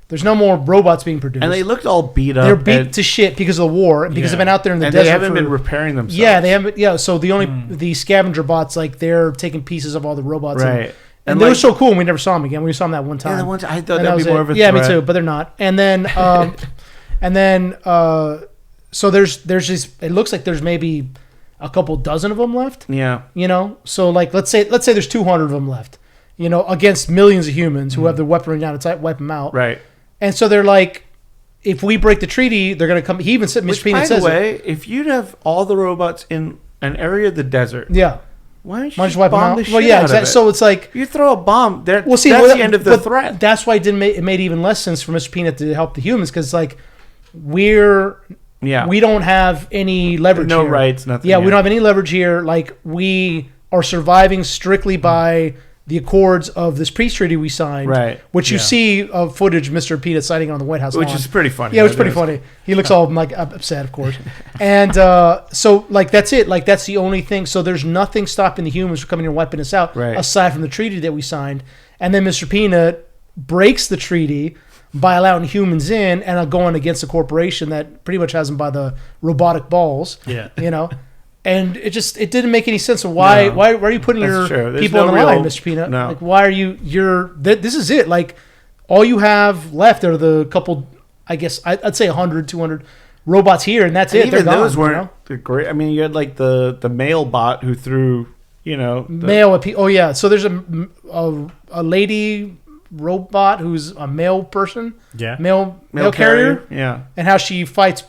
There's no more robots being produced. And they looked all beat up. They're beat to shit because of the war and because they've been out there in the desert. And they haven't been repairing themselves. Yeah, they haven't. Yeah, so the scavenger bots, like they're taking pieces of all the robots. Right. And they were so cool and we never saw them again. We saw them that one time. Yeah, the one time. I thought that would be more of a threat. Yeah, me too, but they're not. And then, so there's this, it looks like there's maybe a couple dozen of them left. Yeah. So like, let's say there's 200 of them left. Against millions of humans who have the weaponry down to wipe them out. Right. And so they're like, if we break the treaty, they're going to come. He even said, Mr. Peanut says, by the way, if you'd have all the robots in an area of the desert, why don't you just wipe them out? Well, yeah, exactly. So it's like, you throw a bomb there. Well, see, that's the end of the threat. That's why it made even less sense for Mr. Peanut to help the humans, because like we don't have any leverage. No here. rights, nothing. Yeah, we don't have any leverage here. Like we are surviving strictly by the accords of this peace treaty we signed, right? Which you see of footage of Mr. Peanut signing on the White House which lawn. is pretty funny. Yeah, it was pretty funny. He looks all like upset, of course. And so like that's it. Like that's the only thing. So there's nothing stopping the humans from coming and wiping us out, aside from the treaty that we signed. And then Mr. Peanut breaks the treaty by allowing humans in and going against a corporation that pretty much has them by the robotic balls. Yeah, And it didn't make any sense. So why are you putting your people on the line, Mr. Peanut? No. Like, why are this is it. Like, all you have left are the couple, I guess, I'd say 100, 200 robots here, and that's it. Even those weren't great. I mean, you had like the mail bot who threw, mail at people. Oh, yeah. So there's a lady robot who's a mail person. Yeah. Mail carrier. Yeah. And how she fights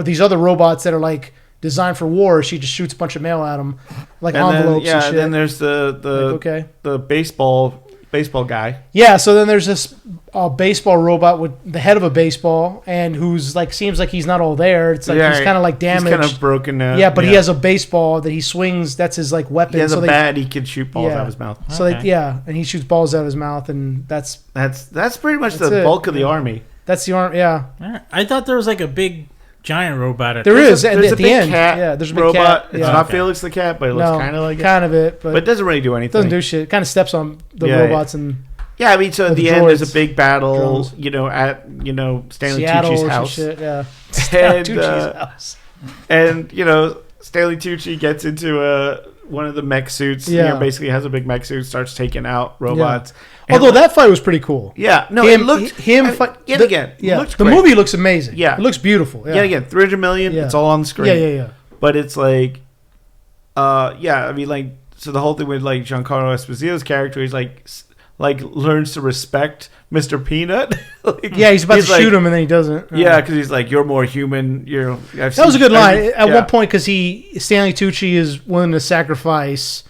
these other robots that are like, designed for war. She just shoots a bunch of mail at them, like envelopes and shit. And then there's the baseball guy. Yeah, so then there's this baseball robot with the head of a baseball, and who's like seems like he's not all there. It's like he's kind of like damaged, he's kind of broken now. Yeah, but he has a baseball that he swings. That's his like weapon. He has a bat. He can shoot balls out of his mouth. So and he shoots balls out of his mouth, and that's pretty much the bulk of the army. That's the army. Yeah, I thought there was like a big giant robot. There's at a the big end. cat. Yeah, there's a big robot. cat. It's not Felix the cat, but it looks kind of like kind of it. But it doesn't really do anything. Doesn't do shit. It kind of steps on the robots and. Yeah, I mean, so at the end, there's a big battle, drones. at Stanley Seattle Tucci's house. Shit, yeah. Stanley Tucci's house. And Stanley Tucci gets into one of the mech suits. Yeah. Basically has a big mech suit, starts taking out robots. Yeah. Although that fight was pretty cool. Yeah, no, it looked the great. movie looks amazing. Yeah, it looks beautiful. Yeah, again, 300 million. Yeah. It's all on the screen. Yeah. But it's like, I mean, like, so the whole thing with like Giancarlo Esposito's character, he's like learns to respect Mr. Peanut. He's about to shoot him and then he doesn't. Yeah, because he's like, you're more human. That was a good line at one point because Stanley Tucci is willing to sacrifice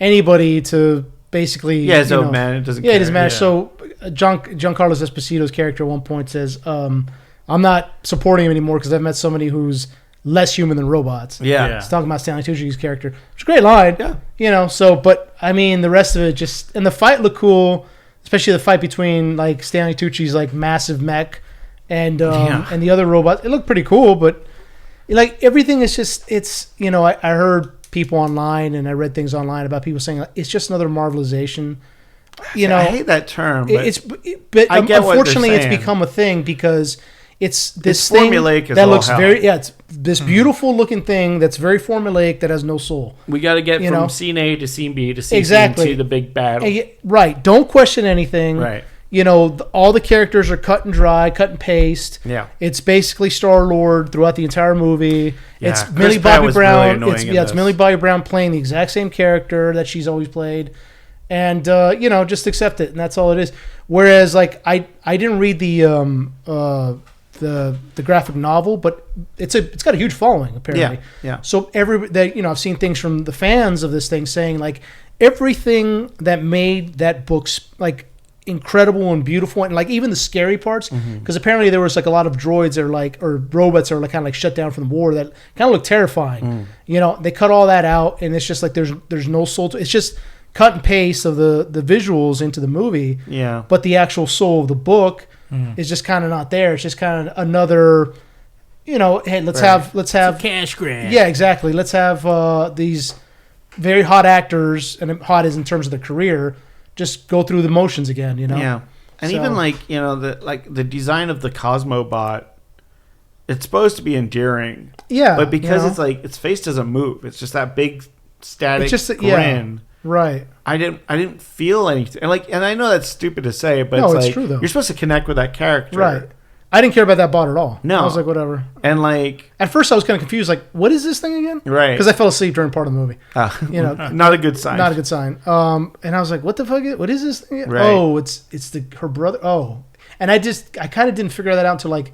anybody to basically. Yeah, his own man. It doesn't. Yeah, it doesn't matter. So Giancarlo Esposito's character at one point says, "I'm not supporting him anymore because I've met somebody who's less human than robots." Yeah. He's talking about Stanley Tucci's character. It's a great line. Yeah. But I mean, the rest of it and the fight looked cool, especially the fight between like Stanley Tucci's like massive mech and the other robot. It looked pretty cool, but like everything is just, I heard people online and I read things online about people saying like, it's just another Marvelization. I hate that term. But but unfortunately it's become a thing because it's this thing that looks it's this beautiful looking thing that's very formulaic that has no soul. We got to get from scene A to scene B to scene C to the big battle. Right. Don't question anything. Right. All the characters are cut and dry, cut and paste. Yeah. It's basically Star-Lord throughout the entire movie. Yeah. It's Millie Bobby Brown. Really it's Millie Bobby Brown playing the exact same character that she's always played. And just accept it, and that's all it is. Whereas like I didn't read the graphic novel, but it's got a huge following apparently. Yeah. So I've seen things from the fans of this thing saying like everything that made that book like incredible and beautiful, and like even the scary parts, because apparently there was like a lot of droids or robots that are like kind of like shut down from the war that kind of look terrifying. They cut all that out, and it's just like there's no soul to it. It's just cut and paste of the visuals into the movie. Yeah. But the actual soul of the book is just kind of not there. It's just kind of another, hey, let's have it's a cash grab. Yeah, exactly. Let's have these very hot actors, and hot is in terms of their career, just go through the motions again, Yeah. And even like, the design of the Cosmobot, it's supposed to be endearing. Yeah. But because it's like its face doesn't move, it's just that big static grin. Right. I didn't feel anything. And I know that's stupid to say, but it's true though. You're supposed to connect with that character. Right. I didn't care about that bot at all. No. I was like, whatever. And like at first I was kind of confused, like, what is this thing again? Right. Because I fell asleep during part of the movie. Not a good sign. Not a good sign. And I was like, what the fuck what is this thing? Right. Oh, it's her brother. Oh. And I kind of didn't figure that out until like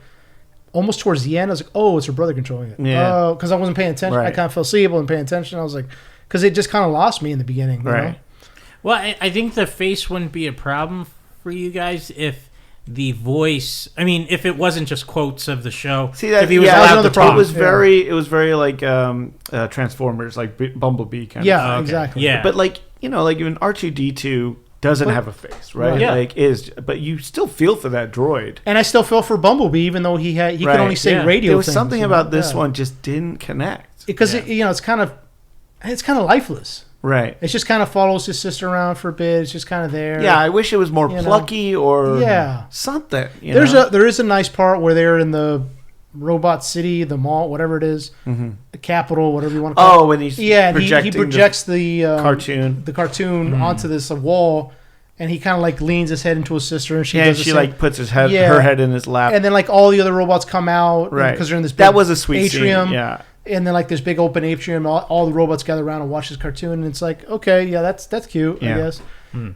almost towards the end. I was like, oh, it's her brother controlling it. Yeah. Oh, because I wasn't paying attention. Right. I kind of fell asleep, I wasn't paying attention. I was like, because it just kind of lost me in the beginning. Right. Well, I think the face wouldn't be a problem for you guys if the voice. I mean, if it wasn't just quotes of the show. See that? If he was allowed to talk. It was very like Transformers, like Bumblebee kind of. Yeah, exactly. Yeah. But like like even R2D2 doesn't have a face, right? Yeah. Like but you still feel for that droid. And I still feel for Bumblebee, even though he could only say radio. There was things, something about this one just didn't connect because it's kind of lifeless. Right. It just kind of follows his sister around for a bit. It's just kind of there. Yeah, I wish it was more plucky or something. There is a nice part where they're in the robot city, the mall, whatever it is, the capital, whatever you want to call it. Oh, when he's he projects the cartoon onto this wall, and he kind of like leans his head into his sister, and she like puts her head in his lap, and then like all the other robots come out, right? Because they're in this big that was a sweet atrium, scene. Yeah. And then like this big open atrium, all the robots gather around and watch this cartoon, and it's like, okay, yeah, that's cute, I guess.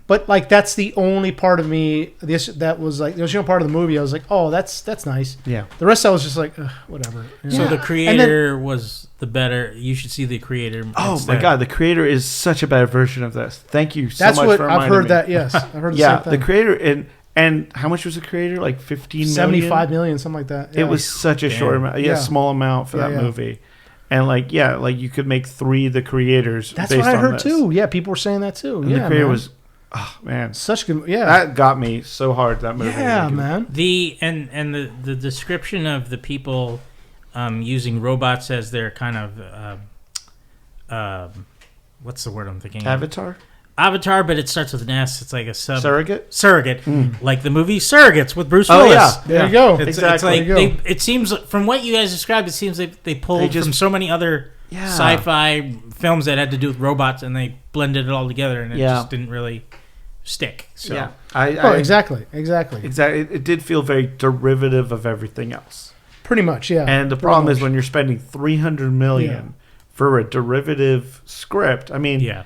But like that's the only part of me that was like the only part of the movie I was like, oh, that's nice. Yeah. The rest I was just like, whatever. So the creator was the better. You should see the creator. Oh my god, the creator is such a better version of this. Thank you so much for reminding me. I've heard that. Yes, I've heard the same thing. The creator and how much was the creator? Like 15 75 million, something like that. Yeah. It was such a short amount. Small amount for that movie. And like you could make 3 the creators. That's what I heard too. Yeah, people were saying that too. And the creator was, oh man, such good. Yeah, that got me so hard. That movie. Yeah, man. The description of the people using robots as their kind of what's the word I'm thinking? Avatar, but it starts with an S. It's like a surrogate, like the movie Surrogates with Bruce Willis. Yeah, there you go. Exactly. It's like it seems from what you guys described, it seems like they pulled from so many other sci-fi films that had to do with robots, and they blended it all together, and it just didn't really stick. So. Yeah, exactly. It did feel very derivative of everything else. Pretty much, yeah. And the problem is when you're spending $300 million for a derivative script. I mean,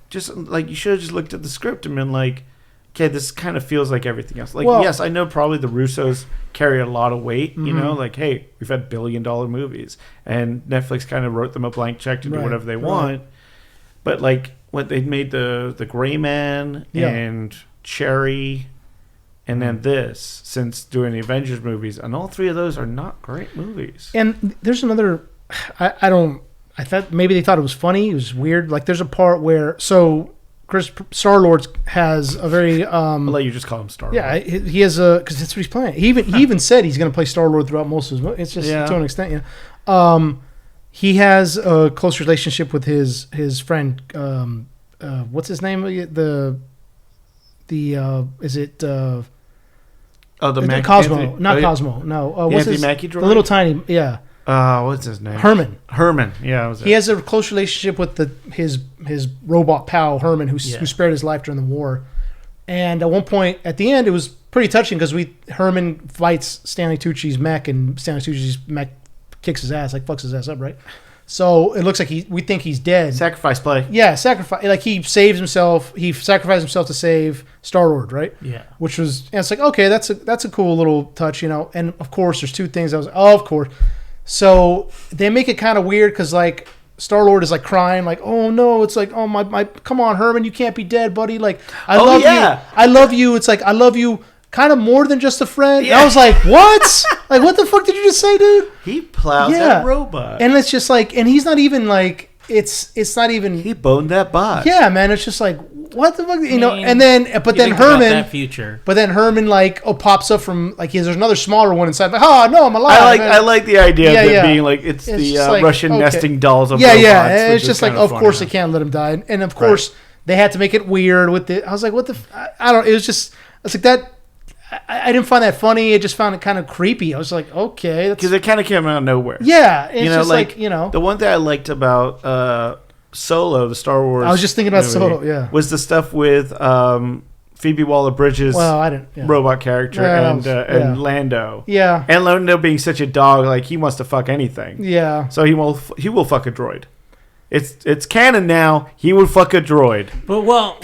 just like you should have just looked at the script and been like, okay, this kind of feels like everything else. Like, yes, I know probably the Russos carry a lot of weight, like, hey, we've had billion-dollar movies, and Netflix kind of wrote them a blank check to do whatever they want. But like, what they made the Gray Man and Cherry, and then this, since doing the Avengers movies, and all 3 of those are not great movies. And there's another, I thought maybe they thought it was funny. It was weird. Like there's a part where Star-Lord has a very I'll let you just call him Star-Lord. Yeah, he has because that's what he's playing. He even said he's going to play Star-Lord throughout most of his movies. It's just to an extent, he has a close relationship with his friend. What's his name? Is it? The Cosmo, not Cosmo. No, what's his? Mackie droid? The little tiny, what's his name? Herman. Yeah, that was it. He has a close relationship with his robot pal Herman, who spared his life during the war. And at one point, at the end, it was pretty touching because Herman fights Stanley Tucci's mech, and Stanley Tucci's mech kicks his ass, like fucks his ass up, right? So it looks like we think he's dead. Sacrifice play. Yeah, sacrifice. Like he saves himself. He sacrificed himself to save Star-Lord, right? Yeah. Which was, and it's like, okay, that's a cool little touch, And of course, there's 2 things. I was, of course. So they make it kind of weird because like Star-Lord is like crying, like, oh no, it's like, oh my, come on, Herman, you can't be dead, buddy. Like, I love you. I love you. It's like, I love you kind of more than just a friend. Yeah. And I was like, what? Like, what the fuck did you just say, dude? He plowed that robot. And it's just like, and he's not even like, it's not even. He boned that bot. Yeah, man. It's just like, what the fuck? And then, then Herman. That future. But then Herman, like, pops up from, like, there's another smaller one inside. Like, oh, no, I'm alive. I like the idea of it being like, it's the like, Russian nesting dolls of robots. Yeah. And it's just like, of course they can't let him die. And of course, they had to make it weird with it. I was like, what the? I don't. It was just. It's like that. I didn't find that funny. I just found it kind of creepy. I was like, okay, because it kind of came out of nowhere. Yeah, it's just like the one thing I liked about Solo, the Star Wars. I was just thinking about Solo. Yeah, was the stuff with Phoebe Waller-Bridge's robot character and Lando. Yeah, and Lando being such a dog, like he wants to fuck anything. Yeah, so he will fuck a droid. It's canon now. He would fuck a droid. But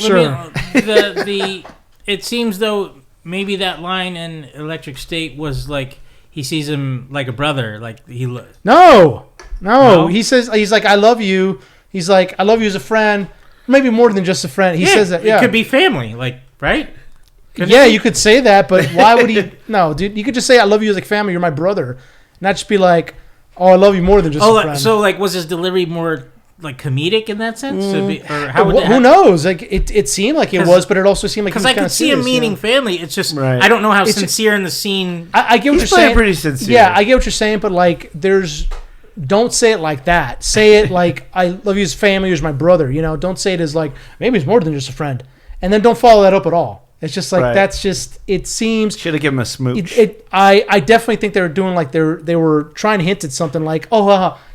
it seems though. Maybe that line in Electric State was like he sees him like a brother, like he. No. He says he's like I love you. He's like I love you as a friend, maybe more than just a friend. He says that. Yeah, it could be family, like right. You could say that, but why would he? No, dude, you could just say I love you as like family. You're my brother, not just be like, oh, I love you more than just a friend. So like, was his delivery more like comedic in that sense? Or who knows? Like it seemed like it was, but it also seemed like because I could see him meaning family. It's just I don't know how sincere in the scene. I get what you're saying. Pretty sincere. Yeah, I get what you're saying, but like don't say it like that. Say it like I love you as family, as my brother. Don't say it as like maybe it's more than just a friend, and then don't follow that up at all. It's just like that's just. It seems should have given him a smooch. I definitely think they were doing like they were trying to hint at something like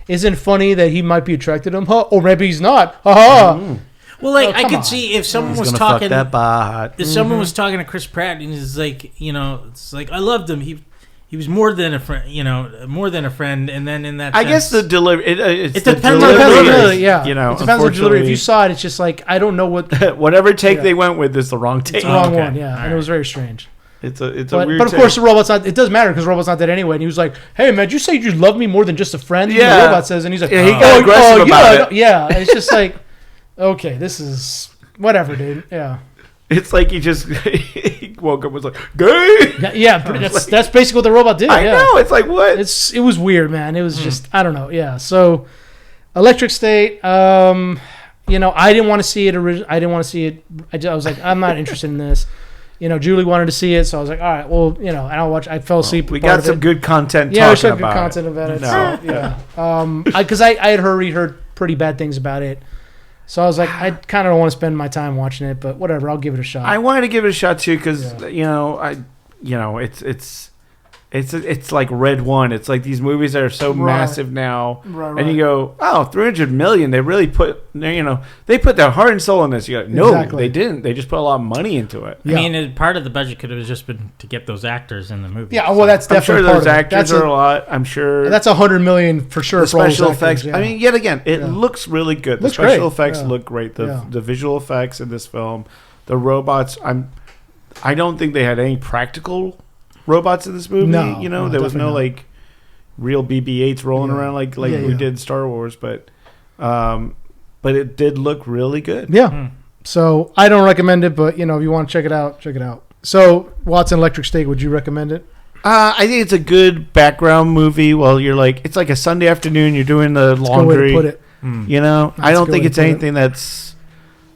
isn't it funny that he might be attracted to him, or maybe he's not, Well, like I could see if someone was talking that bot. If someone was talking to Chris Pratt and he's like, it's like I loved him. He was more than a friend, more than a friend. And then in that, I guess the delivery. It depends on the delivery. Yeah, it depends on the delivery. If you saw it, it's just like I don't know what whatever take they went with is the wrong take. It's the wrong one. Yeah, and it was very strange. It's a weird. But of course, the robot's not. It doesn't matter because the robot's not dead anyway. And he was like, "Hey, man, did you say you love me more than just a friend?" Yeah. And the robot says, and he's like, he got aggressive about it. Yeah, and it's just like, okay, this is whatever, dude. Yeah. It's like he just he woke up and was like, "Gay." Yeah, that's basically what the robot did. I know. It's like what? It was weird, man. It was just I don't know. Yeah. So, Electric State. I didn't want to see it. I didn't want to see it. I was like, I'm not interested in this. Julie wanted to see it, so I was like, all right, well, and I'll watch. I fell asleep. We got some good content. Yeah, there's some good content about it. No. So, yeah. Because I had heard pretty bad things about it. So I was like, I kind of don't want to spend my time watching it, but whatever, I'll give it a shot. I wanted to give it a shot too because it's like Red One. It's like these movies that are so massive now, and you go, oh, 300 million. They really put they put their heart and soul in this. You go, no, they didn't. They just put a lot of money into it. Yeah. I mean, part of the budget could have just been to get those actors in the movie. Yeah, well, that's definitely I'm sure those actors are a lot. I'm sure that's 100 million for sure. The special effects. I mean, yet again, it looks really good. The special effects look great. The visual effects in this film, the robots. I don't think they had any practical robots in this movie. No, there was no like real BB-8s rolling around like we did Star Wars, but it did look really good. Yeah. So I don't recommend it, but if you want to check it out, check it out. So Watson Electric State, would you recommend it? I think it's a good background movie. Well, you're like it's like a Sunday afternoon. You're doing the laundry. Good way to put it. I don't think it's anything that's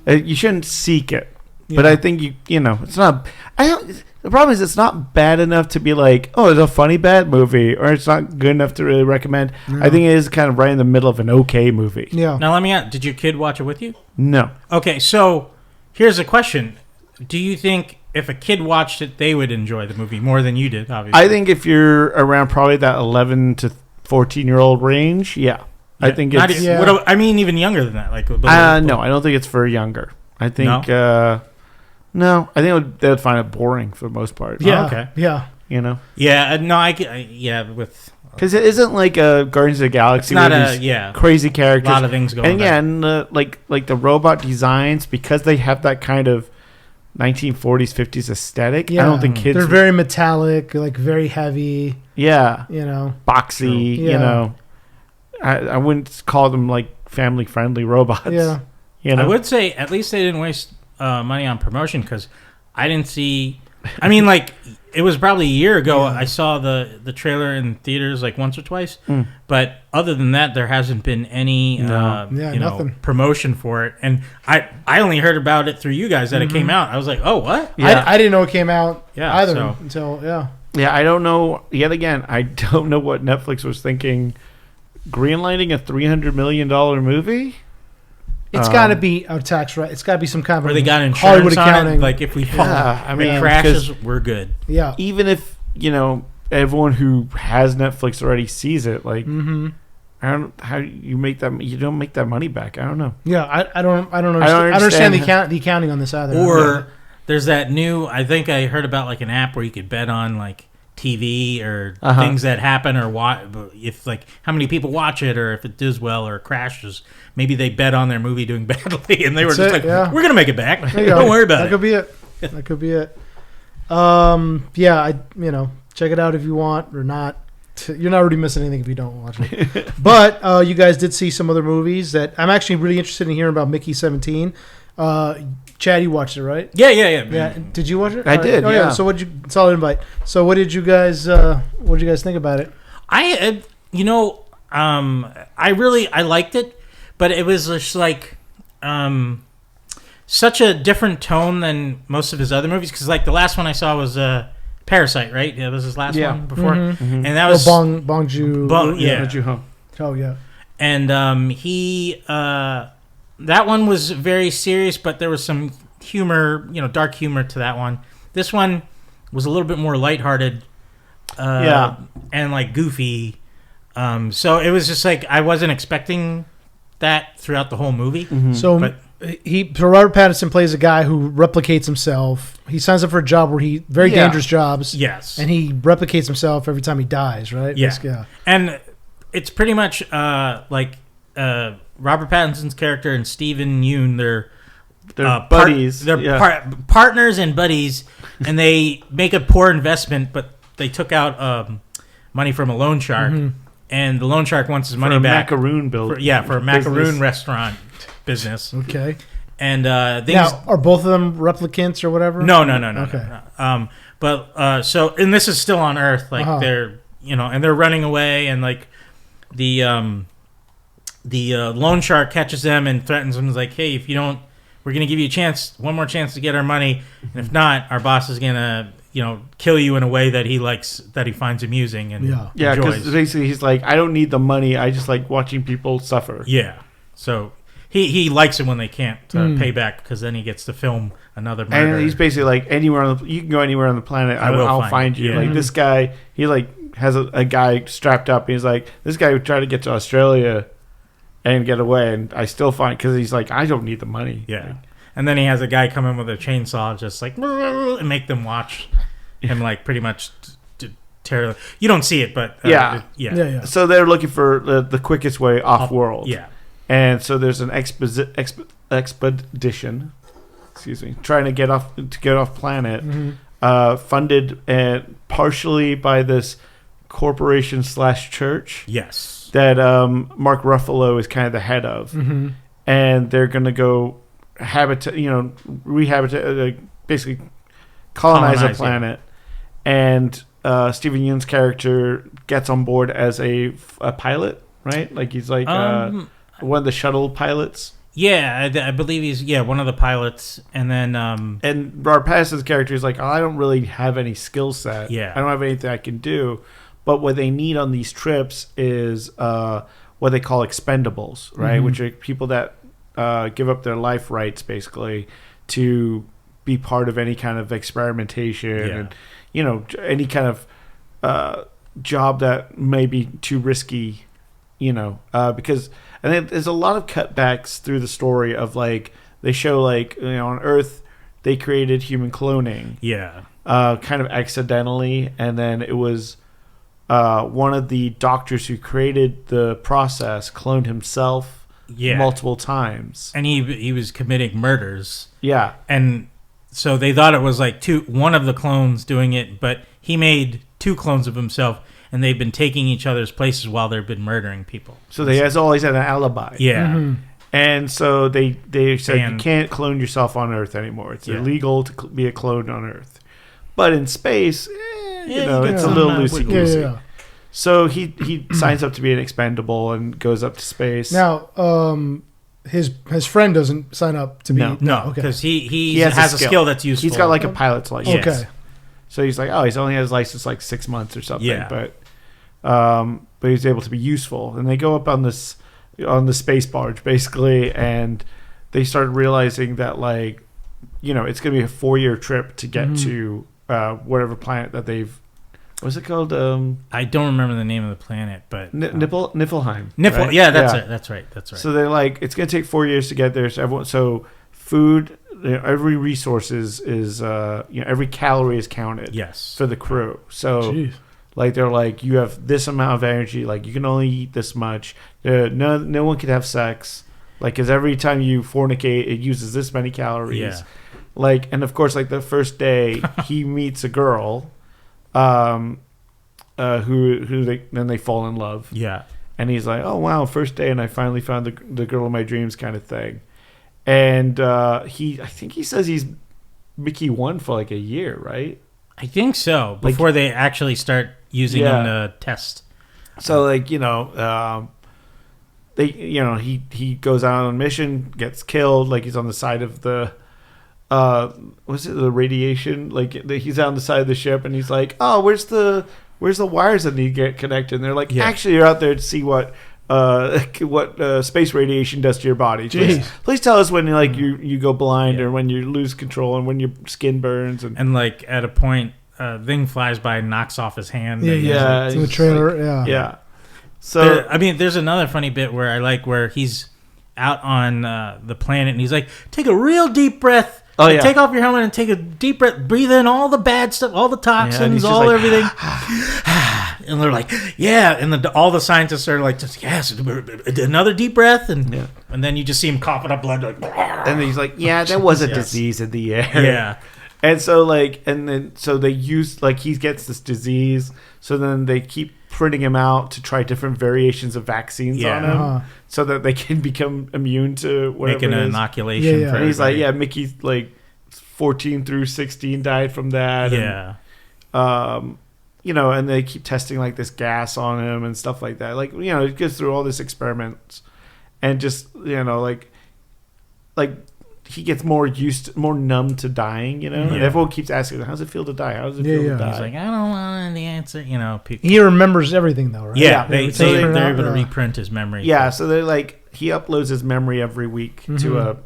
you shouldn't seek it. But I think it's not. The problem is it's not bad enough to be like, oh, it's a funny bad movie, or it's not good enough to really recommend. I think it is kind of right in the middle of an okay movie. Yeah. Now let me ask: did your kid watch it with you? No. Okay, so here's a question: do you think if a kid watched it, they would enjoy the movie more than you did? Obviously, I think if you're around probably that 11 to 14-year-old range, I think it's. I mean, even younger than that. Like, no, I don't think it's for younger. I think. No, I think they would find it boring for the most part. Yeah. Okay. Yeah. Yeah. No, with because it isn't like a Guardians of the Galaxy. It's not these crazy characters. A lot of things going on. And like the robot designs, because they have that kind of 1940s 50s aesthetic. I don't think kids. They're very metallic, like very heavy. Yeah. True. Boxy. Yeah. I wouldn't call them like family friendly robots. Yeah. I would say at least they didn't waste money on promotion because I didn't see. I mean, like it was probably a year ago. I saw the trailer in theaters like once or twice, but other than that, there hasn't been any nothing. Promotion for it. And I only heard about it through you guys that it came out. I was like, oh, what? Yeah. I didn't know it came out either until Yeah, I don't know. Yet again, I don't know what Netflix was thinking. Greenlighting a $300 million movie. It's got to be a tax right. It's got to be some kind of where they got insurance Hollywood on accounting. it. Like if we fall, crashes, we're good. Yeah. Even if everyone who has Netflix already sees it, like I don't how you make that. You don't make that money back. I don't know. Yeah, I don't understand the accounting on this either. Or there's that new. I think I heard about like an app where you could bet on like TV or things that happen or if like how many people watch it or if it does well or crashes. Maybe they bet on their movie doing badly and they were just we're gonna make it back. Don't worry about it. That could be it. That could be it. Check it out if you want or not. You're not really missing anything if you don't watch it. But you guys did see some other movies that I'm actually really interested in hearing about. Mickey 17. Chad, you watched it, right? Yeah. Did you watch it? I did. Yeah. So solid invite. So what did you guys think about it? I liked it, but it was just like such a different tone than most of his other movies. Because like the last one I saw was Parasite, right? Yeah, that was his last one before, and that was Bong Joon-ho. Yeah. Oh yeah. And he that one was very serious, but there was some humor, dark humor to that one. This one was a little bit more lighthearted, and like goofy. So it was just like I wasn't expecting that throughout the whole movie. So Robert Pattinson plays a guy who replicates himself. He signs up for a job where very dangerous jobs. Yes, and he replicates himself every time he dies. Right. Yeah. And it's pretty much like Robert Pattinson's character and Steven Yeun. They're buddies. Partners and buddies, and they make a poor investment, but they took out money from a loan shark, and the loan shark wants his money back. Macaroon build. For a macaroon restaurant business. Okay. And now, are both of them replicants or whatever? No. Okay. But and this is still on Earth, like they're and they're running away, and like the loan shark catches them and threatens them. Is like, hey, if you don't, we're gonna give you one more chance to get our money, and if not, our boss is gonna kill you in a way that he likes, that he finds amusing and enjoys. Because basically he's like, I don't need the money, I just like watching people suffer. Yeah, so he likes it when they can't pay back, because then he gets to film another murder. And he's basically like, you can go anywhere on the planet, I'll find you. Like this guy, he like has a guy strapped up, and he's like, this guy would try to get to Australia and get away, and I still find, because he's like, I don't need the money. Yeah. Like, and then he has a guy come in with a chainsaw, just like, and make them watch him like pretty much tear. You don't see it, but yeah. So they're looking for the quickest way off world. Yeah. And so there's an expedition, trying to get off planet, funded partially by this corporation / church. Yes. That Mark Ruffalo is kind of the head of, and they're going to go rehabilitate, basically colonize a planet, and Steven Yeun's character gets on board as a pilot, right? Like he's like one of the shuttle pilots. Yeah, I believe he's one of the pilots, and then and Robert Pattinson's character is like, I don't really have any skill set. Yeah, I don't have anything I can do. But what they need on these trips is what they call expendables, right? Which are people that give up their life rights, basically, to be part of any kind of experimentation and, any kind of job that may be too risky, because and there's a lot of cutbacks through the story of like, they show like, on Earth, they created human cloning. Yeah. Kind of accidentally, and then it was one of the doctors who created the process cloned himself multiple times, and he was committing murders. Yeah, and so they thought it was like one of the clones doing it, but he made 2 clones of himself, and they've been taking each other's places while they've been murdering people. So they has always had an alibi. Yeah, and so they said you can't clone yourself on Earth anymore. It's illegal to be a clone on Earth, but in space. It's a little loosey-goosey. Yeah. So he signs up to be an expendable and goes up to space. Now, his friend doesn't sign up to be... No, because he has a skill that's useful. He's got like a pilot's license. Okay. So he's like, he's only had his license like 6 months or something. Yeah. But he's able to be useful. And they go up on the space barge, basically, and they start realizing that, like, it's going to be a 4-year trip to get to... whatever planet that they've, what's it called? I don't remember the name of the planet, but Niflheim. Right? Yeah, that's right. So they're like, it's going to take 4 years to get there. So food, every resource is every calorie is counted. Yes, for the crew. So like they're like, you have this amount of energy. Like you can only eat this much. No one can have sex. Like, because every time you fornicate, it uses this many calories. Yeah. Like, and of course, like the first day he meets a girl, who then they fall in love. Yeah. And he's like, oh wow, first day, and I finally found the girl of my dreams, kind of thing. And I think he says he's Mickey 1 for like a year, right? I think so. Before they actually start using him to test. So like he goes out on a mission, gets killed, like he's on the side of the what's it, the radiation, like he's on the side of the ship, and he's like, oh, where's the wires that need to get connected? And they're like, actually, you're out there to see what space radiation does to your body. Please tell us when you go blind or when you lose control and when your skin burns. And like at a point, thing flies by and knocks off his hand. Yeah. It's in the trailer. Yeah. So there's another funny bit where I like where he's out on the planet and he's like, take a real deep breath. Take off your helmet and take a deep breath. Breathe in all the bad stuff, all the toxins, everything. And they're like, yeah. And all the scientists are like, just yes, another deep breath. And then you just see him coughing up blood. Like, and he's like, yeah, there was a disease in the air. Yeah. And so so they use, like, he gets this disease. So then they keep printing him out to try different variations of vaccines on him so that they can become immune to whatever. Make an inoculation. Yeah. And he's like, Mickey, like 14 through 16 died from that. Yeah. And, and they keep testing like this gas on him and stuff like that. Like, it goes through all this experiments and just, like he gets more numb to dying, and everyone keeps asking, how does it feel to die? How does it feel to die? He's like, I don't want the answer, people. He remembers everything though, right? Yeah, they're able to reprint his memory. Yeah, so they're like, he uploads his memory every week to a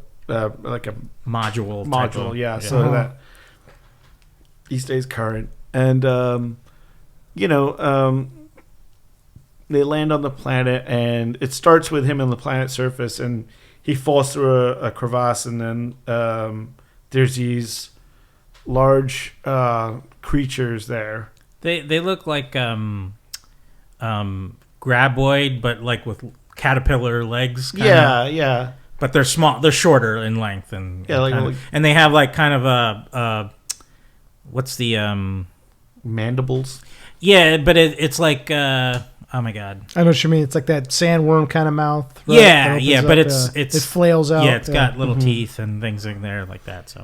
module. So that he stays current. And, they land on the planet, and it starts with him on the planet's surface, and he falls through a crevasse, and then there's these large creatures there. They look like graboid, but like with caterpillar legs. Yeah. But they're small. They're shorter in length, and and they have like kind of a what's the mandibles? Yeah, but it's like. Oh my god! I know what you mean. It's like that sandworm kind of mouth. Right? Yeah, but it flails out. Yeah, it's got little teeth and things in there like that.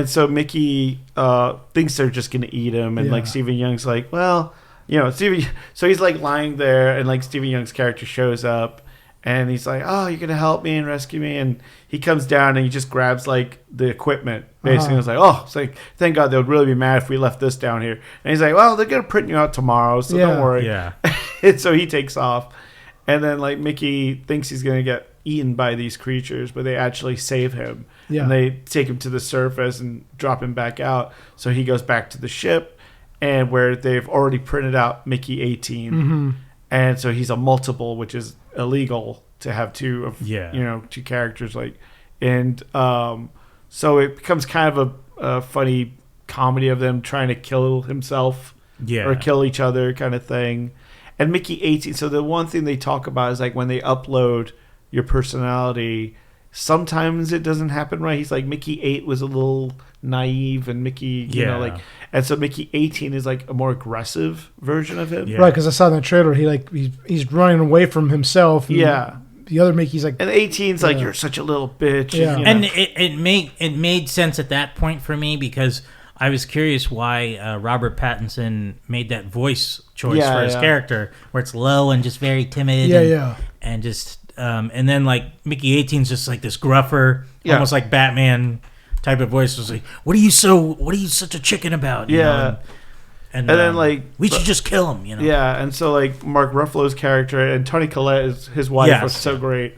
So Mickey thinks they're just gonna eat him, and like Stephen Young's like, well, Stephen. So he's like lying there, and like Stephen Young's character shows up, and he's like, oh, you're gonna help me and rescue me, and he comes down and he just grabs like the equipment. Basically, it's like, it's like, thank God they would really be mad if we left this down here. And he's like, well, they're gonna print you out tomorrow, so don't worry. Yeah. And so he takes off, and then like Mickey thinks he's gonna get eaten by these creatures, but they actually save him. Yeah. And they take him to the surface and drop him back out. So he goes back to the ship, and where they've already printed out Mickey 18, and so he's a multiple, which is illegal to have two characters like, and so it becomes kind of a funny comedy of them trying to kill himself or kill each other kind of thing. And Mickey 18, so the one thing they talk about is like when they upload your personality, sometimes it doesn't happen right. He's like, Mickey 8 was a little naive, and Mickey, and so Mickey 18 is like a more aggressive version of him. Yeah. Right, because I saw in the trailer, he's running away from himself. And the other Mickey's like... And 18's like, you're such a little bitch. Yeah. And it made sense at that point for me, because I was curious why Robert Pattinson made that voice choice for his character, where it's low and just very timid. And just and then like Mickey 18's just like this gruffer, almost like Batman type of voice. Was like, what are you such a chicken about? You know? And then like we should just kill him. Yeah, and so like Mark Ruffalo's character and Toni Collette is his wife was so great.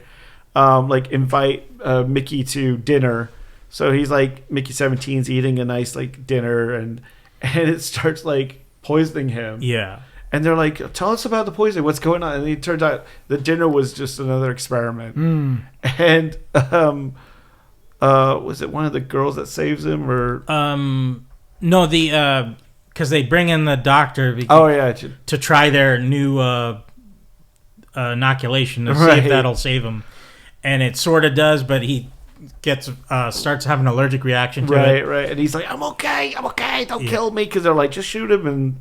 Like invite Mickey to dinner. So he's like, Mickey 17's eating a nice like dinner, and it starts like poisoning him. Yeah. And they're like, tell us about the poisoning. What's going on? And it turns out the dinner was just another experiment. And was it one of the girls that saves him, or no, because they bring in the doctor to try their new inoculation to see if that'll save him. And it sort of does, but he starts having an allergic reaction to it. Right. And he's like, I'm okay, don't kill me, because they're like, just shoot him, and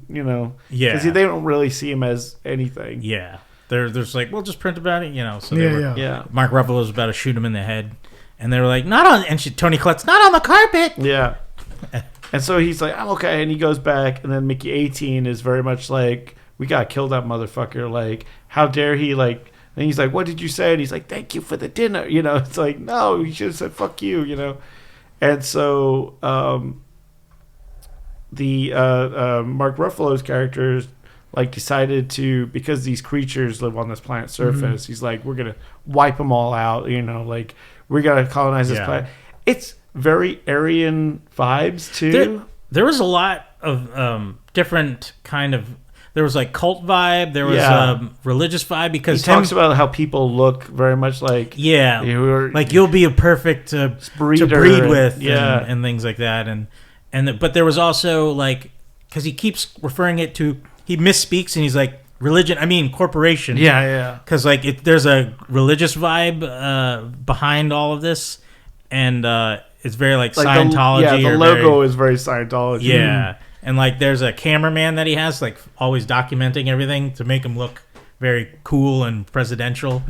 because they don't really see him as anything. Yeah, they're like, we'll just print about it, So Mark Ruffalo's about to shoot him in the head, and they were like, not on, and Toni Collette's not on the carpet. Yeah. And so he's like, I'm okay, and he goes back, and then Mickey 18 is very much like, we gotta kill that motherfucker. Like, how dare he like And he's like, what did you say? And he's like, thank you for the dinner. It's like, no, you should have said fuck you, And so the Mark Ruffalo's character decided to, because these creatures live on this planet's surface, he's like, we're going to wipe them all out, we're going to colonize this planet. It's very Aryan vibes too. There was a lot of different kind of, there was cult vibe, there was religious vibe, because he talks about how people look very much like you'll be a perfect to breed with and things like that, but there was also because he keeps referring it to, he misspeaks and he's like corporation, because there's a religious vibe behind all of this, and it's very Scientology. The logo is very Scientology. Yeah. And there's a cameraman that he has always documenting everything to make him look very cool and presidential.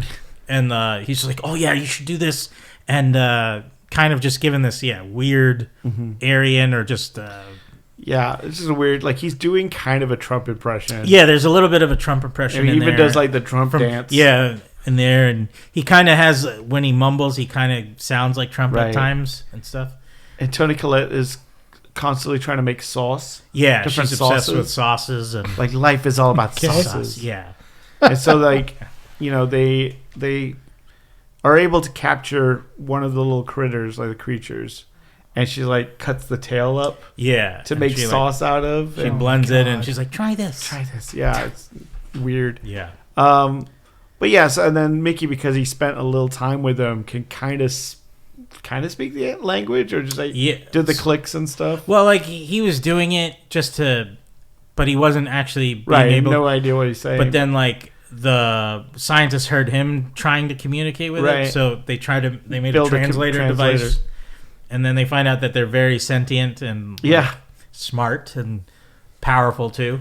And he's just like, oh yeah, you should do this. And kind of just giving this weird Aryan or just it's just a weird, he's doing kind of a Trump impression. Yeah, there's a little bit of a Trump impression. And he even does the Trump dance. Yeah, in there, and he kind of has, when he mumbles, he kind of sounds like Trump at times and stuff. And Toni Collette is constantly trying to make sauce. Yeah, she's obsessed with sauces, and life is all about sauces. Yeah, and so they are able to capture one of the little critters, the creatures, and she cuts the tail up. Yeah, to make sauce out of. She blends it, and she's like, "Try this." Yeah, it's weird. Yeah. But and then Mickey, because he spent a little time with them, can kind of speak the language, or just do the clicks and stuff. Well, he was doing it but he wasn't actually being able. No idea what he's saying. But then the scientists heard him trying to communicate with it, so they made a translator device, and then they find out that they're very sentient and smart and powerful too.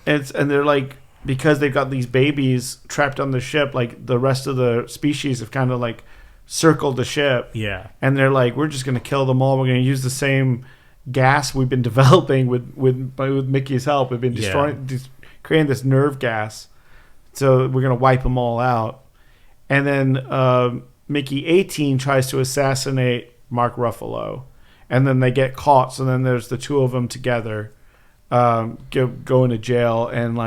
And they're because they've got these babies trapped on the ship, the rest of the species have kind of circled the ship. Yeah. And they're we're just going to kill them all. We're going to use the same gas we've been developing with Mickey's help. We've been creating this nerve gas. So we're going to wipe them all out. And then Mickey 18 tries to assassinate Mark Ruffalo. And then they get caught. So then there's the two of them together go into jail and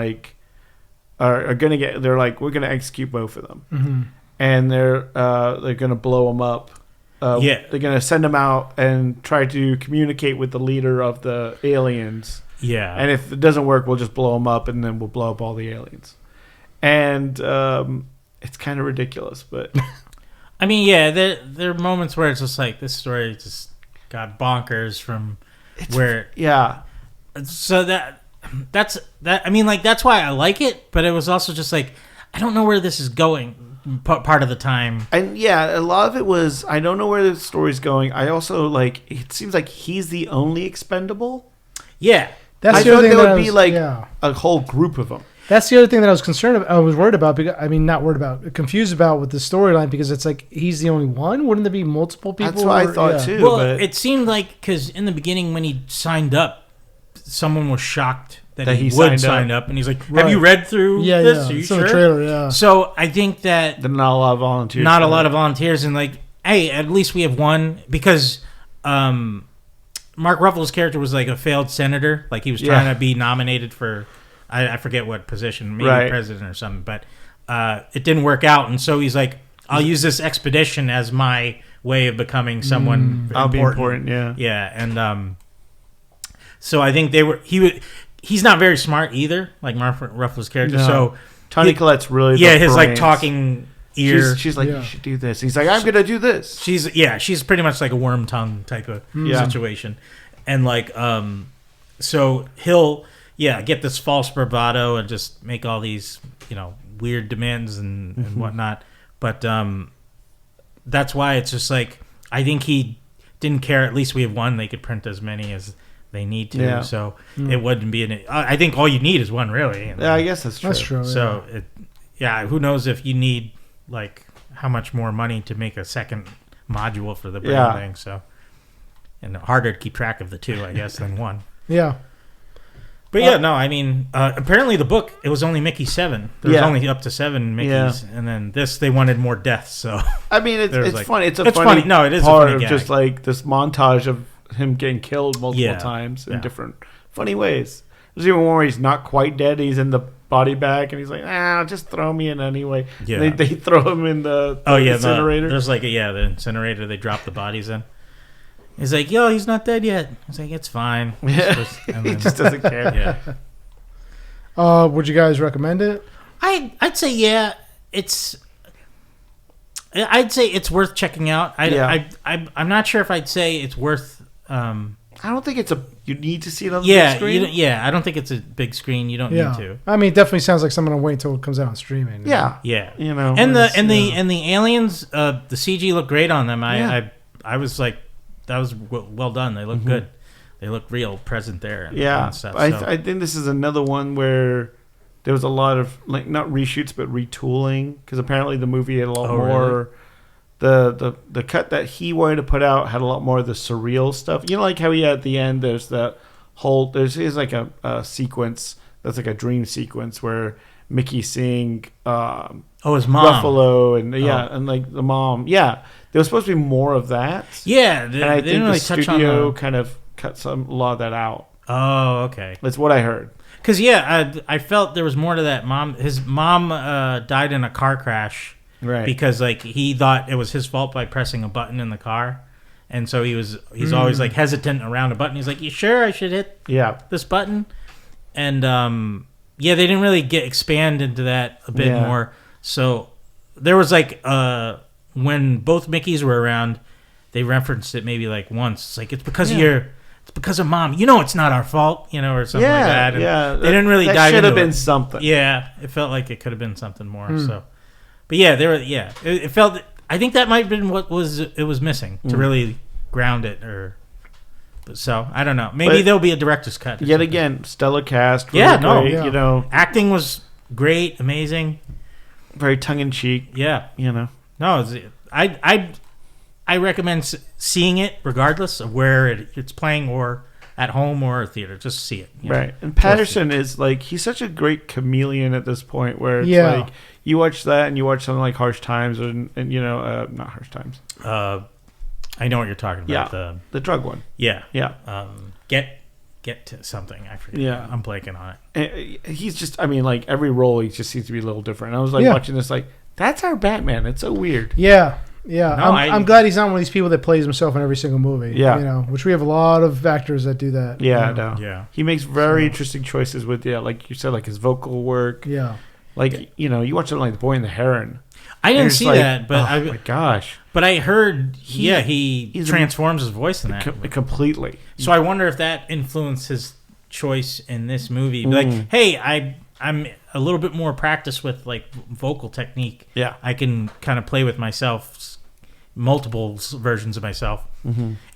are going to get, they're we're going to execute both of them. Mm-hmm. And they're going to blow them up. They're going to send them out and try to communicate with the leader of the aliens. Yeah. And if it doesn't work, we'll just blow them up, and then we'll blow up all the aliens. And it's kind of ridiculous, but there are moments where it's just this story just got bonkers from where. Yeah. So that's why I like it, but it was also just I don't know where this is going. Part of the time, and a lot of it was I don't know where the story's going. I also it seems like he's the only expendable. Yeah, that's I the other thing. There would be a whole group of them. That's the other thing that I was concerned about. I was worried about. Because, not worried about, confused about with the storyline, because it's he's the only one. Wouldn't there be multiple people? That's what I thought too. Well, it seemed because in the beginning when he signed up, someone was shocked that he would sign up, and he's like, "Have you read through this? Are you sure?" The trailer, So I think that there's not a lot of volunteers. Not a lot of volunteers, and hey, at least we have one, because Mark Ruffalo's character was a failed senator, he was trying to be nominated for I forget what position, maybe president or something, but it didn't work out, and so he's like, I'll use this expedition as my way of becoming someone important. I'll be important, yeah, and so I think he's not very smart either, like Mark Ruffalo's character. No. So Toni Collette's really his talking ear. She's like, you should do this. He's like, I'm going to do this. She's pretty much like a worm tongue type of situation, and so he'll get this false bravado and just make all these weird demands and whatnot. But that's why it's just I think he didn't care. At least we have one. They could print as many as they need to, so it wouldn't be I think all you need is one, really. Yeah, I guess that's true. That's true. So who knows if you need how much more money to make a second module for the brand thing. So, and harder to keep track of the two, I guess, than one. Yeah. But yeah, no, I mean, apparently the book, it was only Mickey 7. There was only up to 7 Mickeys, and then this, they wanted more deaths. So I mean, it's like, funny. It's funny. No, it is part a funny of gag. just like this montage of him getting killed multiple times in different funny ways. There's even one where he's not quite dead. He's in the body bag, and he's like, just throw me in anyway. Yeah. They throw him in the incinerator. There's like, the incinerator they drop the bodies in. He's like, yo, he's not dead yet. He's like, it's fine. Yeah. He just doesn't care. Yeah. Would you guys recommend it? I'd say I'd say it's worth checking out. I'm not sure if I'd say it's worth. I don't think you need to see it on the big screen. I don't think it's a big screen. You don't need to. I mean, it definitely sounds like something I'll wait until it comes out on streaming. Yeah. You know, and the aliens, the CG looked great on them. I was like, that was well done. They look good. They look real present there. And stuff, I think this is another one where there was a lot of like not reshoots but retooling, because apparently the movie had a lot more. Really? The cut that he wanted to put out had a lot more of the surreal stuff. You know, like how he at the end there's that whole there's like a sequence that's like a dream sequence where Mickey's seeing his mom Ruffalo and like the mom. Yeah, there was supposed to be more of that. Yeah, and I think the studio kind of cut a lot of that out. Oh, okay. That's what I heard. Because I felt there was more to that. His mom died in a car crash, right? Because like he thought it was his fault by pressing a button in the car, and so he's always like hesitant around a button. He's like, "You sure I should hit this button?" And they didn't really expand into that a bit more. So there was like when both Mickeys were around, they referenced it maybe like once. It's like, it's because it's because of mom. You know, it's not our fault, or something like that. And they didn't really dive into it. That should have been something. Yeah, it felt like it could have been something more. So, but it felt. I think that might have been what was missing to really ground it. So I don't know. Maybe there'll be a director's cut. Yet again, stellar cast. Really great, acting was great, amazing, very tongue in cheek. Yeah, No, I recommend seeing it regardless of where it's playing, or at home or a theater. Just see it. Right. And Patterson is like, he's such a great chameleon at this point where it's like you watch that and you watch something like Harsh Times and not Harsh Times. I know what you're talking about. Yeah, the drug one. Yeah. Yeah. Get to something. I forget. Yeah. I'm blanking on it. And he's just, I mean, like every role, he just seems to be a little different. And I was like watching this like, that's our Batman. It's so weird. Yeah. Yeah, no, I'm glad he's not one of these people that plays himself in every single movie. Yeah, which we have a lot of actors that do that. Yeah, yeah. He makes very interesting choices with like you said, like his vocal work. Yeah, like you watch something like The Boy and the Heron. I didn't see that, but oh my gosh! But I heard he transforms his voice in that completely. So I wonder if that influenced his choice in this movie. Like, hey, I'm a little bit more practiced with like vocal technique. Yeah, I can kind of play with myself, multiple versions of myself.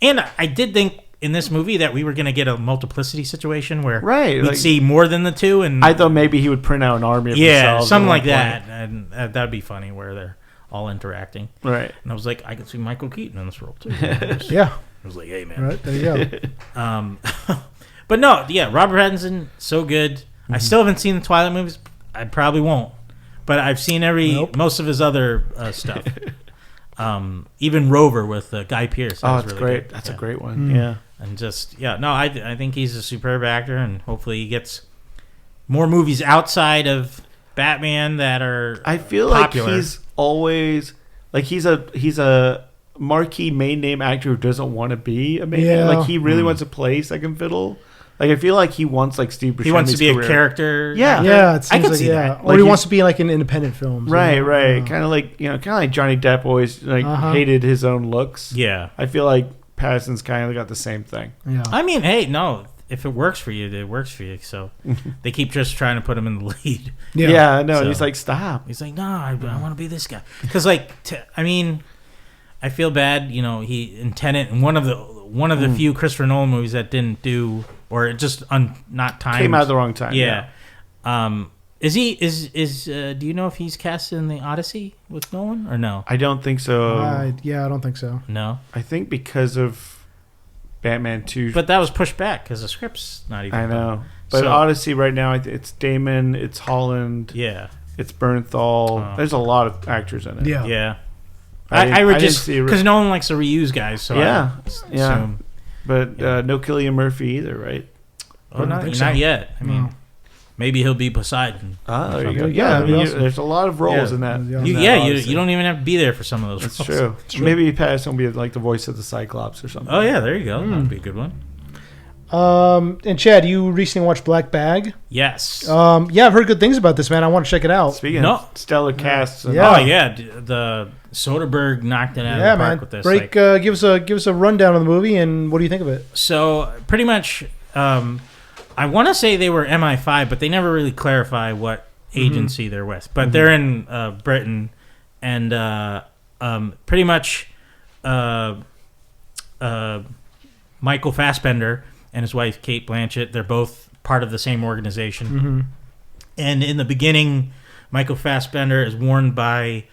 And I did think in this movie that we were going to get a multiplicity situation where we'd see more than the two. And I thought maybe he would print out an army of themselves. Something like that, and that'd be funny where they're all interacting. Right. And I was like, I could see Michael Keaton in this role too. I was like, hey man, right there you go. But no, Robert Pattinson, so good. I still haven't seen the Twilight movies. I probably won't, but I've seen most of his other stuff. Even Rover with Guy Pearce. Oh, it's really great. good. That's a great one. Yeah. And I think he's a superb actor, and hopefully he gets more movies outside of Batman that are I feel popular. Like he's always like he's a marquee main name actor who doesn't want to be a main name. Like he really wants to play second fiddle. Like I feel like he wants like Steve Buscemi's He wants to be career. A character. Yeah. It seems I can like, see that. Or he wants to be like in independent films. Right. Kind of like Johnny Depp always hated his own looks. Yeah. I feel like Pattinson's kind of got the same thing. Yeah. I mean, hey, no. If it works for you, it works for you. So they keep just trying to put him in the lead. Yeah, no. So he's like, stop. He's like, no, I want to be this guy. Because, like, I feel bad. He in Tenet, and one of the few Christopher Nolan movies that didn't do, or just not timed. Came out at the wrong time. Yeah. Is he? Do you know if he's cast in the Odyssey with Nolan or no? I don't think so. I don't think so. No. I think because of Batman 2. But that was pushed back because the script's not even. I know. But Odyssey right now, it's Damon, it's Holland, it's Bernthal. There's a lot of actors in it. Yeah. I would just because no one likes to reuse guys. So yeah. But no Cillian Murphy either, right? Oh, not yet. I mean. Maybe he'll be Poseidon. There you go. Yeah, there's a lot of roles in that. You don't even have to be there for some of those roles. That's true. Maybe Pattinson will be like the voice of the Cyclops or something. Oh, yeah, there you go. That'd be a good one. And Chad, you recently watched Black Bag? Yes. I've heard good things about this, man. I want to check it out. Speaking of stellar casts. The Soderbergh knocked it out of the park with this. Give us a rundown of the movie, and what do you think of it? So, pretty much... I want to say they were MI5, but they never really clarify what agency they're with. But they're in Britain, and pretty much Michael Fassbender and his wife Kate Blanchett, they're both part of the same organization. And in the beginning, Michael Fassbender is warned by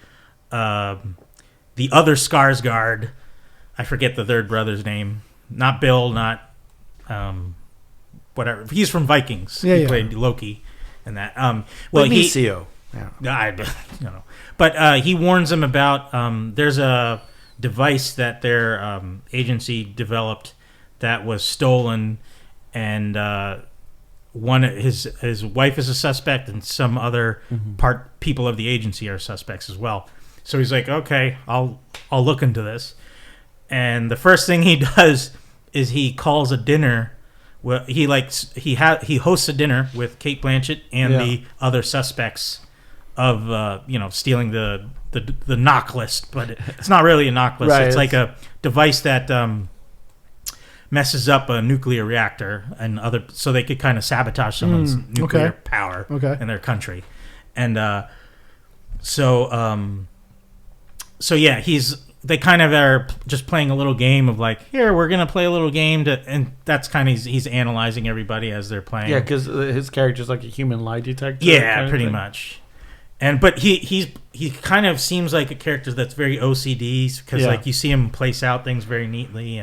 the other Skarsgård. I forget the third brother's name. Not Bill, not... whatever. He's from Vikings. He played Loki in that. Benicio. But he warns them about there's a device that their agency developed that was stolen, and his wife is a suspect, and some other people of the agency are suspects as well. So he's like, okay, I'll look into this. And the first thing he does is he calls a dinner. Well, he hosts a dinner with Kate Blanchett and the other suspects of stealing the knock list, but it's not really a knock list. Right, it's like a device that messes up a nuclear reactor and so they could kind of sabotage someone's nuclear power in their country, and they kind of are just playing a little game of like, here, we're going to play a little game and that's kind of, he's analyzing everybody as they're playing. Yeah, because his character's like a human lie detector. Yeah, pretty much. But he kind of seems like a character that's very OCD because like you see him place out things very neatly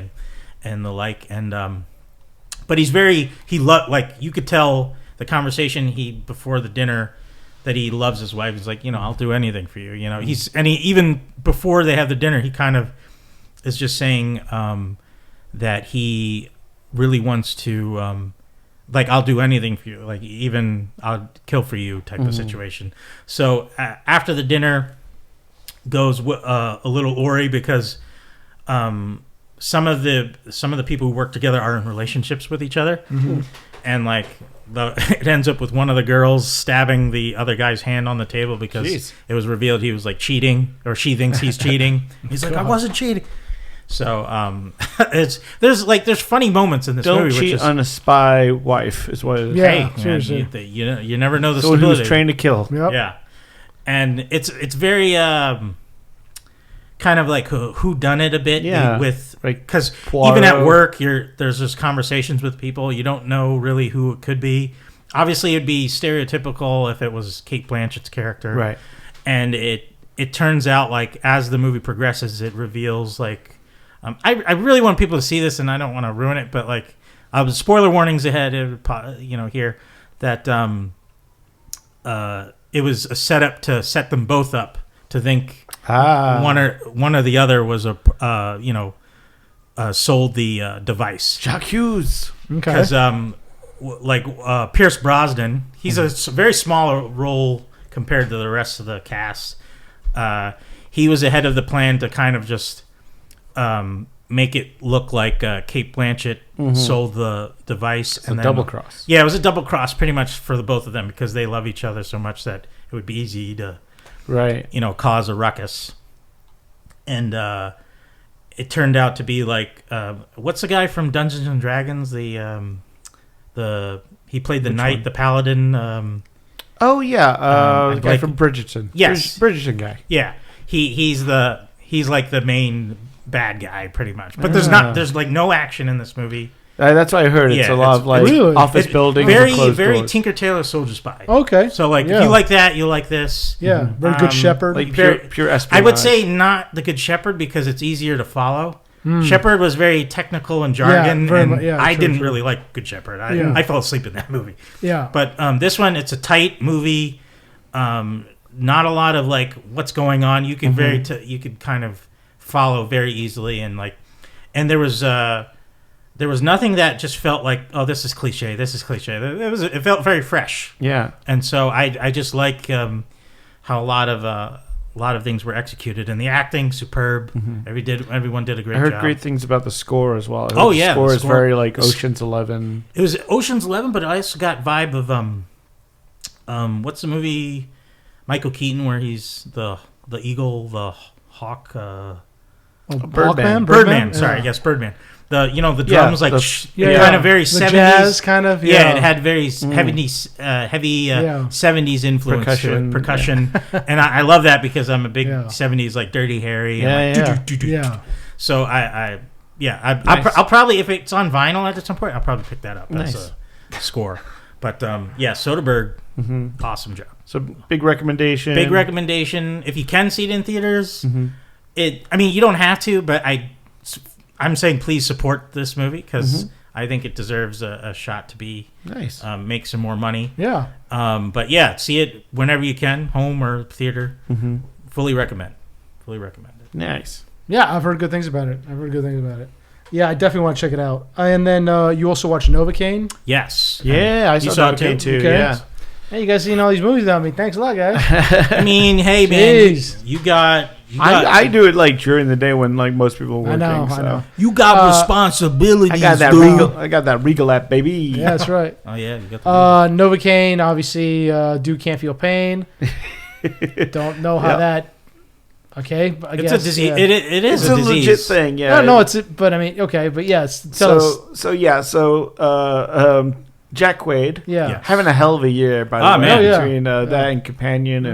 and the like. And but he's very, like you could tell the conversation before the dinner that he loves his wife. He's like, I'll do anything for you. Even before they have the dinner, he kind of is just saying that he really wants to, I'll do anything for you. Like, even I'll kill for you type of situation. So after the dinner goes a little awry because some of the people who work together are in relationships with each other. And like it ends up with one of the girls stabbing the other guy's hand on the table because it was revealed he was like cheating, or she thinks he's cheating. He's like, I wasn't cheating. So there's funny moments in this movie. Don't cheat on a spy wife is what it is. Yeah, hey, seriously. Man, you never know the someone stability. Who's trained to kill. Yep. Yeah, and it's very kind of like who done it a bit with, because even at work there's just conversations with people, you don't know really who it could be. Obviously it'd be stereotypical if it was Kate Blanchett's character, right? And it turns out like as the movie progresses it reveals like I really want people to see this and I don't want to ruin it, but like spoiler warnings ahead, here that it was a setup to set them both up to think one or the other was sold the device. Jacques Hughes. Okay. Because Pierce Brosnan, he's a very small role compared to the rest of the cast. He was ahead of the plan to kind of just make it look like Kate Blanchett sold the device. It's a double cross. Yeah, it was a double cross pretty much for the both of them because they love each other so much that it would be easy to cause a ruckus. And it turned out to be like what's the guy from Dungeons and Dragons? He played the knight, the paladin. The guy from Bridgerton. Yes, Bridgerton guy. Yeah, he's like the main bad guy pretty much. But there's like no action in this movie. That's what I heard. It's a lot of like office buildings, very very Tinker Tailor Soldier Spy. Okay, so like if you like that, you like this. Yeah, very Good Shepherd. Like pure espionage. I would say not the Good Shepherd because it's easier to follow. Shepherd was very technical and jargon, I didn't really like Good Shepherd. I fell asleep in that movie. Yeah. But this one, it's a tight movie. Not a lot of like what's going on. You can you could kind of follow very easily, and there was nothing that just felt like, oh, this is cliche. It felt very fresh. Yeah. And so I just like how a lot of things were executed, and the acting superb. Everyone did a great job. I heard great things about the score as well. The score is very like Ocean's 11. It was Ocean's 11, but I also got vibe of what's the movie Michael Keaton where he's the eagle, the hawk, Birdman. Sorry, yes, Birdman. The drums kind of very 70s jazz kind of it had very heavy 70s influence percussion and I love that because I'm a big 70s like Dirty Harry so I'll probably, if it's on vinyl at some point, I'll probably pick that up as a score. But Soderbergh, awesome job. So big recommendation if you can see it in theaters. You don't have to, but I'm saying please support this movie because I think it deserves a shot to be nice. Make some more money. Yeah. But see it whenever you can, home or theater. Fully recommend it. Nice. Yeah, I've heard good things about it. Yeah, I definitely want to check it out. And then you also watched Novacaine? Yes. Yeah, I saw Novacaine too. Okay. Yeah. Hey, you guys seen all these movies without me? Thanks a lot, guys. I mean, hey, man, you got. I do it like during the day when like most people are working. I know. You got responsibilities. I got that Regal app, baby. Yeah, that's right. Oh yeah, you got the Novacaine. Obviously, dude can't feel pain. Don't know how that. Okay, I guess it's a disease. Yeah. It is a disease. Legit thing. Yeah. No, it's. But I mean, okay, but yes. Tell us. So Jack Quaid, having a hell of a year by the way, between that and Companion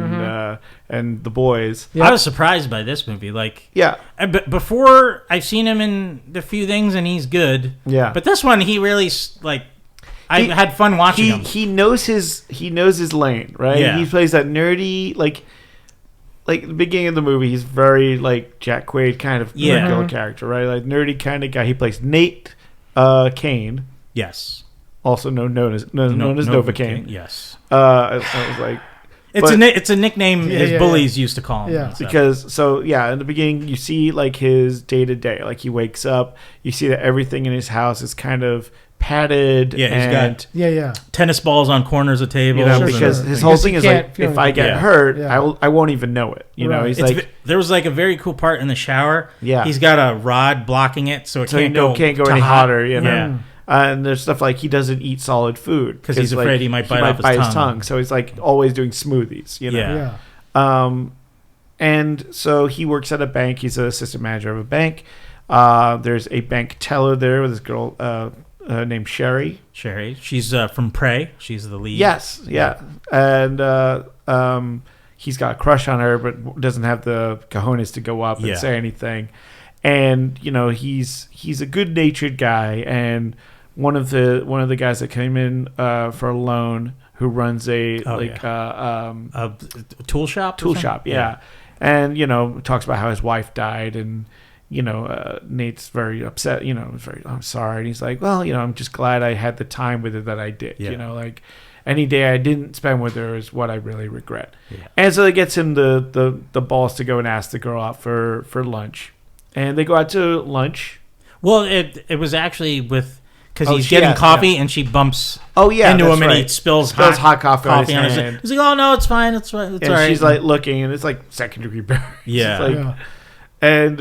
and The Boys. I was surprised by this movie. But before I've seen him in a few things and he's good. Yeah. But this one, he really I had fun watching him. He knows his lane, right? Yeah. He plays that nerdy like the beginning of the movie. He's very like Jack Quaid kind of regular character, right? Like nerdy kind of guy. He plays Nate Kane. Yes. Also known as Novacaine. Yes. I was like, it's a nickname his bullies used to call him. Yeah. Because in the beginning you see like his day to day. Like he wakes up, you see that everything in his house is kind of padded. Yeah, he's got tennis balls on corners of tables. Because his whole thing is like, if I get hurt, I won't even know it. You know, he's like, there was like a very cool part in the shower. Yeah, he's got a rod blocking it, so it can't go any hotter. You know. Yeah. And there's stuff like he doesn't eat solid food because he's afraid he might bite off his tongue. So he's like always doing smoothies, you know. Yeah. And so he works at a bank. He's an assistant manager of a bank. There's a bank teller there with this girl named Sherry. She's from Prey. She's the lead. Yes. Yeah. And he's got a crush on her, but doesn't have the cojones to go up and say anything. And you know he's a good-natured guy, and one of the guys that came in for a loan who runs a tool shop. Yeah. And you know talks about how his wife died, and you know Nate's very upset. You know, I'm sorry, and he's like, well, you know, I'm just glad I had the time with her that I did. Yeah. You know, like any day I didn't spend with her is what I really regret. Yeah. And so it gets him the balls to go and ask the girl out for lunch. And they go out to lunch. Well, it was actually because he's getting coffee and she bumps into him and he spills hot coffee on his hand. He's like, oh, no, it's fine. It's fine. It's and all right. She's like looking and it's like second-degree burn. Yeah. And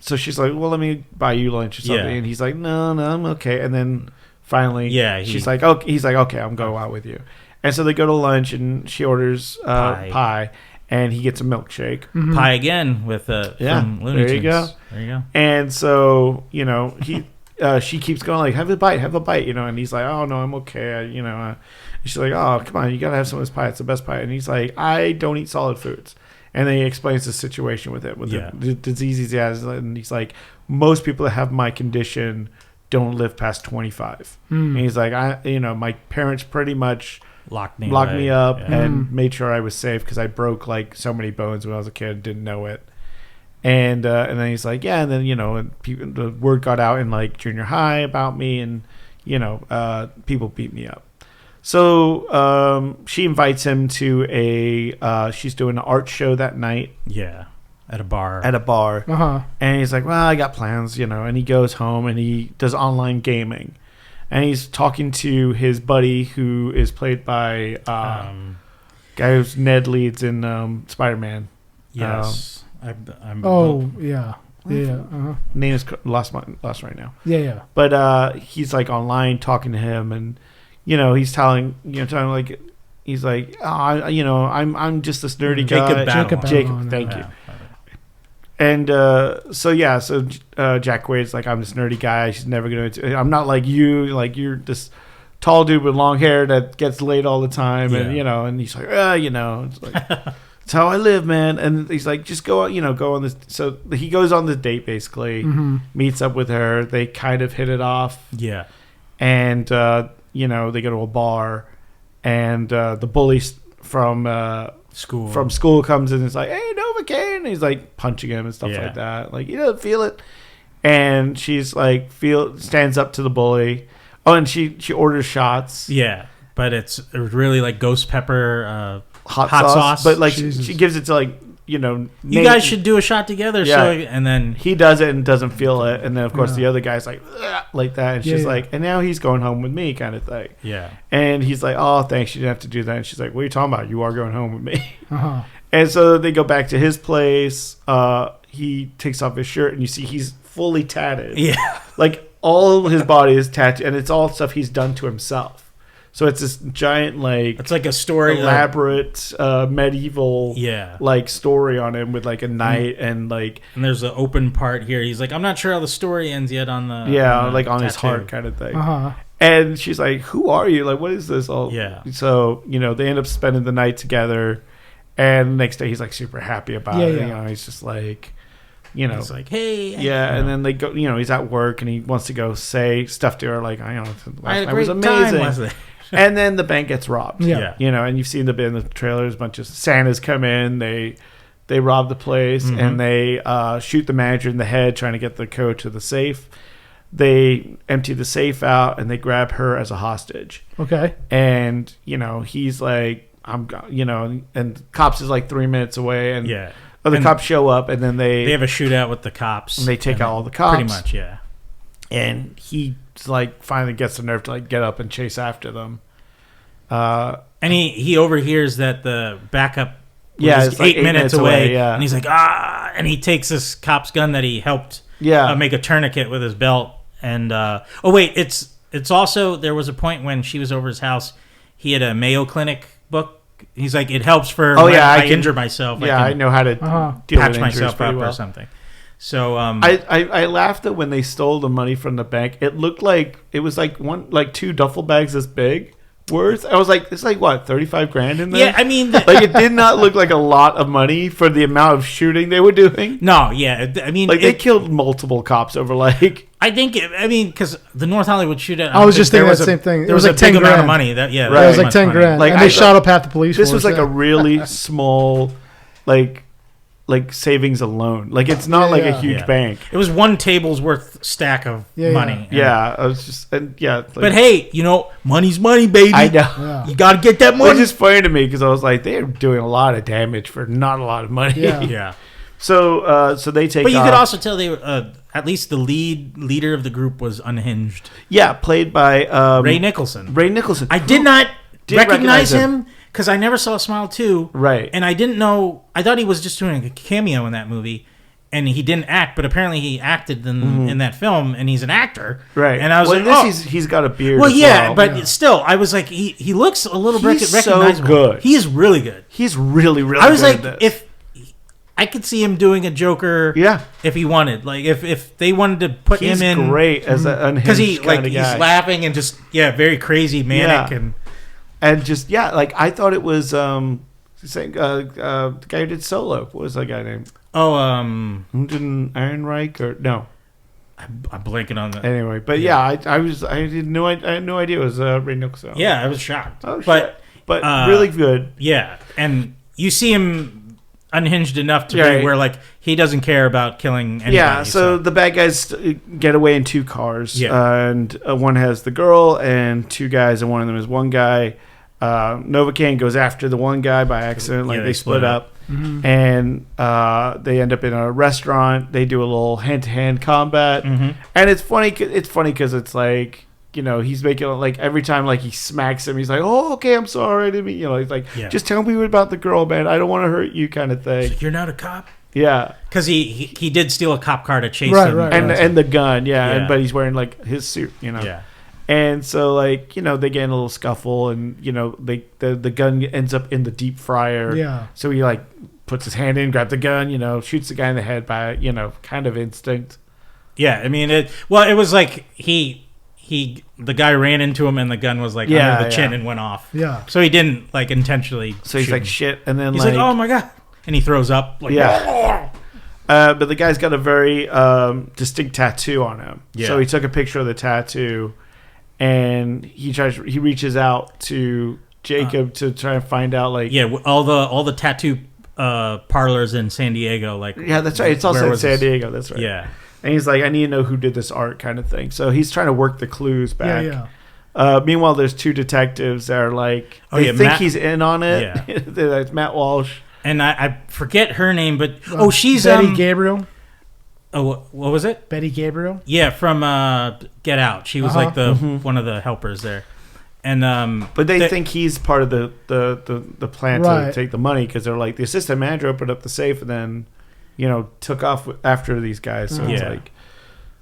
so she's like, well, let me buy you lunch or something. Yeah. And he's like, no, I'm okay. And then finally he's like, okay, I'm going out with you. And so they go to lunch and she orders pie. And he gets a milkshake. Mm-hmm. Pie again with from Looney Tunes. There you go. And so, you know, she keeps going like, have a bite, you know. And he's like, oh, no, I'm okay. And she's like, oh, come on, you got to have some of this pie. It's the best pie. And he's like, I don't eat solid foods. And then he explains the situation with it, the diseases he has. And he's like, most people that have my condition don't live past 25. And he's like, my parents pretty much locked me up and made sure I was safe because I broke like so many bones when I was a kid, didn't know it. And then he's like, yeah, and then the word got out in like junior high about me, and people beat me up. So she invites him to she's doing an art show that night. Yeah, at a bar. And he's like, well, I got plans, and he goes home and he does online gaming. And he's talking to his buddy who is played by guy who's Ned leads in Spider-Man. Yes. Name is lost right now. Yeah. But he's like online talking to him, and he's telling like he's like, I'm just this nerdy guy. Jacob, thank you. And so Jack Quaid's like, I'm this nerdy guy. She's never gonna. I'm not like you. Like you're this tall dude with long hair that gets laid all the time, and and he's like, it's like. It's how I live, man. And he's like, just go on this. So he goes on the date, basically, meets up with her. They kind of hit it off. Yeah. And, they go to a bar. And the bully from school comes in and is like, hey, Novacaine. And he's like punching him and stuff like that. Like, he doesn't feel it. And she's like, stands up to the bully. Oh, and she orders shots. Yeah. But it's really like ghost pepper, hot sauce, but like she gives it to like you guys should do a shot together. Yeah. So and then he does it and doesn't feel it, and then of course the other guy's like that, and she's like, and now he's going home with me, kind of thing. Yeah, and he's like, oh, thanks, you didn't have to do that. And she's like, what are you talking about? You are going home with me. And so they go back to his place. He takes off his shirt, and you see he's fully tatted. Yeah, like all his body is tattooed, and it's all stuff he's done to himself. So it's this giant, like... It's like a story... Elaborate, medieval, like, story on him with, like, a knight and, like... And there's an open part here. He's like, I'm not sure how the story ends yet on the... Yeah, on his heart kind of thing. And she's like, who are you? Like, what is this all? Yeah. So, they end up spending the night together. And the next day, he's, like, super happy about it. Yeah. He's just like... He's like, hey. Yeah, and then they go... he's at work, and he wants to go say stuff to her, like, I had a great was amazing. time, was And then the bank gets robbed. Yeah. And you've seen in the trailers, a bunch of Santas come in, they rob the place, and they shoot the manager in the head trying to get the code to the safe. They empty the safe out, and they grab her as a hostage. Okay. And, he's like, and cops is like 3 minutes away, and other cops show up, and then they have a shootout with the cops. And they take out all the cops. Pretty much, yeah. And he like finally gets the nerve to like get up and chase after them. And he overhears that the backup is like 8 minutes away. Yeah. And he's like, and he takes this cop's gun that he helped make a tourniquet with his belt. And it's also, there was a point when she was over his house, he had a Mayo Clinic book. He's like, it helps for I injure myself. Yeah, I know how to deal patch with myself up well. or something. So I laughed that when they stole the money from the bank, it looked like it was like two duffel bags this big worth. I was like, it's like what, 35 grand in there? Yeah, I mean, like it did not look like a lot of money for the amount of shooting they were doing. No, yeah, I mean, like they killed multiple cops over like. I think because the North Hollywood shootout. I was just thinking the same thing. There was like a big amount of money. That it was like 10 grand. Like and they shot up half the police. This was like a really small, like savings alone. Like it's not like a huge bank. It was one table's worth stack of money. Yeah, I was just but hey, money's money, baby. I know. Yeah. You got to get that money. Which is funny to me because I was like, they're doing a lot of damage for not a lot of money. Yeah. So they take. But you could also tell they were at least the leader of the group was unhinged. Yeah, played by Ray Nicholson. I did not recognize him. Because I never saw Smile 2. Right. And I didn't know... I thought he was just doing a cameo in that movie. And he didn't act. But apparently he acted in that film. And he's an actor. Right. And I was he's got a beard but still, I was like... He looks a little recognizable. He's so good. He is really good. He's really, really good. I was like, if... I could see him doing a Joker if he wanted. Like, if they wanted to put him in... He's great as an unhinged kind of guy. He's laughing and just... very crazy, manic, and just like I thought it was the guy who did Solo. What was that guy named? Didn't Ehrenreich or no? I'm blanking on that. Anyway, but I had no idea it was Ray Nicholson. Yeah, I was shocked. Oh, but really good. Yeah, and you see him. unhinged enough to be where like he doesn't care about killing anybody. Yeah, so the bad guys get away in 2 cars, and one has the girl and 2 guys, and one of them is one guy. Novacaine goes after the one guy by accident, like they split up. Mm-hmm. And they end up in a restaurant. They do a little hand-to-hand combat, and it's funny. It's funny because it's like, you know, he's making like every time like he smacks him, he's like, "Oh, okay, I'm sorry, I didn't mean," you know, he's like, "Just tell me about the girl, man. I don't want to hurt you," kind of thing. Like, you're not a cop. Yeah, because he did steal a cop car to chase him, and the gun, but he's wearing like his suit, you know. Yeah. And so, like, you know, they get in a little scuffle, and you know, the gun ends up in the deep fryer. Yeah. So he like puts his hand in, grabs the gun, you know, shoots the guy in the head by, you know, kind of instinct. Yeah, I mean, it was like the guy ran into him, and the gun was like under the chin and went off. Yeah. So he didn't like intentionally. So he's like, shit, and then he's like, oh my god, and he throws up. Like, but the guy's got a very distinct tattoo on him. Yeah. So he took a picture of the tattoo. And he reaches out to Jacob to try and find out, like, all the tattoo parlors in San Diego, like, that's right. It's also in San Diego. That's right. Yeah. And he's like, I need to know who did this art, kind of thing. So he's trying to work the clues back. Meanwhile, there's 2 detectives that are like, they think he's in on it. Yeah. It's Matt Walsh. And I forget her name, but she's Betty Gabriel. Oh, what was it? Betty Gabriel? Yeah, from Get Out. She was like the one of the helpers there. And but they think he's part of the plan to take the money, because they're like, the assistant manager opened up the safe and then, you know, took off after these guys. So it's like,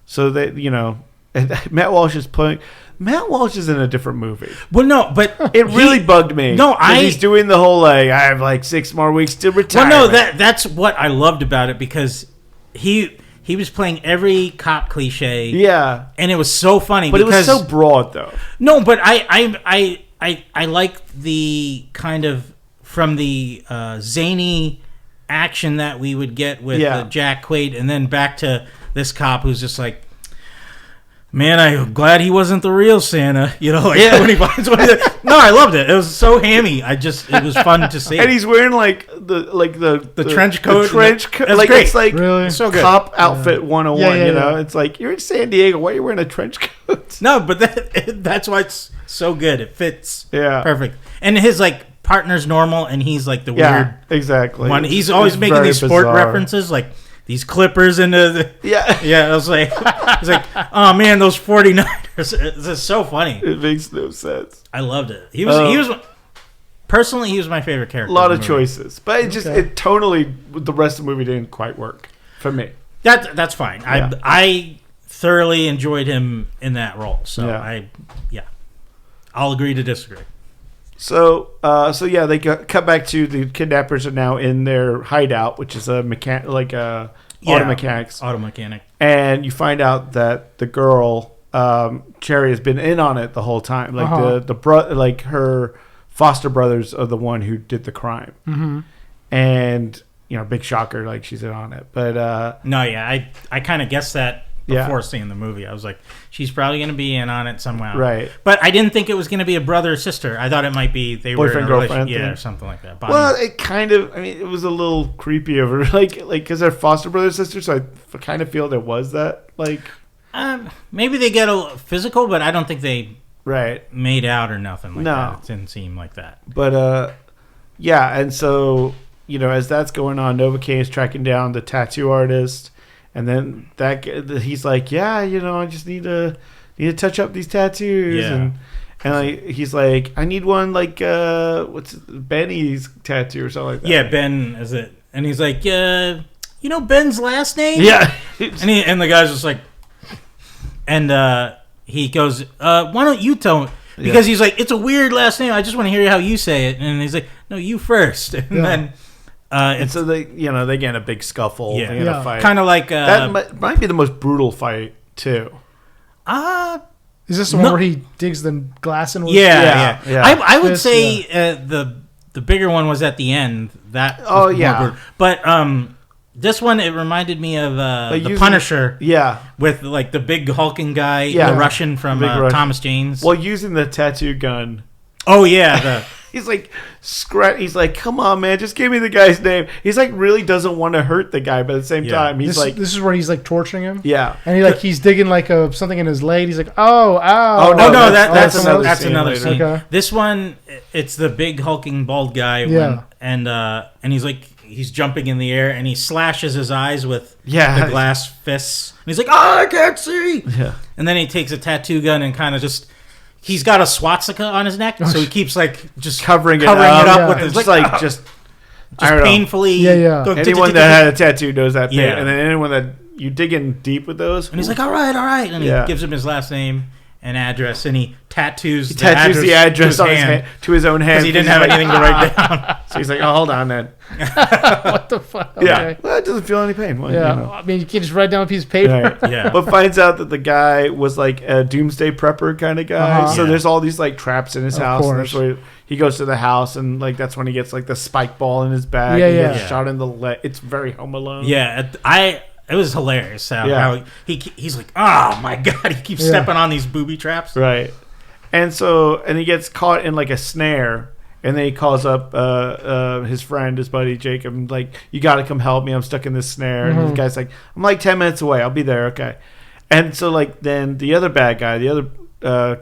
so they, you know, and Matt Walsh is playing. Matt Walsh is in a different movie. Well, no, but it really bugged me. No, he's doing the whole like, I have like 6 more weeks to retire. Well, no, that's what I loved about it, because he was playing every cop cliche. Yeah. And it was so funny. But it was so broad, though. No, but I like the kind of, from the zany action that we would get with Jack Quaid, and then back to this cop who's just like, man, I'm glad he wasn't the real Santa. You know, like when he finds one. No, I loved it. It was so hammy. It was fun to see. And he's wearing like the trench coat. The trench coat. Like, it's like really? So good. Cop outfit 101. You know, it's like, you're in San Diego. Why are you wearing a trench coat? No, but that's why it's so good. It fits. Yeah. Perfect. And his like partner's normal, and he's like the weird. Exactly. One. He's always making these sport references, like these clippers into the I was like, oh man, those 49ers. It's so funny. It makes no sense. I loved it. He was personally, he was my favorite character. A lot of choices, but it totally, the rest of the movie didn't quite work for me. That's fine. I thoroughly enjoyed him in that role. So I'll agree to disagree. So they cut back to the kidnappers are now in their hideout, which is a auto mechanic. And you find out that the girl, Cherry, has been in on it the whole time. Like her foster brothers are the one who did the crime. Mm-hmm. And, you know, big shocker, like she's in on it. But I kind of guessed that before seeing the movie. I was like, she's probably going to be in on it somehow. Right. But I didn't think it was going to be a brother or sister. I thought it might be boyfriend, girlfriend. Yeah, or something like that. Well, it kind of, I mean, it was a little creepy over, like because they're foster brother and sister, so I kind of feel there was that, like. Maybe they get a physical, but I don't think they made out or nothing like that. It didn't seem like that. But, and so, you know, as that's going on, Novacaine is tracking down the tattoo artist. And then he's like, you know, I just need to touch up these tattoos, and he's like, I need one like what's Benny's tattoo or something like that. Yeah, Ben is it? And he's like, you know Ben's last name? Yeah. and the guy's just like, and he goes, why don't you tell me? Because he's like, it's a weird last name. I just want to hear how you say it. And he's like, no, you first. And then. And so they get in a big scuffle. Yeah, in a fight. Kind of like that might be the most brutal fight too. Is this the one where he digs the glass in? Yeah. I would say the bigger one was at the end. That but this one, it reminded me of the Punisher. Yeah, with like the big hulking guy, the Russian from Thomas Jane's. Well, using the tattoo gun. Oh yeah, He's like, he's like, come on, man, just give me the guy's name. He's like, really doesn't want to hurt the guy, but at the same time, he's this is where he's like torturing him. Yeah, and he's digging like something in his leg. He's like, oh, that's another scene. Okay. This one, it's the big hulking bald guy. And he's like. He's jumping in the air and he slashes his eyes with the glass fists. And he's like, I can't see. Yeah. And then he takes a tattoo gun and kind of he's got a swastika on his neck, so he keeps like just covering it up with his just painfully. Yeah. Anyone that had a tattoo knows that pain. Yeah. And then anyone that you dig in deep with those. And he's like, all right. And he gives him his last name and address, and he tattoos the address on to his own hand because he didn't have anything to write down. So he's like, oh, hold on then. What the fuck? Okay. Yeah, well, it doesn't feel any pain. Well, I mean, you can't just write down a piece of paper. Right. Yeah, but finds out that the guy was like a doomsday prepper kind of guy. So there's all these like traps in his house. And that's where he goes to the house, and like that's when he gets like the spike ball in his bag. He gets shot in the leg. It's very Home Alone. Yeah, it was hilarious how he's like, oh my god, he keeps stepping on these booby traps. Right. And he gets caught in like a snare, and then he calls up his friend, his buddy Jacob, like, you got to come help me. I'm stuck in this snare. And the guy's like, I'm like 10 minutes away. I'll be there. Okay. And so like then the other bad guy,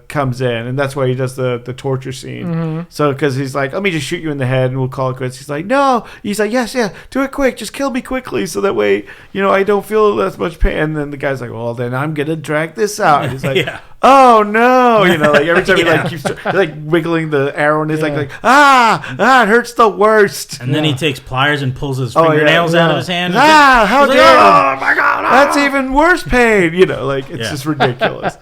comes in, and that's why he does the torture scene. So because he's like, let me just shoot you in the head and we'll call it quits. He's like, no. He's like, yes, do it quick, just kill me quickly, so that way I don't feel as much pain. And then the guy's like, well, then I'm gonna drag this out. And he's like, oh no, like every time he like keeps like wiggling the arrow in his like it hurts the worst. And then he takes pliers and pulls his fingernails out of his hand. How dare you? Oh my god, that's even worse pain. It's just ridiculous.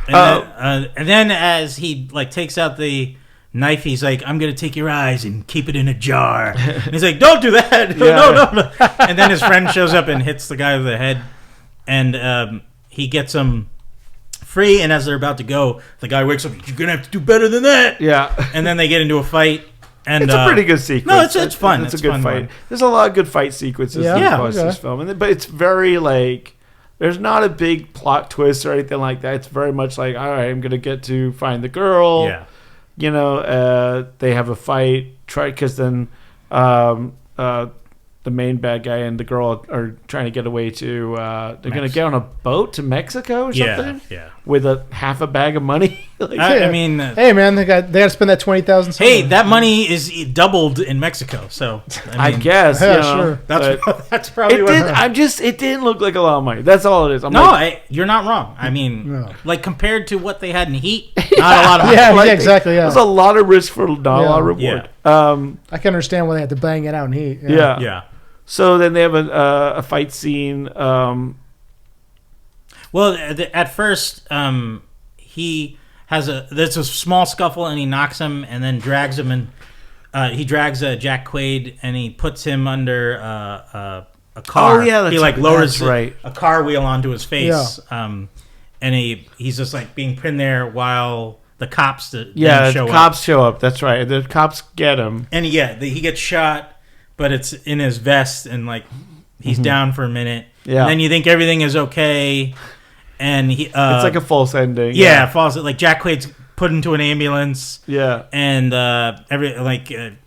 And then as he like takes out the knife, he's like, I'm gonna take your eyes and keep it in a jar. And he's like, don't do that. No. And then his friend shows up and hits the guy with the head, and he gets him free. And as they're about to go, the guy wakes up. You're gonna have to do better than that. Yeah. And then they get into a fight. And it's a pretty good sequence. No, it's fun. It's a good fight. There's a lot of good fight sequences in this film, but it's very like. There's not a big plot twist or anything like that. It's very much like, all right, I'm going to get to find the girl. Yeah. They have a fight. Because then the main bad guy and the girl are trying to get away to... they're going to get on a boat to Mexico or something? Yeah. With half a bag of money. I mean... hey, man, they got to spend that $20,000. Hey, that money is doubled in Mexico, so... I guess. Sure. That's probably what... It didn't look like a lot of money. That's all it is. You're not wrong. I mean, like, compared to what they had in Heat, not a lot of money. Exactly, There's a lot of risk for not a lot of reward. I can understand why they had to bang it out in Heat. Yeah. So then they have a fight scene. Well, at first, he has there's a small scuffle, and he knocks him, and then drags him, and he drags Jack Quaid, and he puts him under a car. Oh yeah, he like lowers a car wheel onto his face, and he's just like being pinned there while the cops show up. The cops show up. That's right. The cops get him, and he gets shot, but it's in his vest, and like he's down for a minute. Yeah, and then you think everything is okay. And it's like a false ending. Yeah, false. Like Jack Quaid's put into an ambulance. Yeah, and the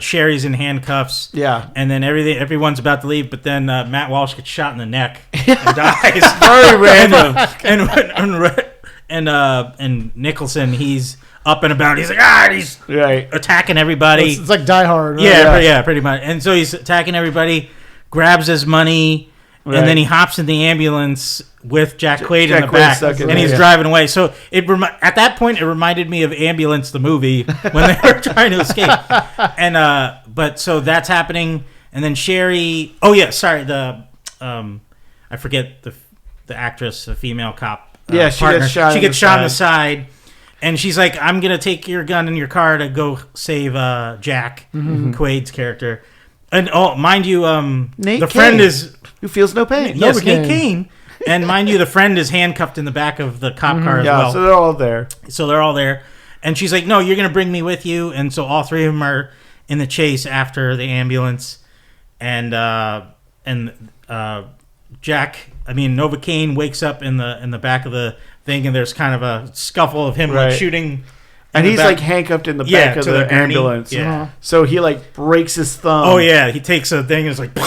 Sherry's in handcuffs. Yeah, and then everyone's about to leave, but then Matt Walsh gets shot in the neck and dies. Very random. And Nicholson, he's up and about. He's like he's attacking everybody. It's like Die Hard. Right? Yeah, pretty much. And so he's attacking everybody, grabs his money. Right. And then he hops in the ambulance with Jack Quaid in the back, and he's driving away. So at that point, it reminded me of Ambulance, the movie, when they were trying to escape. And but so that's happening, and then Sherry. Oh yeah, sorry. I forget the actress, the female cop. She gets shot. She gets shot in the side, and she's like, "I'm gonna take your gun and your car to go save Jack Quaid's character." And mind you, Nate the Kane, friend is who feels no pain. Yes, Novacaine. Nate Kane. And mind you, the friend is handcuffed in the back of the cop car as well. So they're all there. And she's like, "No, you're going to bring me with you." And so all three of them are in the chase after the ambulance. And Novacaine wakes up in the back of the thing, and there's kind of a scuffle of him like shooting And he's like handcuffed in the back of the ambulance. Yeah. So he like breaks his thumb. Oh yeah, he takes a thing and is like,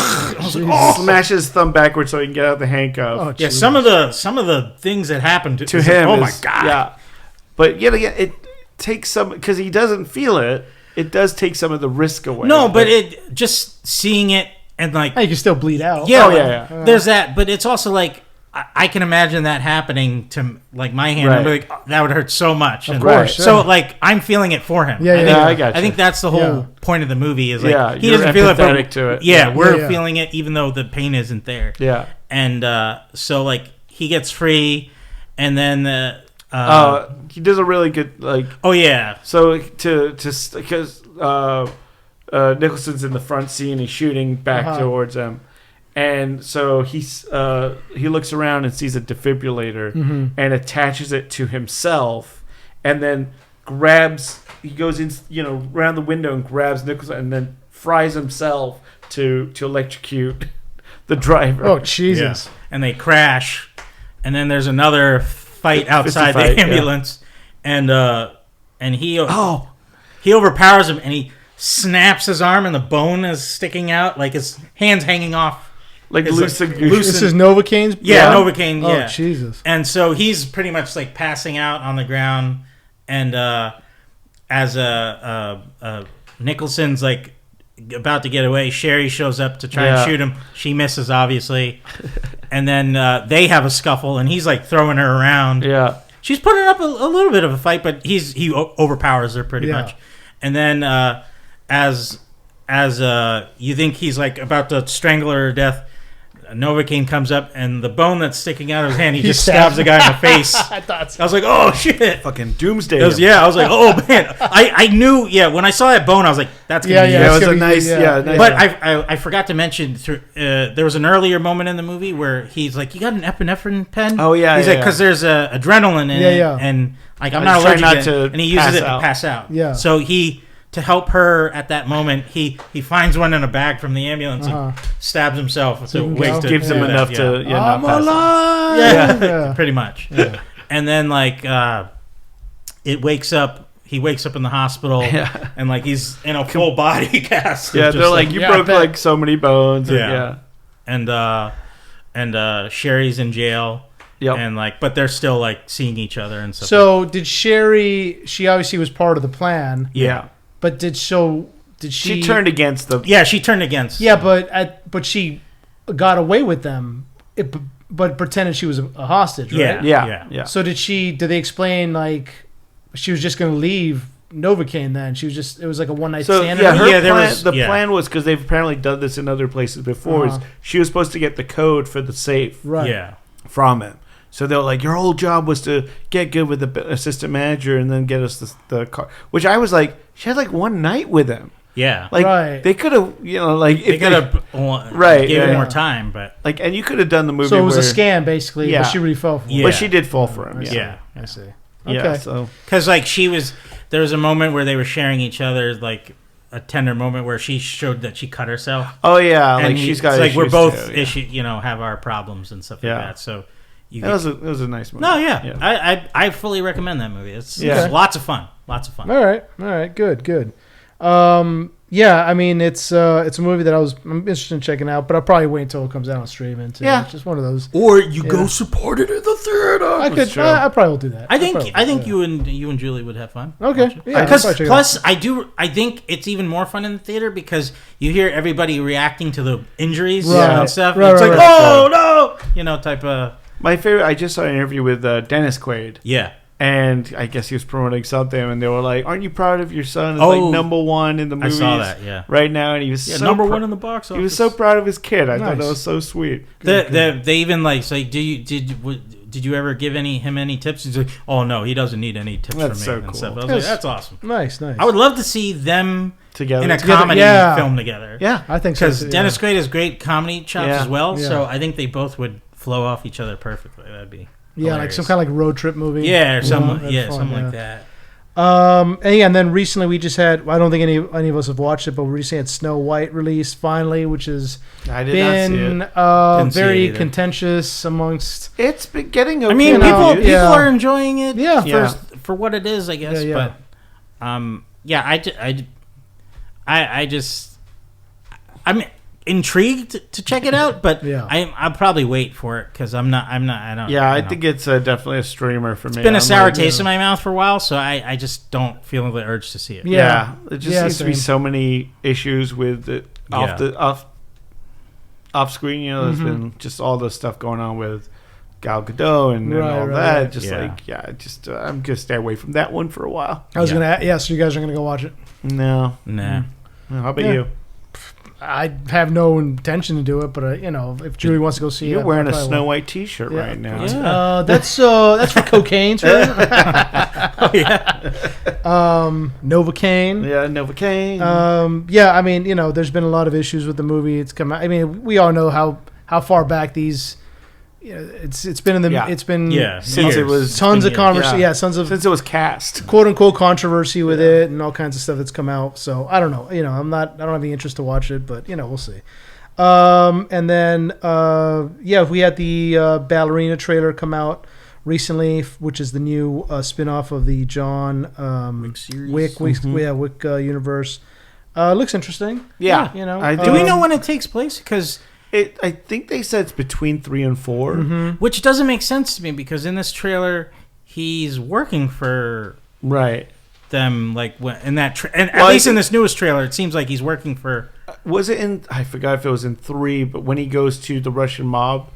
smashes his thumb backwards so he can get out the handcuff. Oh, yeah. Some of the things that happened to him. Like, oh my god. Yeah. But yet again, it takes some because he doesn't feel it. It does take some of the risk away. No, but it just seeing it and like you can still bleed out. Yeah, there's that, but it's also like. I can imagine that happening to like my hand. Right. I'd be like, oh, that would hurt so much. Of course. So like I'm feeling it for him. I got you. I think that's the whole point of the movie is like he doesn't feel it, but to it. We're feeling it even though the pain isn't there. Yeah. And so like he gets free, and then he does a really good like. Oh yeah. So because Nicholson's in the front seat and he's shooting back towards him. And so he looks around and sees a defibrillator and attaches it to himself, and then he goes in, around the window and grabs Nicholson and then fries himself to electrocute the driver. Oh Jesus! Yeah. And they crash, and then there's another fight outside the ambulance, and he overpowers him and he snaps his arm and the bone is sticking out, like his hand's hanging off. Like loose. This is Novacaine's? Yeah, Novacaine, yeah. Oh, Jesus. And so he's pretty much like passing out on the ground, and as Nicholson's like about to get away, Sherry shows up to try and shoot him. She misses, obviously. And then they have a scuffle, and he's like throwing her around. Yeah. She's putting up a little bit of a fight, but he overpowers her pretty much. And then as you think he's like about to strangle her to death, Novacaine comes up, and the bone that's sticking out of his hand, he just stabs the guy in the face. I was like, oh shit, fucking doomsday. I was like, oh man, I knew. Yeah, when I saw that bone, I was like, that's gonna be. Yeah, it was a nice. But I forgot to mention there was an earlier moment in the movie where he's like, you got an epinephrine pen? Oh yeah, he's like, because there's adrenaline in it, and like I'm not allergic to it, and he uses it to pass out. Yeah, so to help her at that moment, he finds one in a bag from the ambulance and stabs himself. So gives him enough to I'm alive. Yeah, pretty much. Yeah. And then like he wakes up in the hospital and like he's in a full body cast. Yeah, they're like, you broke like so many bones. And Sherry's in jail. Yep. And like, but they're still like seeing each other and stuff. So did Sherry? She obviously was part of the plan. Yeah. But did she? She turned against them. Yeah, she turned against. Yeah, but she got away with them. But pretended she was a hostage, right? Yeah. So did they explain like she was just going to leave Novacaine? Then she was just. It was like a one night stand. The plan was because they've apparently done this in other places before. Is she was supposed to get the code for the safe, right? From him. So they're like, your whole job was to get good with the assistant manager and then get us the car. Which I was like, she had like one night with him. Yeah. Like, they could have, like... They could have gave him more time, but... Like, and you could have done the movie So it was a scam, basically, but she really fell for it. But she did fall for him, I see. Okay. Yeah, so... Because, like, there was a moment where they were sharing each other, like... A tender moment where she showed that she cut herself. Oh yeah, and like she's got. Like we're both have our problems and stuff like that. So it was a nice movie. No, I fully recommend that movie. It's lots of fun. All right, good. Yeah, I mean it's a movie that I'm interested in checking out, but I'll probably wait until it comes out on streaming. Too. Yeah, it's just one of those. Or you go support it in the theater. I probably will do that. I think you and Julie would have fun. Okay, yeah. Plus, I think it's even more fun in the theater because you hear everybody reacting to the injuries and stuff. It's like, oh no, type of. My favorite. I just saw an interview with Dennis Quaid. Yeah. And I guess he was promoting something, and they were like, "Aren't you proud of your son? It's like #1 in the movies." I saw that, right now, and he was so #1 in the box office. He was so proud of his kid. I thought that was so sweet. They even like say, did you ever give him any tips? He's like, "Oh no, he doesn't need any tips from me." So cool. And stuff. I was like, that's awesome. Nice. I would love to see them together in a comedy film together. Yeah, I think so. Because Dennis Quaid has great comedy chops as well, so I think they both would flow off each other perfectly. That'd be. Yeah, hilarious. like some kind of like road trip movie. Yeah, or something like that. And then recently we just had, I don't think any of us have watched it, but we recently had Snow White released finally, which has been very contentious amongst... It's been getting okay. I mean, people are enjoying it for for what it is, I guess. But Yeah, I'm intrigued to check it out, but I'll probably wait for it because I don't. Yeah, I think it's definitely a streamer for me. It's been a sour taste in my mouth for a while, so I just don't feel the urge to see it. Yeah, it just seems to be so many issues with it off screen. You know, there's been just all the stuff going on with Gal Gadot and all that. Just I'm gonna stay away from that one for a while. I was gonna. So you guys are gonna go watch it? No, nah. How about you? I have no intention to do it, but if Julie wants to go see it, you're wearing a Snow White T-shirt right now. Yeah. That's for cocaine, sir. Novacaine. Yeah, Novacaine. I mean, there's been a lot of issues with the movie. It's come out. I mean, we all know how far back these. It's been in the it's been since it was tons of conversation since it was cast, quote unquote controversy with it and all kinds of stuff that's come out. So I don't know, I don't have any interest to watch it, but we'll see. And then we had the Ballerina trailer come out recently, which is the new spin-off of the John Wick series. Wick universe. Looks interesting. Yeah. Do we know when it takes place? Because I think they said it's between 3 and 4, which doesn't make sense to me because in this trailer he's working for them. Like in that, at least in this newest trailer, it seems like he's working for. Was it in? I forgot if it was in 3, but when he goes to the Russian mob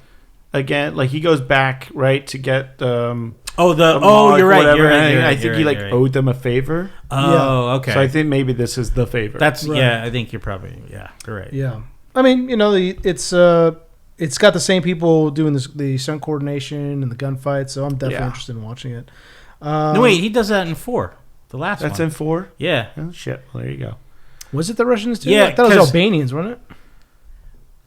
again, like he goes back to get. You're right. I think he owed them a favor. Oh, okay. So I think maybe this is the favor. That's I think you're probably you're right. Yeah. I mean, it's got the same people doing the stunt coordination and the gunfight, so I'm definitely interested in watching it. No, wait, he does that in 4. The last one. That's in 4? Yeah. Oh, shit. Well, there you go. Was it the Russians too? Yeah, I thought it was Albanians, wasn't it?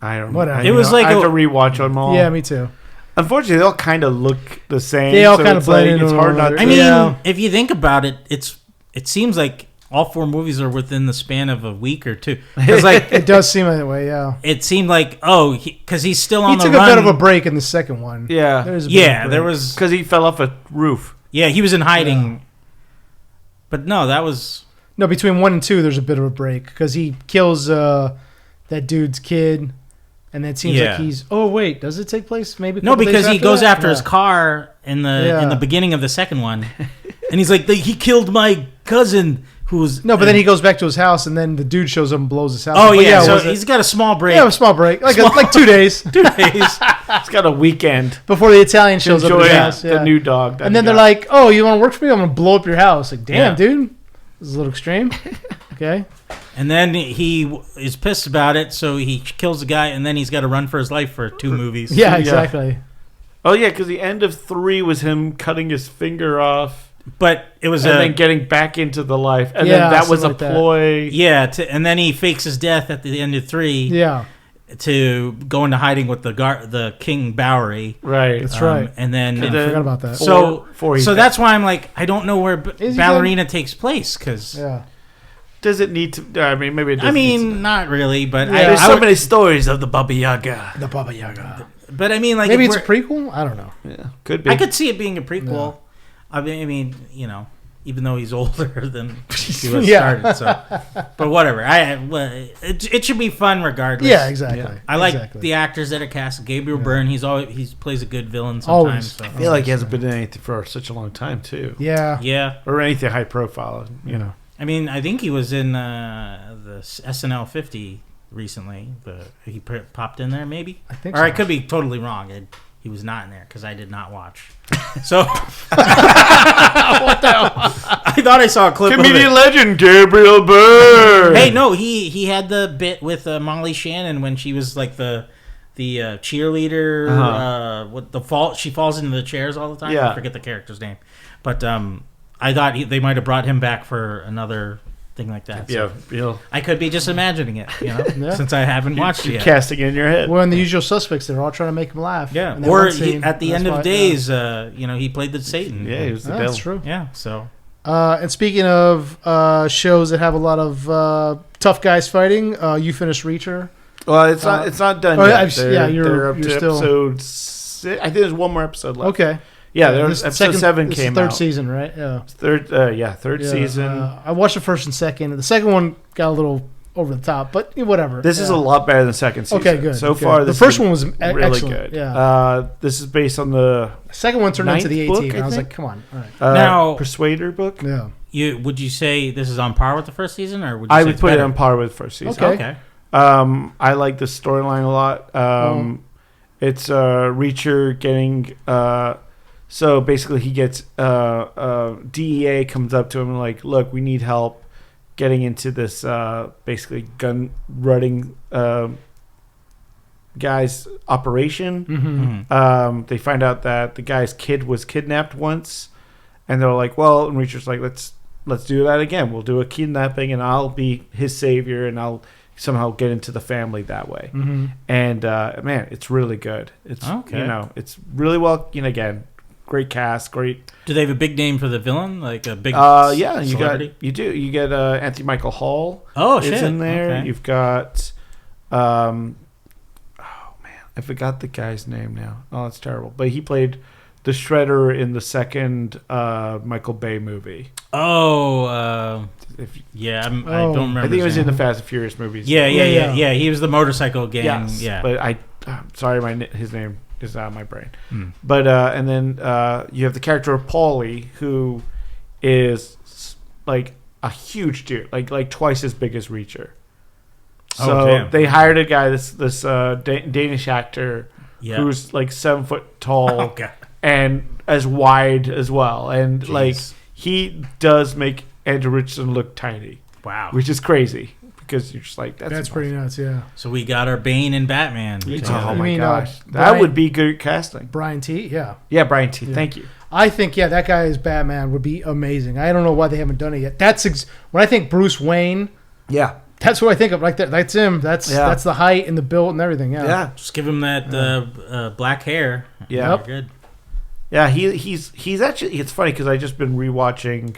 I don't know. Whatever. It was like I have to rewatch them all. Yeah, me too. Unfortunately, they all kind of look the same. They all kind of blend in. It's hard not to. I mean, if you think about it, it seems like all 4 movies are within the span of a week or 2. Because it does seem that way. Yeah. It seemed like because he's still on the run. He took a bit of a break in the second one. Yeah. There was because he fell off a roof. Yeah, he was in hiding. Yeah. But no, that was between 1 and 2. There's a bit of a break because he kills that dude's kid, and it seems like he's. Oh wait, does it take place maybe? No, because he goes after his car in the beginning of the second one, and he's like, he killed my cousin. But then he goes back to his house, and then the dude shows up and blows his house. Oh, yeah, so he's got a small break. Yeah, a small break. Like 2 days. 2 days. He's got a weekend. Before the Italian shows up at his house. The new dog. And then they're like, oh, you want to work for me? I'm going to blow up your house. Like, damn, dude. This is a little extreme. Okay. And then he is pissed about it, so he kills the guy, and then he's got to run for his life for 2 movies. Yeah, exactly. Oh, yeah, because the end of 3 was him cutting his finger off. But it was then getting back into the life, and then that was a ploy. Yeah, and then he fakes his death at the end of 3. Yeah, to go into hiding with the King Bowery. Right, that's right. And then I forgot about that. So that's why I'm like, I don't know where Ballerina takes place because. Yeah. Does it need to? I mean, maybe it doesn't. I mean, not really, but there's so many stories of the Baba Yaga. The Baba Yaga. But I mean, like maybe it's a prequel. I don't know. Yeah, could be. I could see it being a prequel. Yeah. I mean, even though he's older than he was started. So, but whatever. It should be fun regardless. Yeah, exactly. Yeah. I like the actors that are cast. Gabriel Byrne. He plays a good villain sometimes. So. I feel like he hasn't been in anything for such a long time too. Yeah. Yeah. Or anything high profile. I mean, I think he was in the SNL 50 recently. He popped in there, maybe. I think. Or I could be totally wrong. He was not in there because I did not watch. So what the hell? I thought I saw a clip. Comedian legend Gabriel Byrne. Hey, no, he had the bit with Molly Shannon when she was like the cheerleader. She falls into the chairs all the time. Yeah. I forget the character's name, but I thought they might have brought him back for another thing like that. Yeah, so I could be just imagining it, since I haven't watched it yet. Casting it in your head. Well, in The Usual Suspects, they're all trying to make him laugh. Yeah, or at the end of days, he played the Satan. Yeah, he was the devil. That's true. Yeah, so. And speaking of shows that have a lot of tough guys fighting, you finished Reacher. Well, it's not done yet. You're up to still. episode 6. I think there's one more episode left. Okay. Yeah, episode 7 came third out. Season, right? Yeah. Third season. I watched the first and second. The second one got a little over the top, but whatever. This is a lot better than the second season. Okay, good. So far, the first one was really excellent. Good. Yeah. This is based on the second one turned into the 18. book, I was like, come on. All right. Now, Persuader book. Yeah. Would you say this is on par with the first season, or would you I say would it's put better? it on par with the first season. Okay. I like the storyline a lot. It's Reacher getting. So basically, he gets DEA comes up to him and like, look, we need help getting into this basically gun running guy's operation. Mm-hmm. They find out that the guy's kid was kidnapped once, and they're like, well, and Reacher's like, let's do that again. We'll do a kidnapping, and I'll be his savior, and I'll somehow get into the family that way. Mm-hmm. And man, it's really good. It's it's really well. Again, great cast, great. Do they have a big name for the villain? Like a big celebrity? You get Anthony Michael Hall. Oh, is shit. in there. Okay. You've got oh man, I forgot the guy's name now. Oh, that's terrible. But he played the Shredder in the second Michael Bay movie. Oh, I don't remember. I think it was in the Fast and Furious movies. Yeah. He was the motorcycle gang. Yes, yeah. But I'm sorry, his name is out of my brain. But and then you have the character of Paulie, who is like a huge dude, like twice as big as Reacher. So they hired a guy, this Danish actor, who's like 7 foot tall and as wide as well, and like he does make Andrew Richardson look tiny. Wow, which is crazy because you're just like that's pretty nuts. Yeah. So we got our Bane and Batman. Oh my gosh, that would be good casting. Brian T. Yeah, Brian T. Thank you. I think that guy as Batman would be amazing. I don't know why they haven't done it yet. That's when I think Bruce Wayne. Yeah. That's what I think of. Like that's him. That's the height and the build and everything. Yeah. Just give him that black hair. Yeah. Yep. Good. Yeah. He's actually. It's funny because I just been rewatching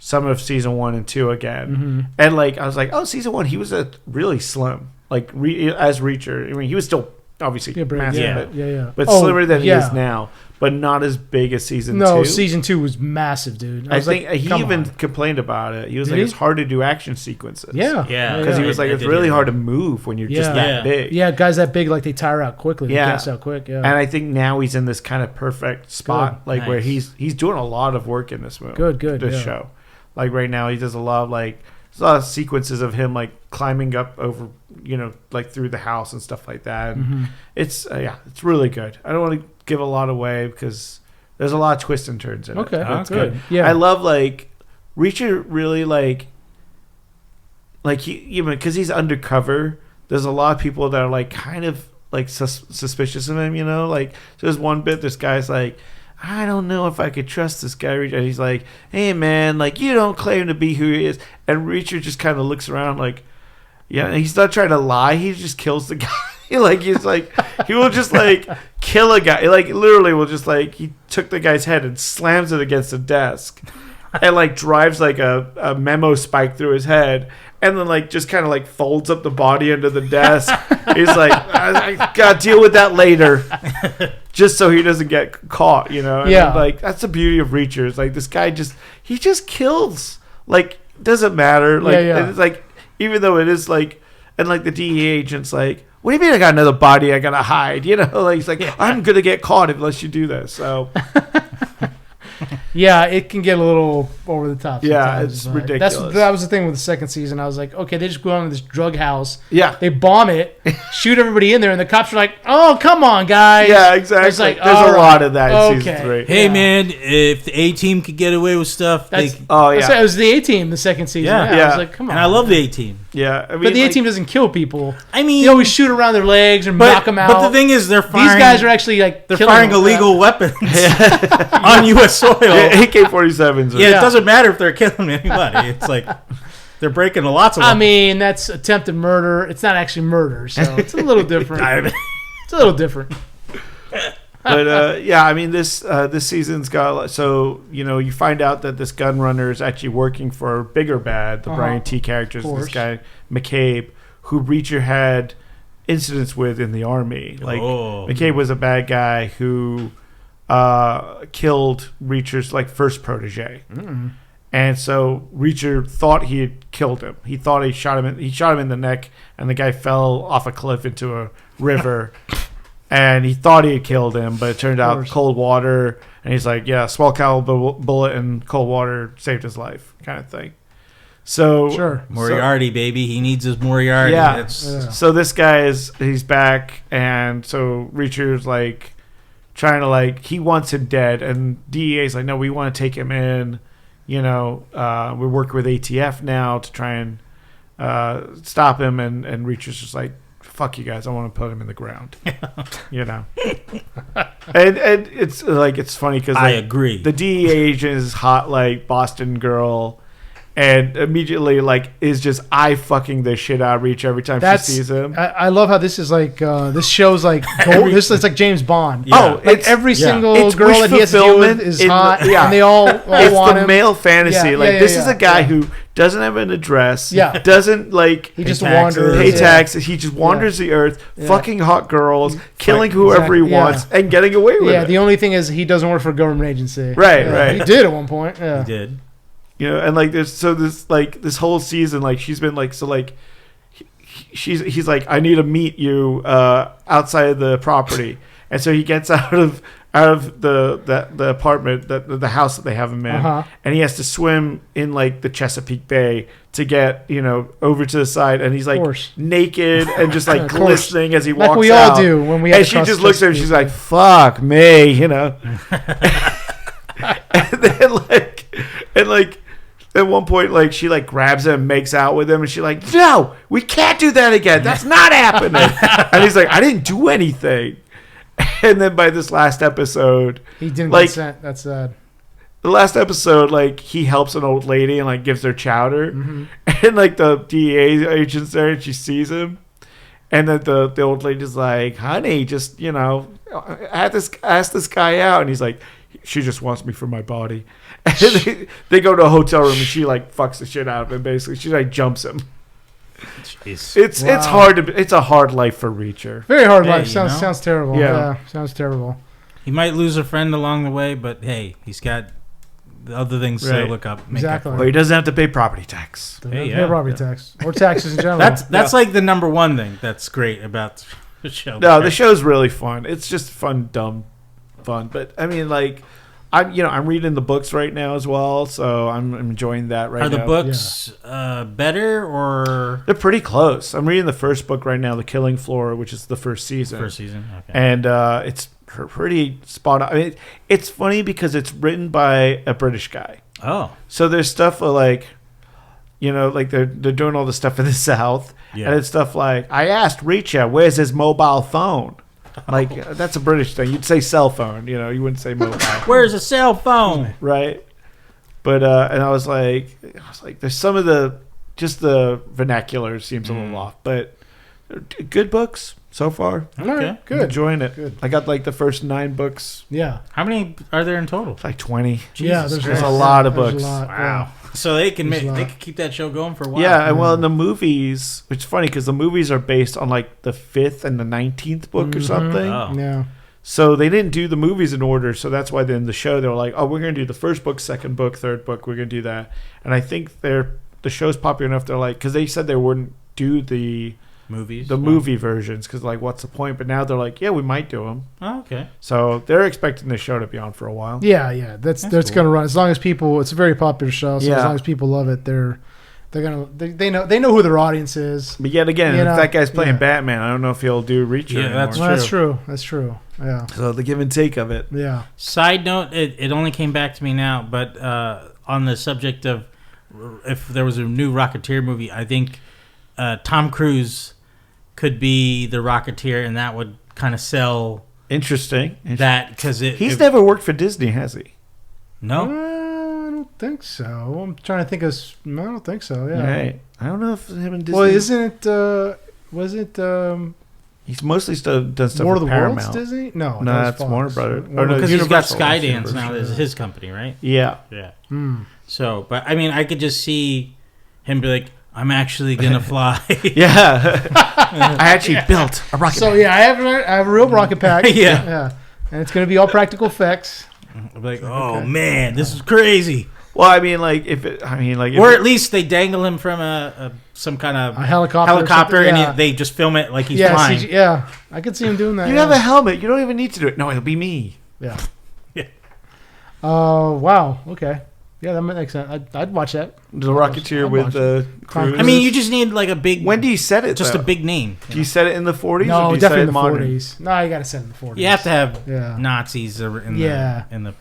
some of season 1 and 2 again, and like I was like, oh, season 1 he was really slim, like as Reacher. I mean, he was still obviously massive, but slimmer than he is now. But not as big as season 2. No, season 2 was massive, dude. I think he even complained about it. He was it's hard to do action sequences. Yeah. Because he was like, it's really hard to move when you're just that big. Yeah, guys that big, like they tire out quickly. They gas out quick. Yeah. And I think now he's in this kind of perfect spot, where he's doing a lot of work in this movie. Good. This show, like right now, he does a lot of sequences of him like climbing up over, like through the house and stuff like that. And it's really good. I don't want to give a lot away because there's a lot of twists and turns in it. Okay, that's good. good. Yeah, I love Reacher really like he because he's undercover. There's a lot of people that are like kind of like suspicious of him. Like there's one bit this guy's like, I don't know if I could trust this guy. And he's like, hey man, like you don't claim to be who he is. And Reacher just kind of looks around like, yeah, he's not trying to lie. He just kills the guy. He's like, he will just like kill a guy. Like literally will just like, he took the guy's head and slams it against a desk and like drives like a memo spike through his head. And then like just kind of like folds up the body under the desk. He's like, I gotta deal with that later, just so he doesn't get caught. And like that's the beauty of Reacher. It's like this guy he just kills. Like doesn't matter. Like and it's like even though it is like, and like the DEA agent's like, what do you mean I got another body I gotta hide? Like he's like, I'm gonna get caught unless you do this. So. Yeah, it can get a little over the top. Yeah, it's ridiculous. That was the thing with the second season. I was like, okay, they just go on to this drug house. Yeah. They bomb it, shoot everybody in there, and the cops are like, oh, come on, guys. Yeah, exactly. It's like, there's a lot of that in season 3. Hey, man, if the A-Team could get away with stuff, it was the A-Team the second season. Yeah. I was like, come on. And I love the A-Team. Yeah. I mean, but the A-Team doesn't kill people. I mean, they always shoot around their legs or knock them out. But the thing is, they're firing. These guys are actually like, they're firing illegal weapons on U.S. soil. AK-47s. Yeah, it doesn't matter if they're killing anybody. It's like they're breaking lots of. I mean, that's attempted murder. It's not actually murder, so it's a little different. It's a little different. But I mean, this season's got you find out that this gun runner is actually working for Bigger Bad, the Brian T. characters, this guy McCabe, who Reacher had incidents with in the army. Like McCabe was a bad guy who killed Reacher's like first protege. And so Reacher thought he had killed him. He thought he shot him. He shot him in the neck, and the guy fell off a cliff into a river. And he thought he had killed him, but it turned out cold water. And he's like, "Yeah, small caliber bullet and cold water saved his life," kind of thing. So Moriarty, baby, he needs his Moriarty. Yeah. So this guy he's back, and so Reacher's like trying to like he wants him dead, and DEA's like, "No, we want to take him in." You know, we're working with ATF now to try and stop him, and Reacher's just like, "Fuck you guys, I want to put him in the ground." You know, and it's like it's funny because like, I agree. The DEA agent is hot like Boston girl, and immediately like is just eye fucking the shit out of Reach every time she sees him. I love how this is like this show's like this is like James Bond. Yeah. Oh, like every single girl that he has to deal with is hot, and they all want it's the him. male fantasy. This is a guy who doesn't have an address. Doesn't like he just wanders. Pay taxes. He just wanders the earth, fucking hot girls, killing whoever he wants, and getting away with it. Yeah, the only thing is he doesn't work for a government agency. Right. He did at one point. Yeah. He did. You know, and like this whole season, like she's been like he's like, "I need to meet you outside of the property," and so he gets out of the apartment, the house that they have him in, and he has to swim in like the Chesapeake Bay to get over to the side, and he's like naked and just like glistening as he walks out. Like we all do when we. And she just looks at him, she's like, "Fuck me," and then at one point, like she like grabs him, makes out with him, and she's like, "No, we can't do that again. That's not happening." And he's like, "I didn't do anything." And then by this last episode, he didn't consent. That's sad. The last episode, like he helps an old lady and like gives her chowder, and like the DEA agent's there, and she sees him, and then the old lady's like, "Honey, just ask this guy out," and he's like, "She just wants me for my body." And they go to a hotel room and she like fucks the shit out of him. Basically, she like jumps him. Jeez. It's hard it's a hard life for Reacher. Very hard life. Sounds terrible. Yeah, sounds terrible. He might lose a friend along the way, but hey, he's got the other things to look up. Exactly. Well, he doesn't have to pay property tax. Pay property tax or taxes in general. That's like the number one thing that's great about the show. No, the show's really fun. It's just fun, dumb fun. But I mean, like. I'm reading the books right now as well, so I'm enjoying that right now. Are the books better or? They're pretty close. I'm reading the first book right now, The Killing Floor, which is the first season. Okay. And it's pretty spot on. I mean, it's funny because it's written by a British guy. Oh. So there's stuff like, like they're doing all the stuff in the South, and it's stuff like, "I asked Reacher, where's his mobile phone?" Like that's a British thing. You'd say cell phone, you wouldn't say mobile. Where's a cell phone? Right. But and I was like, there's some of the vernacular seems a little off, but good books so far. Okay, good. I'm enjoying it. Good. I got like the first 9 books. Yeah. How many are there in total? Like 20. Jesus there's a lot of books. Wow. So they can keep that show going for a while. Yeah, and well, in the movies, which is funny because the movies are based on like the 5th and the 19th book or something. Oh. Yeah. So they didn't do the movies in order, so that's why then the show they were like, "Oh, we're going to do the first book, second book, third book. We're going to do that." And I think the show's popular enough. They're like, because they said they wouldn't do the movie versions because like, what's the point? But now they're like, yeah, we might do them. Oh, okay. So they're expecting the show to be on for a while. Yeah. That's cool. Going to run as long as people. It's a very popular show, so as long as people love it, they know who their audience is. But yet again, if that guy's playing Batman, I don't know if he'll do Reacher anymore. That's true. Yeah. So the give and take of it. Yeah. Side note: it only came back to me now, but on the subject of if there was a new Rocketeer movie, I think Tom Cruise could be the Rocketeer, and that would kind of sell. Interesting. That because he's never worked for Disney, has he? No. I don't think so. I'm trying to think of. No, I don't think so. Yeah. Right. I don't know if him and Disney. Well, isn't it? Was it? He's mostly done stuff War with of the Paramount. Worlds, Disney? No, that's Warner Brothers. Because he's got Skydance now. Is his company, right? Yeah. So, but I mean, I could just see him be like, "I'm actually gonna fly." Yeah. I actually built a rocket. So I have a real rocket pack. Yeah. And it's going to be all practical effects. I'm like, oh man, this is crazy. Well, I mean, like or at least they dangle him from some kind of a helicopter, and they just film it like he's flying. I could see him doing that. You have a helmet. You don't even need to do it. No, it'll be me. Yeah. Wow. Okay. Yeah, that makes sense. I'd watch that. The Rocketeer with the crew. I mean, you just need like a big. When do you set it? Just a big name. Do you set it in the 40s? No, or do you definitely in the modern? 40s. No, you got to set it in the 40s. You have to have Nazis in the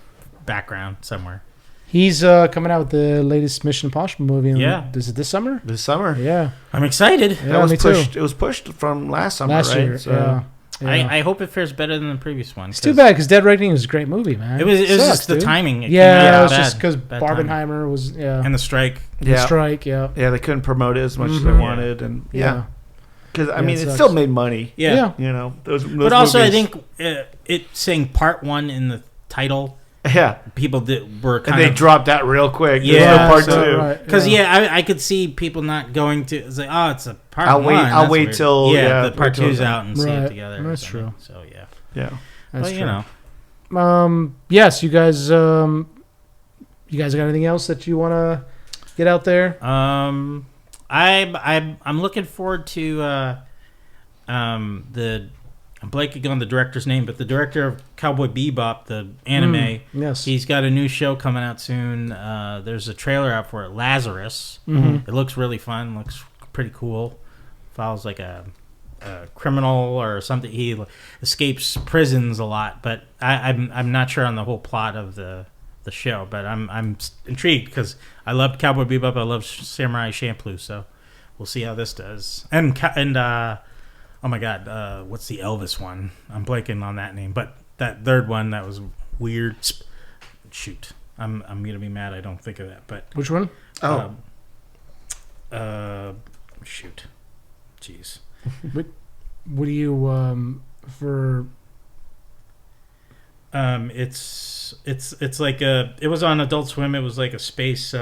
background somewhere. He's coming out with the latest Mission Impossible movie. Is it this summer? This summer. Yeah. I'm excited. Yeah, me too. It was pushed from last summer, right? Year, so. yeah. I hope it fares better than the previous one. It's too bad because Dead Reckoning was a great movie, man. It was just the timing. It was just because Barbenheimer was and the strike. The strike, yeah. They couldn't promote it as much as they wanted, and because I mean, it still made money. Yeah. You know, those but also, movies. I think it saying Part 1 in the title. Yeah, people were kind of... And they dropped that real quick. Yeah, Part 2. Because, I could see people not going to... It's like, it's a Part 1. I'll wait till... the Part 2's out and see it together. That's true. So, yeah. Yeah. That's true. Yes, you guys got anything else that you want to get out there? I'm looking forward to I'm blanking on the director's name, but the director of Cowboy Bebop, the anime, yes, he's got a new show coming out soon. There's a trailer out for it, Lazarus. Mm-hmm. It looks really fun. Looks pretty cool. Follows like a criminal or something. He escapes prisons a lot, but I'm not sure on the whole plot of the show. But I'm intrigued because I loved Cowboy Bebop. I love Samurai Champloo, so we'll see how this does. And oh my God, what's the Elvis one? I'm blanking on that name, but that third one that was weird. Shoot, I'm gonna be mad. I don't think of that. But which one? Shoot, jeez. What do you for? It's like it was on Adult Swim. It was like a space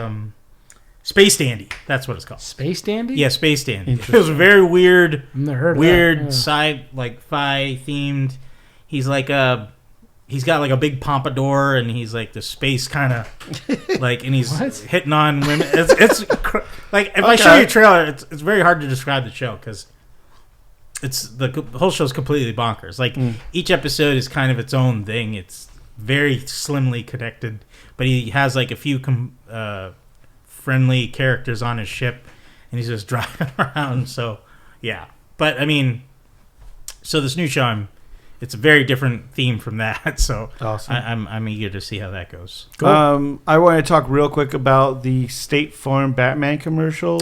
Dandy. That's what it's called. Space Dandy? Yeah, Space Dandy. It was very weird. Never heard of weird that. sci fi themed. He's like he's got like a big pompadour and he's like the space kind of like, and he's hitting on women. It's like if I show you a trailer, it's very hard to describe the show because it's the whole show's completely bonkers. Like each episode is kind of its own thing. It's very slimly connected, but he has like a few friendly characters on his ship and he's just driving around. So yeah, but I mean, so this new show, it's a very different theme from that. So awesome. I'm eager to see how that goes. Cool. I want to talk real quick about the State Farm Batman commercial.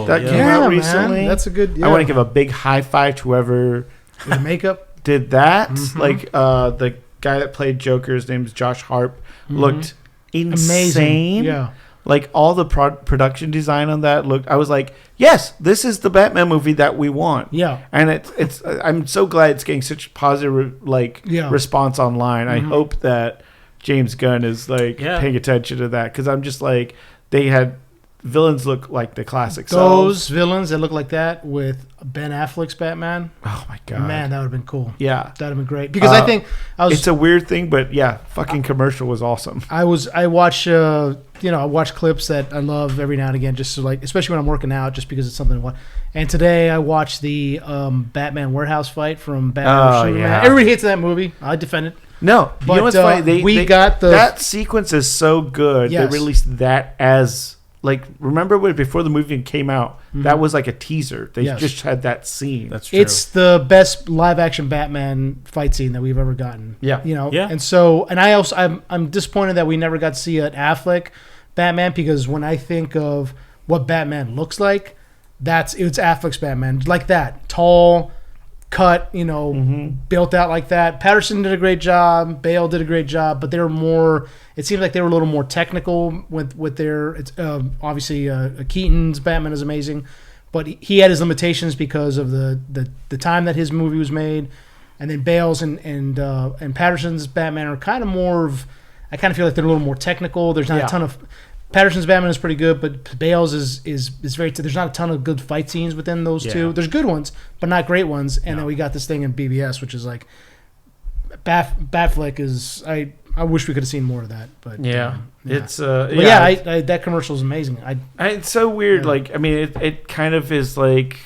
That came out recently. Man. That's a good. I want to give a big high five to whoever the makeup did that. Mm-hmm. Like the guy that played Joker, his name is Josh Harp, looked insane. Yeah. Like all the production design on that looked. I was like, yes, this is the Batman movie that we want. Yeah, and it's. I'm so glad it's getting such positive response online. I hope that James Gunn is paying attention to that because I'm just like they had villains look like the classic. Those villains that look like that with Ben Affleck's Batman. Oh my God, man, that would have been cool. Yeah, that would have been great because I think it's a weird thing, but yeah, fucking commercial was awesome. I watch I watch clips that I love every now and again, just to especially when I'm working out, just because it's something I want. And today I watched the Batman warehouse fight from Batman vs. Superman. Yeah. Everybody hates that movie. I defend it. No, but you know what's funny? Got that sequence is so good. Yes. They released that as remember when before the movie came out, that was like a teaser. They just had that scene. That's true. It's the best live action Batman fight scene that we've ever gotten. Yeah. And so, and I'm disappointed that we never got to see an Affleck Batman because when I think of what Batman looks like, it's Affleck's Batman, like that, tall, cut, built out like that. Patterson did a great job. Bale did a great job, but they were more. It seems like they were a little more technical with their. It's obviously Keaton's Batman is amazing, but he had his limitations because of the time that his movie was made, and then Bale's and Patterson's Batman are kind of more of. I kind of feel like they're a little more technical. There's not a ton of. Patterson's Batman is pretty good, but Bale's is very. There's not a ton of good fight scenes within those two. There's good ones, but not great ones. And then we got this thing in BBS, which is like Batfleck is I wish we could have seen more of that, but it's that commercial is amazing. It's so weird. Yeah. Like, I mean, it kind of is like,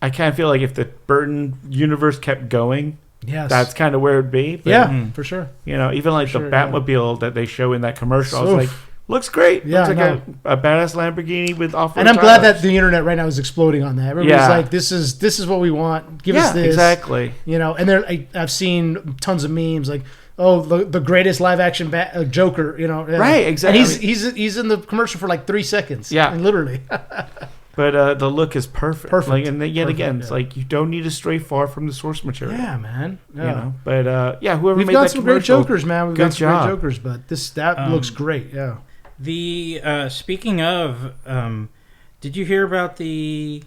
I kind of feel like if the Burton universe kept going, that's kind of where it'd be. But, for sure. You know, even like the Batmobile that they show in that commercial, I was like, looks great. Yeah, looks like a badass Lamborghini with off-road And I'm tires. glad that the internet right now is exploding on that. Everybody's like, this is what we want. Give us this. Exactly. You know, and I've seen tons of memes like, oh, the greatest live action Joker. You know, right? Exactly. And he's in the commercial for like 3 seconds. Yeah, literally. But the look is perfect. Perfect. Like, and yet again, it's like you don't need to stray far from the source material. Yeah, man. Yeah. You know? But whoever We've made got that some great commercial, Jokers, man. We've got some great Jokers, but that looks great. Yeah. The speaking of, did you hear about the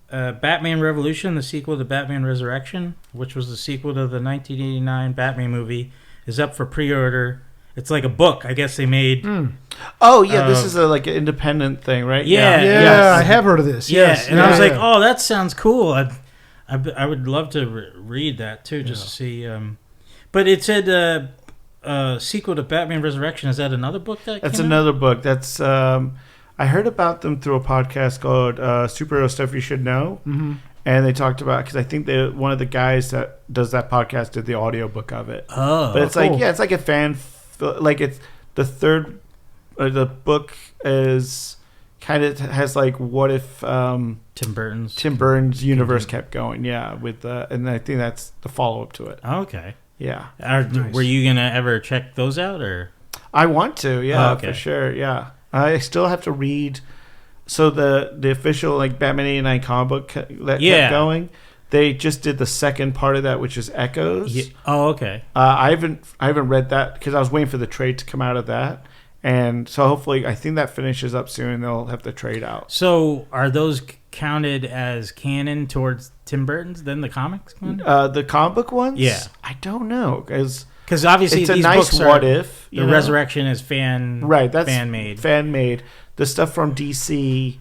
Batman Revolution, the sequel to Batman Resurrection, which was the sequel to the 1989 Batman movie, is up for pre-order. It's like a book. I guess they made. Oh yeah, this is like an independent thing, right? Yeah. I have heard of this. Yes, and I was like, oh, that sounds cool. I would love to read that too, just to see. But it said sequel to Batman Resurrection. Is that another book that? That's another book. That's I heard about them through a podcast called Superhero Stuff You Should Know, and they talked about, because I think one of the guys that does that podcast did the audiobook of it. Oh, but it's cool. like it's like a fan. Like it's the third. The book is kind of has like what if Tim Burton's universe kept going, with and I think that's the follow up to it. Okay, yeah. Nice. Were you gonna ever check those out, or? I want to, for sure, yeah. I still have to read. So the official like Batman '89 comic book that kept going. They just did the second part of that, which is Echoes. Yeah. Oh, okay. I haven't read that because I was waiting for the trade to come out of that, and so hopefully I think that finishes up soon. And they'll have the trade out. So are those counted as canon towards Tim Burton's? Then the comics one? The comic book ones? Yeah, I don't know because obviously it's a these nice books what are, if the Resurrection is that's fan made. The stuff from DC.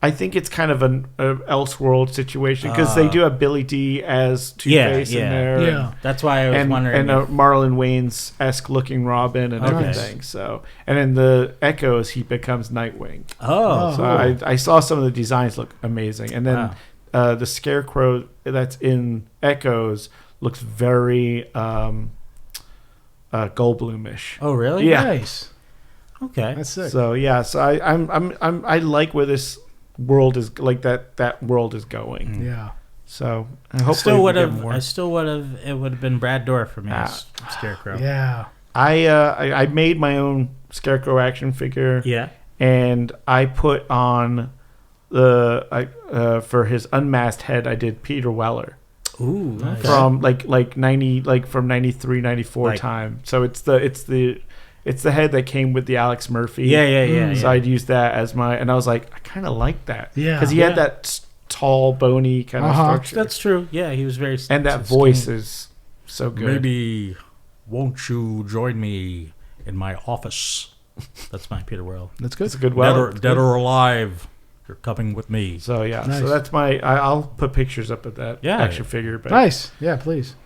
I think it's kind of an Elseworld situation because they do have Billy D as Two-Face in there. Yeah, that's why I was wondering. And Marlon Wayans-esque looking Robin and everything. So, and in the Echoes, he becomes Nightwing. Oh, so cool. I saw some of the designs look amazing, and then the Scarecrow that's in Echoes looks very Goldblum-ish. Oh, really? Yeah. Nice. Okay, that's sick. So so I like where this world is like that world is going. Yeah. So it would have been Brad Dourif for me as Scarecrow. Yeah. I made my own Scarecrow action figure. Yeah. And I put on for his unmasked head I did Peter Weller. Ooh, nice. From like 90 from 93, 94 time. So it's the head that came with the Alex Murphy. Yeah. So I'd use that as and I was like, I kind of like that. Yeah. Because he had that tall, bony kind of structure. That's true. Yeah, he was very and that voice is so good. Maybe won't you join me in my office? That's my Peter Weller. That's good. That's a good Weller. Dead or alive, you're coming with me. So yeah, nice. So that's I'll put pictures up of that action figure. But. Nice. Yeah, please.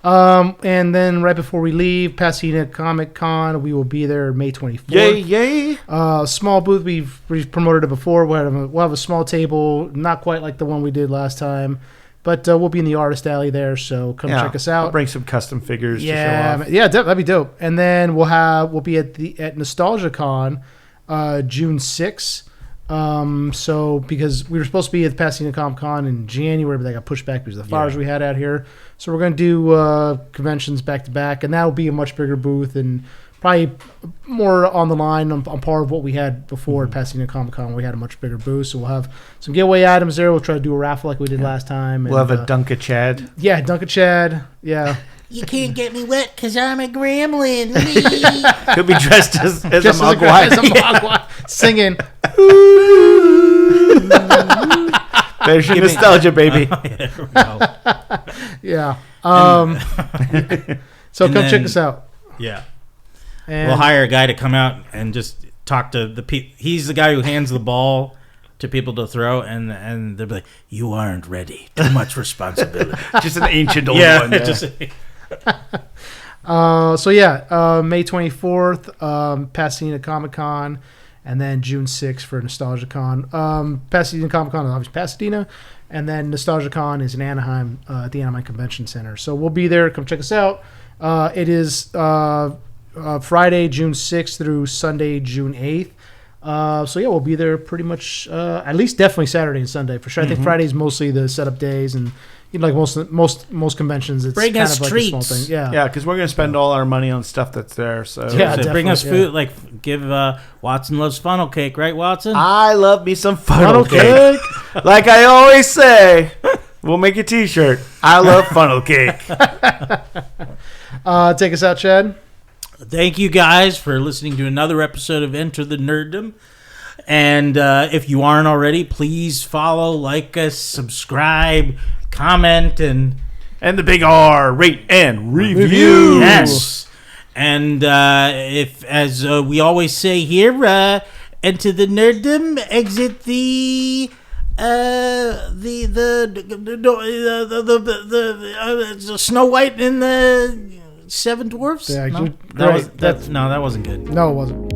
And then right before we leave, Pasadena Comic Con, we will be there May 24th. Yay! Small booth, we've promoted it before. We'll have a small table, not quite like the one we did last time, but we'll be in the artist alley there, so come check us out. I'll bring some custom figures to show off. Yeah, that'd be dope. And then we'll be at Nostalgia Con, June 6th. So because we were supposed to be at the Pasadena Comic Con in January, but they got pushed back because of the fires we had out here. So we're going to do conventions back to back, and that'll be a much bigger booth and probably more on the line on par of what we had before at Pasadena Comic Con. We had a much bigger booth, so we'll have some giveaway items there. We'll try to do a raffle like we did last time. We'll have a Dunk of Chad. Yeah, Dunk of Chad. Yeah. You can't get me wet because I'm a gremlin. Could be dressed as a Mogwai. Singing. There's your nostalgia, baby. Yeah. So come check us out. Yeah. And we'll hire a guy to come out and just talk to the people. He's the guy who hands the ball to people to throw, and they'll be like, "You aren't ready. Too much responsibility." Just an ancient old one. Yeah. So yeah, May 24th, Pasadena Comic Con, and then June 6th for Nostalgia Con. Pasadena Comic Con is obviously Pasadena, and then Nostalgia Con is in Anaheim at the Anaheim Convention Center. So we'll be there. Come check us out. It is Friday, June 6th through Sunday, June 8th. So yeah, we'll be there pretty much at least definitely Saturday and Sunday for sure. I think Friday's mostly the setup days, and like most conventions, it's bring kind us of like treats. a small thing. Yeah, because we're gonna spend all our money on stuff that's there. So bring us food. Like give Watson loves funnel cake, right, Watson? I love me some funnel cake. Like I always say, we'll make a T-shirt. I love funnel cake. Take us out, Chad. Thank you guys for listening to another episode of Enter the Nerdom. And if you aren't already, please follow, like us, subscribe, comment, and the big R, rate and review. Yes. And if, as we always say here, enter the Nerdom, exit the Snow White and the Seven Dwarfs. Yeah, that wasn't good. No, it wasn't.